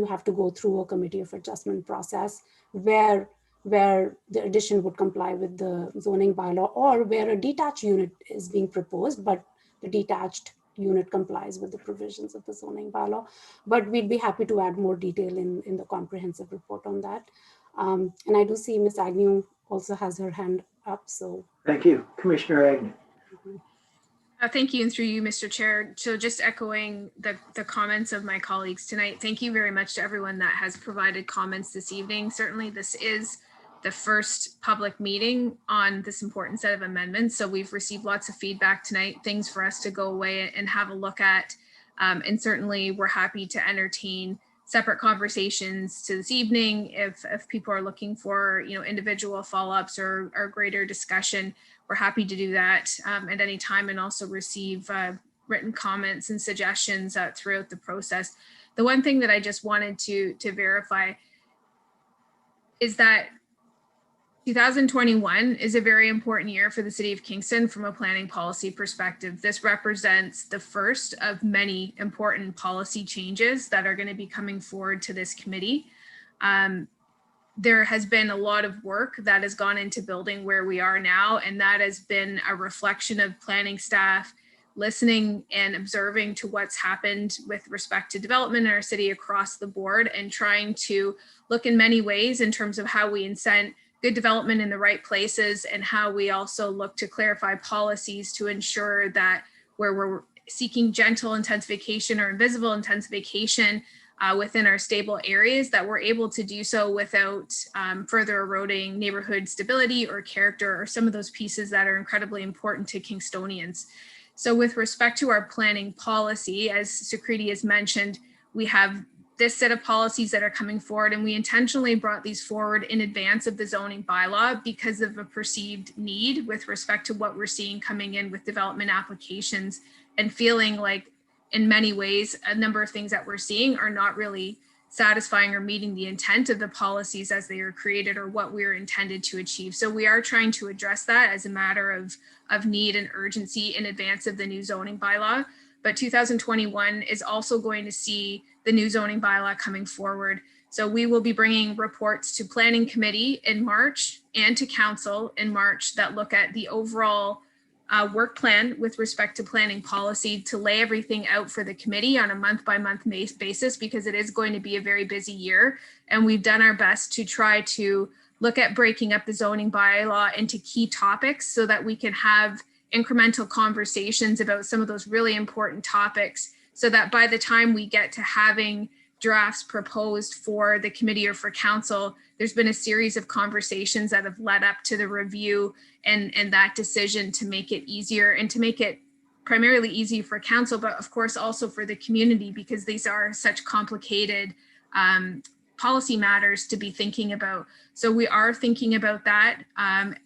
have to go through a committee of adjustment process where the addition would comply with the zoning bylaw, or where a detached unit is being proposed, but the detached unit complies with the provisions of the zoning bylaw. But we'd be happy to add more detail in the comprehensive report on that. And I do see Ms. Agnew also has her hand up, so. Thank you, Commissioner Agnew. Thank you, and through you, Mr. Chair. So just echoing the comments of my colleagues tonight, thank you very much to everyone that has provided comments this evening. Certainly this is the first public meeting on this important set of amendments. So we've received lots of feedback tonight, things for us to go away and have a look at. And certainly we're happy to entertain separate conversations to this evening if people are looking for individual follow-ups or greater discussion. We're happy to do that at any time, and also receive written comments and suggestions throughout the process. The one thing that I just wanted to verify is that 2021 is a very important year for the City of Kingston from a planning policy perspective. This represents the first of many important policy changes that are going to be coming forward to this committee. There has been a lot of work that has gone into building where we are now, and that has been a reflection of planning staff listening and observing to what's happened with respect to development in our city across the board, and trying to look in many ways in terms of how we incent good development in the right places, and how we also look to clarify policies to ensure that where we're seeking gentle intensification or invisible intensification within our stable areas, that we're able to do so without further eroding neighborhood stability or character, or some of those pieces that are incredibly important to Kingstonians. So with respect to our planning policy, as Sukriti has mentioned, we have this set of policies that are coming forward, and we intentionally brought these forward in advance of the zoning bylaw because of a perceived need with respect to what we're seeing coming in with development applications, and feeling like in many ways a number of things that we're seeing are not really satisfying or meeting the intent of the policies as they are created or what we're intended to achieve. So we are trying to address that as a matter of need and urgency in advance of the new zoning bylaw. But 2021 is also going to see the new zoning bylaw coming forward. So we will be bringing reports to Planning Committee in March and to Council in March that look at the overall work plan with respect to planning policy to lay everything out for the committee on a month-by-month basis, because it is going to be a very busy year. And we've done our best to try to look at breaking up the zoning bylaw into key topics so that we can have incremental conversations about some of those really important topics, so that by the time we get to having drafts proposed for the committee or for council, there's been a series of conversations that have led up to the review and that decision to make it easier and to make it primarily easy for council, but of course also for the community, because these are such complicated policy matters to be thinking about. So we are thinking about that,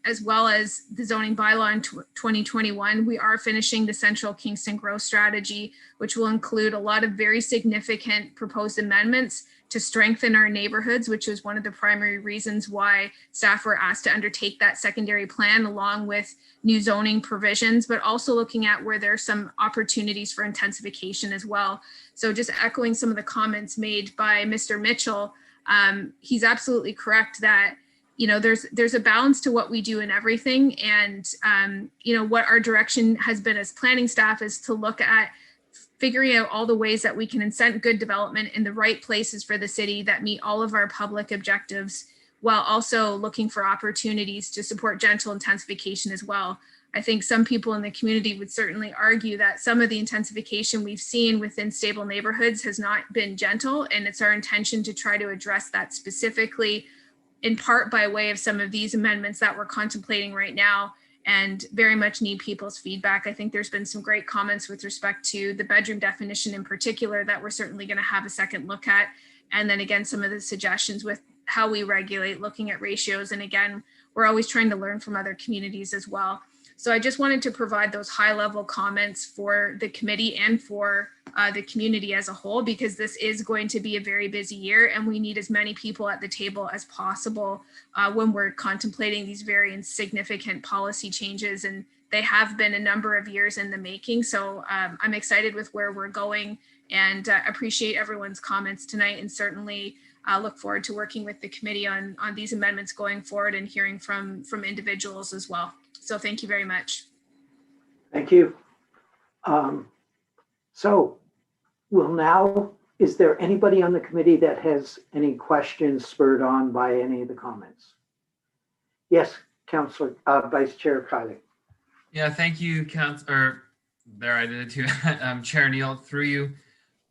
as well as the zoning bylaw in 2021. We are finishing the Central Kingston Growth Strategy, which will include a lot of very significant proposed amendments to strengthen our neighborhoods, which is one of the primary reasons why staff were asked to undertake that secondary plan, along with new zoning provisions, but also looking at where there's some opportunities for intensification as well. So just echoing some of the comments made by Mr. Mitchell, he's absolutely correct that, you know, there's a balance to what we do in everything. And, you know, what our direction has been as planning staff is to look at figuring out all the ways that we can incent good development in the right places for the city that meet all of our public objectives, while also looking for opportunities to support gentle intensification as well. I think some people in the community would certainly argue that some of the intensification we've seen within stable neighborhoods has not been gentle, and it's our intention to try to address that specifically, in part by way of some of these amendments that we're contemplating right now, and very much need people's feedback. I think there's been some great comments with respect to the bedroom definition in particular that we're certainly going to have a second look at. And then again, some of the suggestions with how we regulate, looking at ratios. And again, we're always trying to learn from other communities as well. So I just wanted to provide those high level comments for the committee and for the community as a whole, because this is going to be a very busy year and we need as many people at the table as possible when we're contemplating these very significant policy changes. And they have been a number of years in the making. So I'm excited with where we're going and appreciate everyone's comments tonight, and certainly look forward to working with the committee on these amendments going forward and hearing from individuals as well. So thank you very much. Thank you. So we'll now, is there anybody on the committee that has any questions spurred on by any of the comments? Yes, Councillor, Vice Chair Kylie. Yeah, thank you, Councillor. There, I did it too. Chair Neil, through you.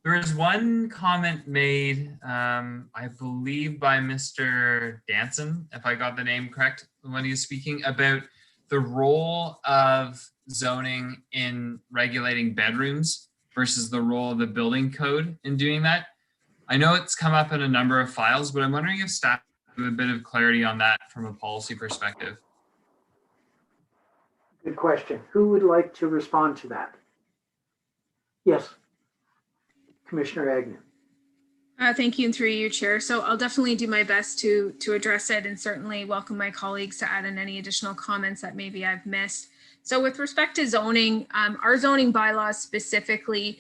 There was one comment made, I believe by Mr. Danson, if I got the name correct, when he was speaking about the role of zoning in regulating bedrooms versus the role of the building code in doing that. I know it's come up in a number of files, but I'm wondering if staff have a bit of clarity on that from a policy perspective. Good question. Who would like to respond to that? Yes, Commissioner Agnew. Thank you, and through you, Chair. So I'll definitely do my best to address it, and certainly welcome my colleagues to add in any additional comments that maybe I've missed. So with respect to zoning, our zoning bylaw specifically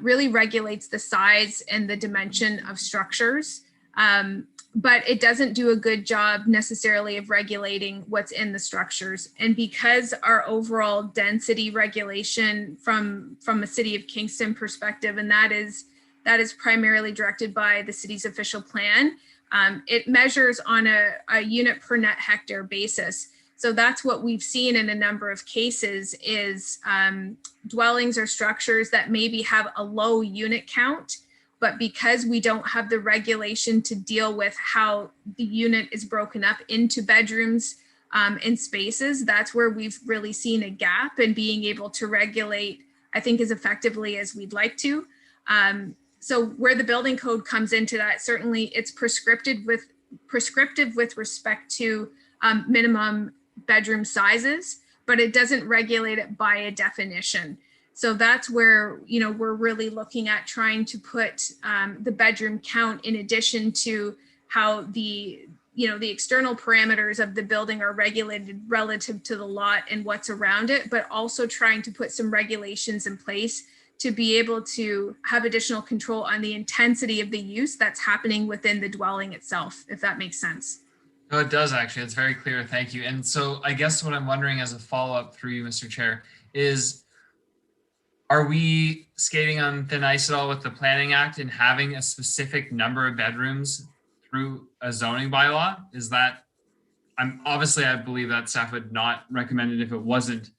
really regulates the size and the dimension of structures, but it doesn't do a good job necessarily of regulating what's in the structures. And because our overall density regulation from a City of Kingston perspective, and that is primarily directed by the city's official plan, it measures on a unit per net hectare basis. So that's what we've seen in a number of cases is dwellings or structures that maybe have a low unit count, but because we don't have the regulation to deal with how the unit is broken up into bedrooms and spaces, that's where we've really seen a gap in being able to regulate, I think, as effectively as we'd like to. So where the building code comes into that, certainly it's prescriptive with respect to minimum bedroom sizes, but it doesn't regulate it by a definition. So that's where, you know, we're really looking at trying to put the bedroom count in addition to how the external parameters of the building are regulated relative to the lot and what's around it, but also trying to put some regulations in place to be able to have additional control on the intensity of the use that's happening within the dwelling itself, if that makes sense. No, it does actually. It's very clear. Thank you. And so I guess what I'm wondering as a follow-up through you, Mr. Chair, is are we skating on thin ice at all with the Planning Act and having a specific number of bedrooms through a zoning bylaw? Is that, I believe that staff would not recommend it if it wasn't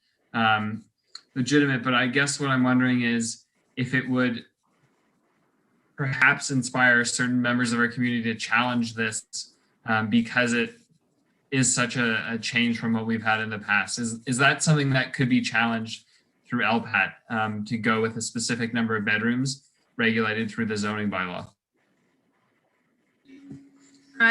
legitimate, but I guess what I'm wondering is if it would perhaps inspire certain members of our community to challenge this because it is such a change from what we've had in the past. Is that something that could be challenged through LPAT to go with a specific number of bedrooms regulated through the zoning bylaw?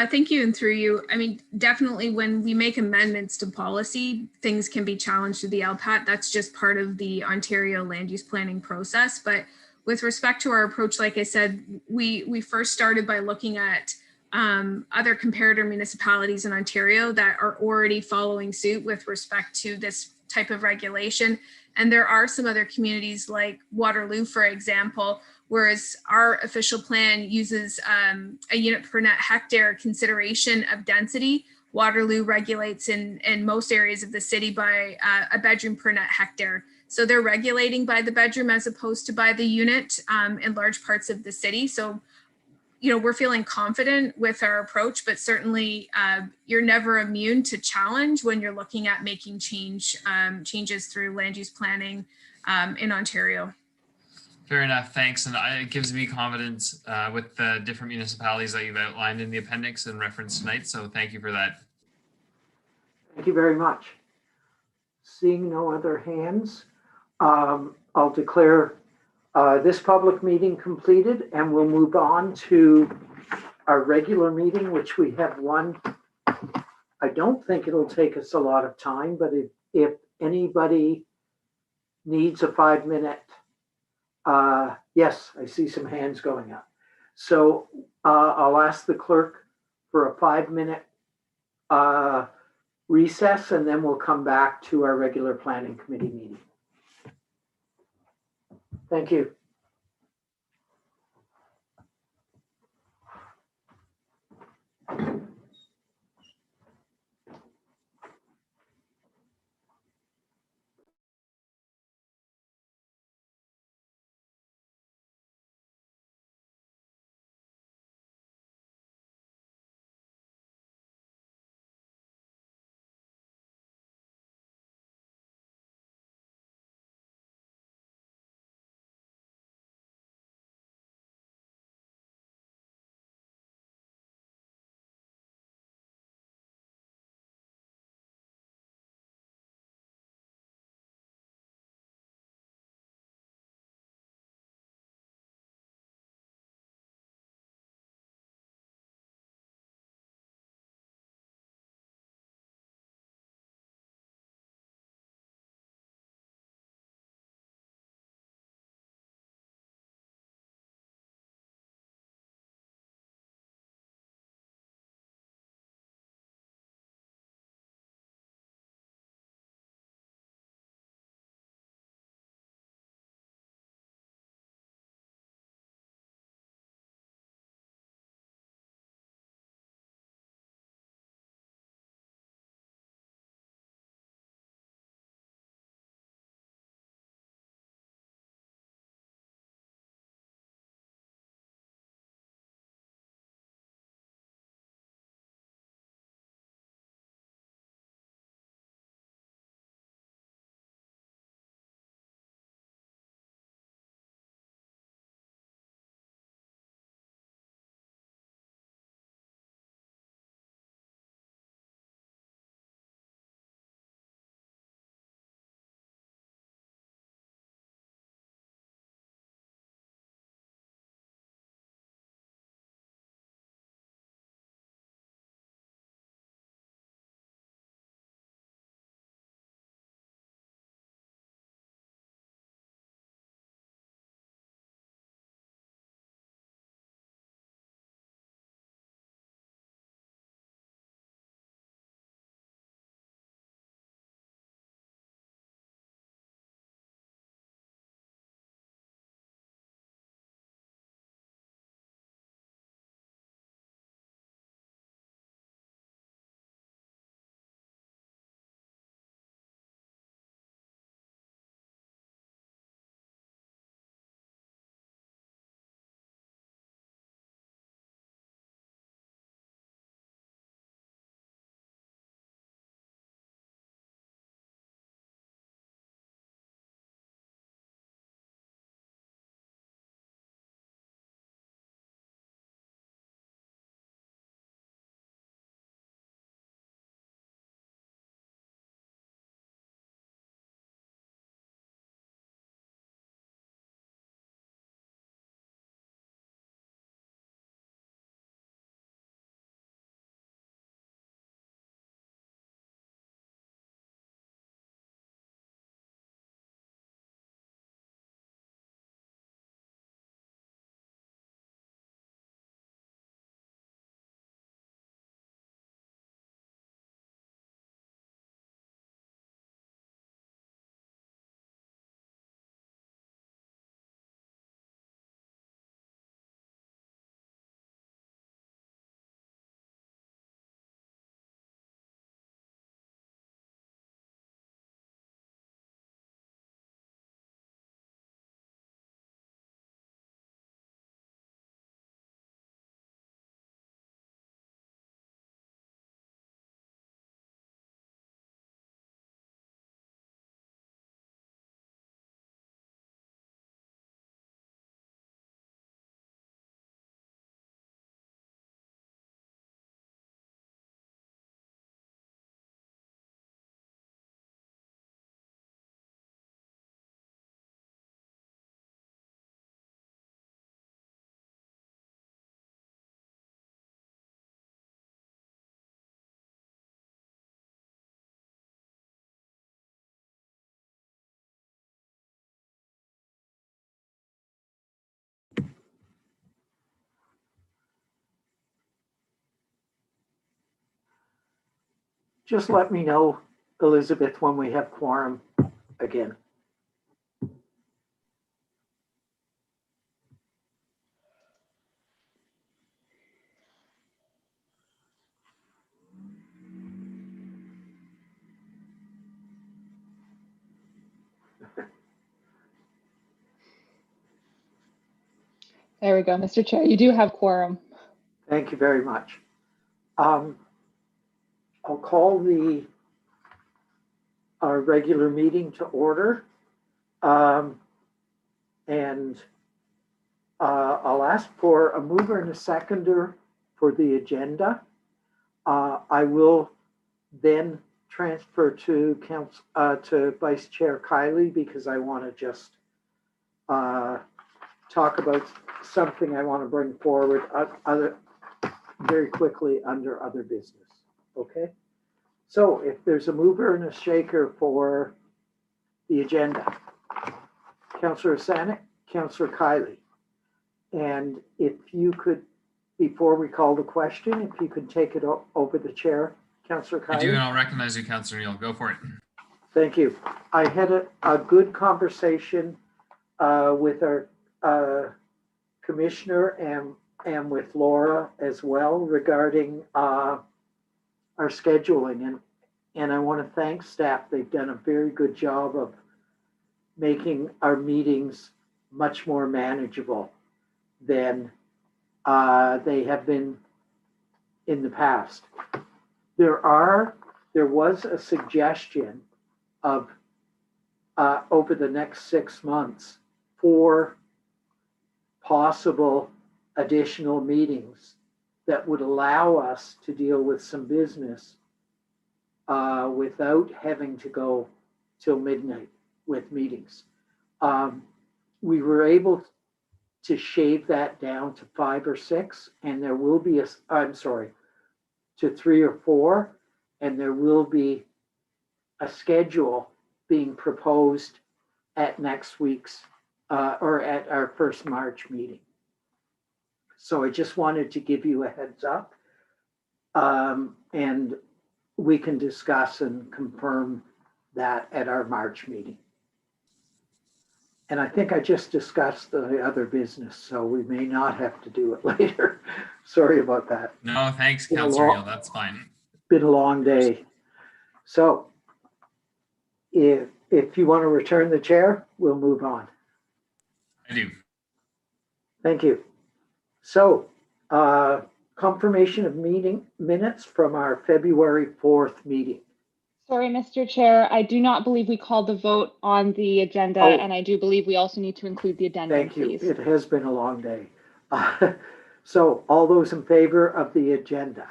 Thank you, and through you. I mean, definitely when we make amendments to policy, things can be challenged to the LPAT. That's just part of the Ontario land use planning process. But with respect to our approach, like I said, we first started by looking at other comparator municipalities in Ontario that are already following suit with respect to this type of regulation. And there are some other communities like Waterloo, for example, whereas our official plan uses a unit per net hectare consideration of density. Waterloo regulates in most areas of the city by a bedroom per net hectare. So they're regulating by the bedroom as opposed to by the unit in large parts of the city. So, you know, we're feeling confident with our approach, but certainly you're never immune to challenge when you're looking at making changes through land use planning in Ontario. Fair enough, thanks. And it gives me confidence with the different municipalities that you've outlined in the appendix and referenced tonight. So thank you for that. Thank you very much. Seeing no other hands, I'll declare this public meeting completed, and we'll move on to our regular meeting, which we have one. I don't think it'll take us a lot of time, but if anybody needs a 5-minute, yes, I see some hands going up. So I'll ask the clerk for a 5-minute recess, and then we'll come back to our regular planning committee meeting. Thank you. just let me know, Elizabeth, when we have quorum again. There we go, Mr. Chair. You do have quorum. Thank you very much. I'll call our regular meeting to order. And I'll ask for a mover and a seconder for the agenda. I will then transfer to Vice Chair Kiley because I want to just talk about something I want to bring forward very quickly under other business. Okay. So if there's a mover and a shaker for the agenda, Councillor Sanek, Councillor Kiley. And if you could, before we call the question, if you could take it over the chair, Councillor Kiley. I do, and I'll recognize you, Councillor Neal. Go for it. Thank you. I had a good conversation with our commissioner and with Laura as well regarding our scheduling. And I want to thank staff. They've done a very good job of making our meetings much more manageable than they have been in the past. There was a suggestion of over the next 6 months for possible additional meetings that would allow us to deal with some business without having to go till midnight with meetings. We were able to shave that down to 5 or 6, and there will be to 3 or 4, and there will be a schedule being proposed at next week's or at our first March meeting. So I just wanted to give you a heads up, and we can discuss and confirm that at our March meeting. And I think I just discussed the other business, so we may not have to do it later. Sorry about that. No, thanks, Councillor Neal. That's fine. Been a long day. So if you want to return the chair, we'll move on. I do. Thank you. So confirmation of meeting minutes from our February 4th meeting. Sorry, Mr. Chair, I do not believe we called the vote on the agenda, and I do believe we also need to include the addendum, Thank you. Please. It has been a long day. So all those in favor of the agenda?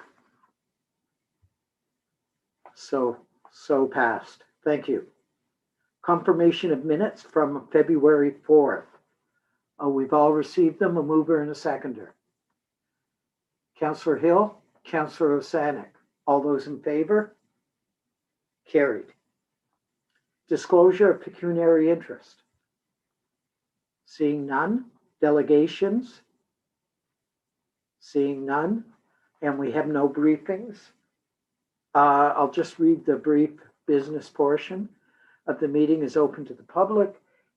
So passed. Thank you. Confirmation of minutes from February 4th. We've all received them, a mover and a seconder. Councillor Hill, Councillor Osanek. All those in favor? Carried. Disclosure of pecuniary interest. Seeing none. Delegations. Seeing none. And we have no briefings. I'll just read the brief business portion of the meeting is open to the public.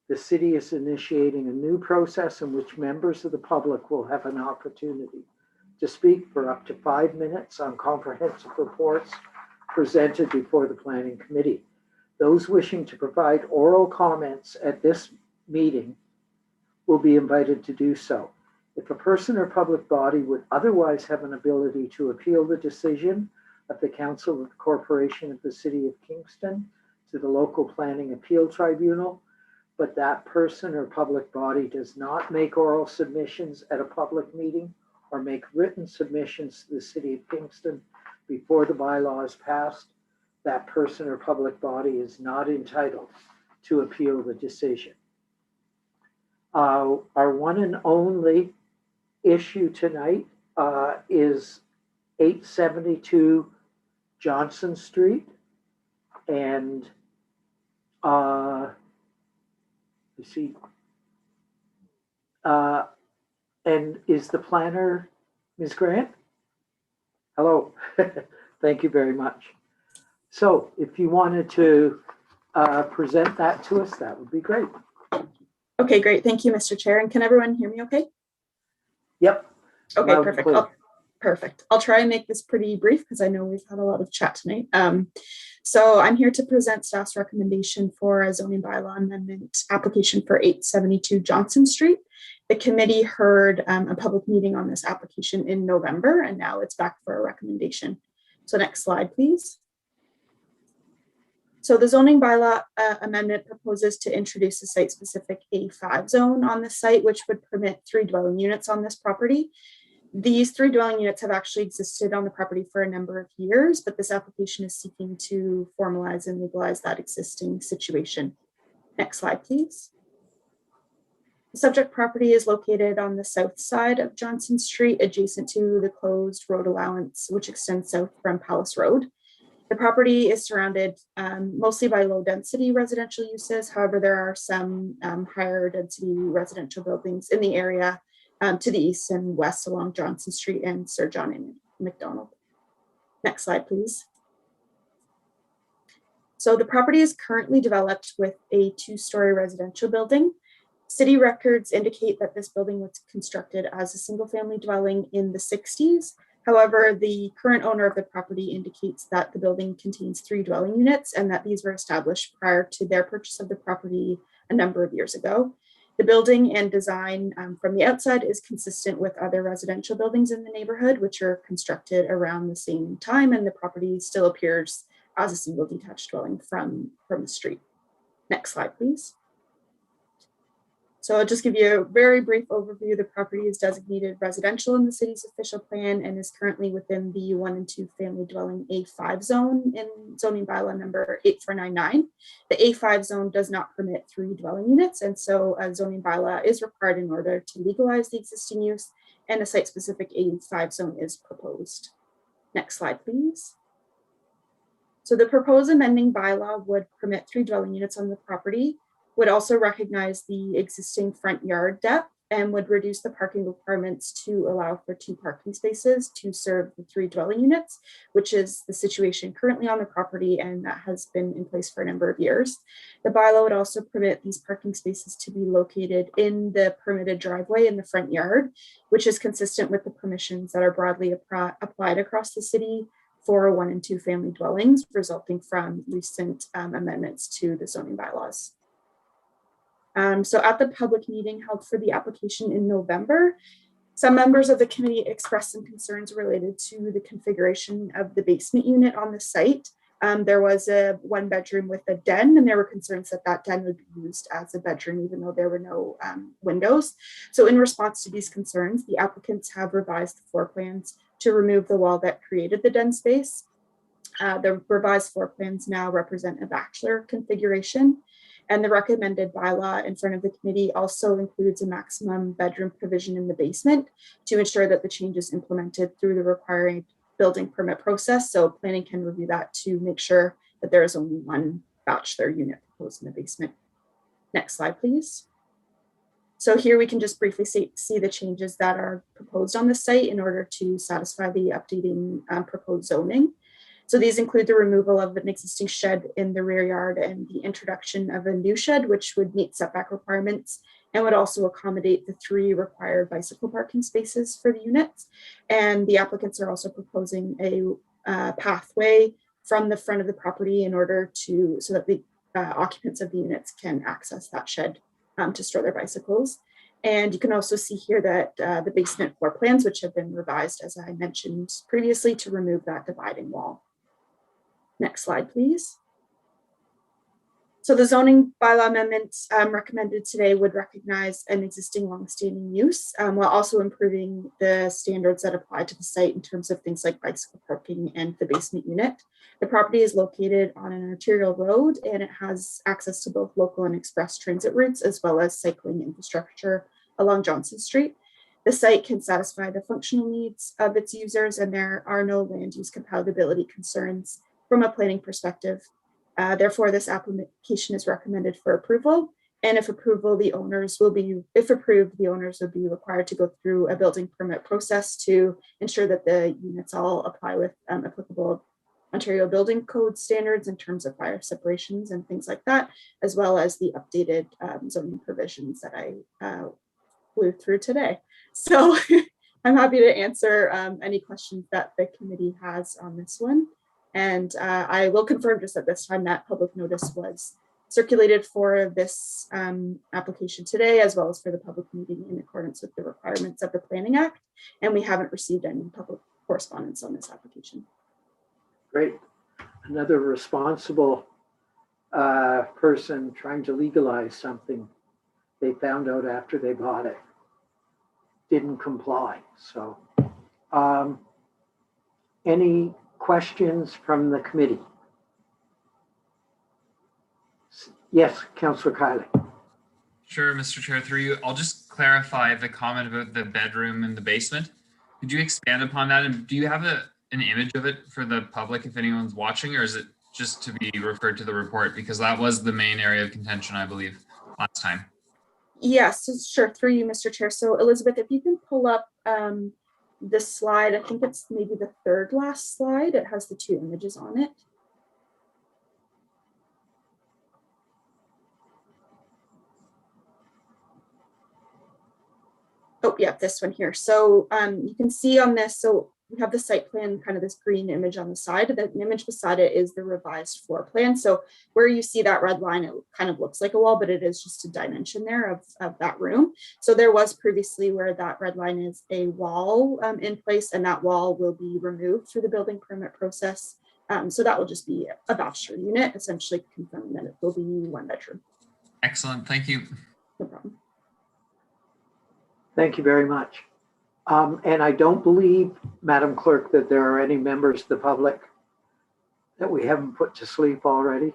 The city is initiating a new process in which members of the public will have an opportunity to speak for up to 5 minutes on comprehensive reports presented before the Planning Committee. Those wishing to provide oral comments at this meeting will be invited to do so. If a person or public body would otherwise have an ability to appeal the decision of the Council of the Corporation of the City of Kingston to the local planning appeal tribunal, but that person or public body does not make oral submissions at a public meeting or make written submissions to the City of Kingston before the bylaw is passed, that person or public body is not entitled to appeal the decision. Our one and only issue tonight is 872 Johnson Street, and you see, and is the planner Ms. Grant? Hello. Thank you very much. So if you wanted to present that to us, that would be great. Okay, great. Thank you, Mr. Chair. And can everyone hear me okay? Yep. Okay, Loud and perfect. clear. Perfect. I'll try and make this pretty brief because I know we've had a lot of chat tonight. So I'm here to present staff's recommendation for a zoning bylaw amendment application for 872 Johnson Street. The committee heard a public meeting on this application in November, and now it's back for a recommendation. So next slide, please. So the zoning bylaw amendment proposes to introduce a site-specific A5 zone on the site, which would permit 3 dwelling units on this property. These 3 dwelling units have actually existed on the property for a number of years, but this application is seeking to formalize and legalize that existing situation. Next slide, please. The subject property is located on the south side of Johnson Street, adjacent to the closed road allowance, which extends south from Palace Road. The property is surrounded mostly by low density residential uses. However, there are some higher density residential buildings in the area to the east and west along Johnson Street and Sir John and McDonald. Next slide, please. So the property is currently developed with a 2-story residential building. City records indicate that this building was constructed as a single-family dwelling in the 60s. However, the current owner of the property indicates that the building contains 3 dwelling units and that these were established prior to their purchase of the property a number of years ago. The building and design from the outside is consistent with other residential buildings in the neighborhood, which are constructed around the same time, and the property still appears as a single detached dwelling from the street. Next slide, please. So I'll just give you a very brief overview. The property is designated residential in the city's official plan and is currently within the 1 and 2 family dwelling A5 zone in zoning bylaw number 8499. The A5 zone does not permit 3 dwelling units, and so a zoning bylaw is required in order to legalize the existing use, and a site-specific A5 zone is proposed. Next slide, please. So the proposed amending bylaw would permit 3 dwelling units on the property, would also recognize the existing front yard depth, and would reduce the parking requirements to allow for 2 parking spaces to serve the 3 dwelling units, which is the situation currently on the property, and that has been in place for a number of years. The bylaw would also permit these parking spaces to be located in the permitted driveway in the front yard, which is consistent with the permissions that are broadly applied across the city for 1 and 2 family dwellings, resulting from recent amendments to the zoning bylaws. So at the public meeting held for the application in November, some members of the committee expressed some concerns related to the configuration of the basement unit on the site. There was a 1-bedroom with a den, and there were concerns that that den would be used as a bedroom, even though there were no windows. So in response to these concerns, the applicants have revised the floor plans to remove the wall that created the den space. The revised floor plans now represent a bachelor configuration. And the recommended bylaw in front of the committee also includes a maximum bedroom provision in the basement to ensure that the change is implemented through the required building permit process. So planning can review that to make sure that there is only 1 bachelor unit proposed in the basement. Next slide, please. So here we can just briefly see the changes that are proposed on the site in order to satisfy the updating proposed zoning. So these include the removal of an existing shed in the rear yard and the introduction of a new shed, which would meet setback requirements and would also accommodate the 3 required bicycle parking spaces for the units. And the applicants are also proposing a pathway from the front of the property in order to, so that the occupants of the units can access that shed to store their bicycles. And you can also see here that the basement floor plans, which have been revised, as I mentioned previously, to remove that dividing wall. Next slide, please. So the zoning bylaw amendments recommended today would recognize an existing longstanding use while also improving the standards that apply to the site in terms of things like bicycle parking and the basement unit. The property is located on an arterial road, and it has access to both local and express transit routes, as well as cycling infrastructure along Johnson Street. The site can satisfy the functional needs of its users, and there are no land use compatibility concerns from a planning perspective. Therefore, this application is recommended for approval. And if approved, the owners will be required to go through a building permit process to ensure that the units all apply with applicable Ontario Building Code standards in terms of fire separations and things like that, as well as the updated zoning provisions that I flew through today. So I'm happy to answer any questions that the committee has on this one. And I will confirm just at this time that public notice was circulated for this application today, as well as for the public meeting in accordance with the requirements of the Planning Act. And we haven't received any public correspondence on this application. Great. Another responsible person trying to legalize something they found out after they bought it didn't comply. So any questions from the committee? Yes, Councillor Kiley. Sure, Mr. Chair, through you, I'll just clarify the comment about the bedroom in the basement. Could you expand upon that? And do you have an image of it for the public if anyone's watching, or is it just to be referred to the report? Because that was the main area of contention, I believe, last time. Yes, sure, through you, Mr. Chair. So Elizabeth, if you can pull up this slide, I think it's maybe the third last slide. It has the two images on it. Oh, yeah, this one here. So you can see on this, so we have the site plan, kind of this green image on the side. The image beside it is the revised floor plan. So where you see that red line, it kind of looks like a wall, but it is just a dimension there of that room. So there was previously where that red line is a wall in place, and that wall will be removed through the building permit process. So that will just be a bachelor unit, essentially confirming that it will be one bedroom. Excellent, thank you. No problem. Thank you very much. And I don't believe, Madam Clerk, that there are any members of the public that we haven't put to sleep already.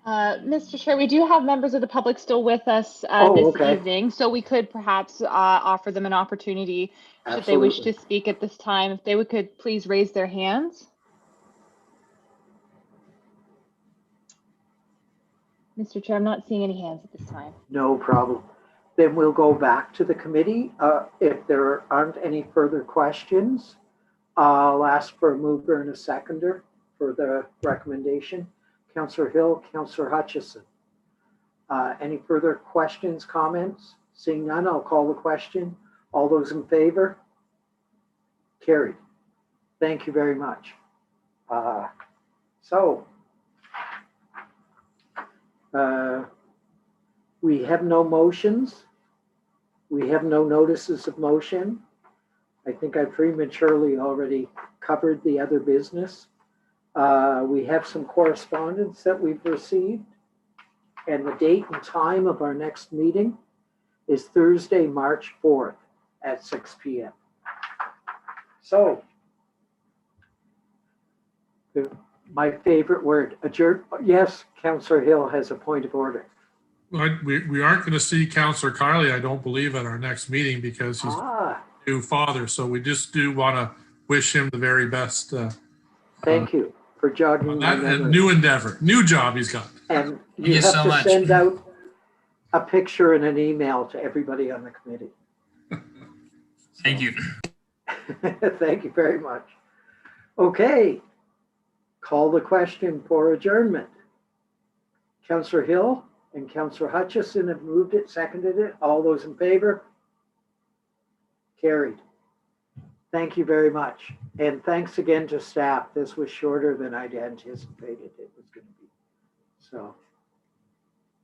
Mr. Chair, we do have members of the public still with us this evening, so we could perhaps offer them an opportunity should they wish to speak at this time. If they could please raise their hands. Mr. Chair, I'm not seeing any hands at this time. No problem. Then we'll go back to the committee. If there aren't any further questions, I'll ask for a mover and a seconder for the recommendation. Councillor Hill, Councillor Hutchison. Any further questions, comments? Seeing none, I'll call the question. All those in favor? Carried. Thank you very much. We have no motions. We have no notices of motion. I think I prematurely already covered the other business. We have some correspondence that we've received, and the date and time of our next meeting is Thursday, March 4th at 6 p.m. So, my favorite word, adjourn. Yes, Councillor Hill has a point of order. We aren't going to see Councillor Carley, I don't believe, at our next meeting because he's a new father. So we just do want to wish him the very best. Thank you for jogging that new endeavor, new job he's got. And you have to send out a picture and an email to everybody on the committee. Thank you. Thank you very much. Okay, call the question for adjournment. Councillor Hill and Councillor Hutchison have moved it, seconded it. All those in favor? Carried. Thank you very much. And thanks again to staff. This was shorter than I'd anticipated it was going to be. So.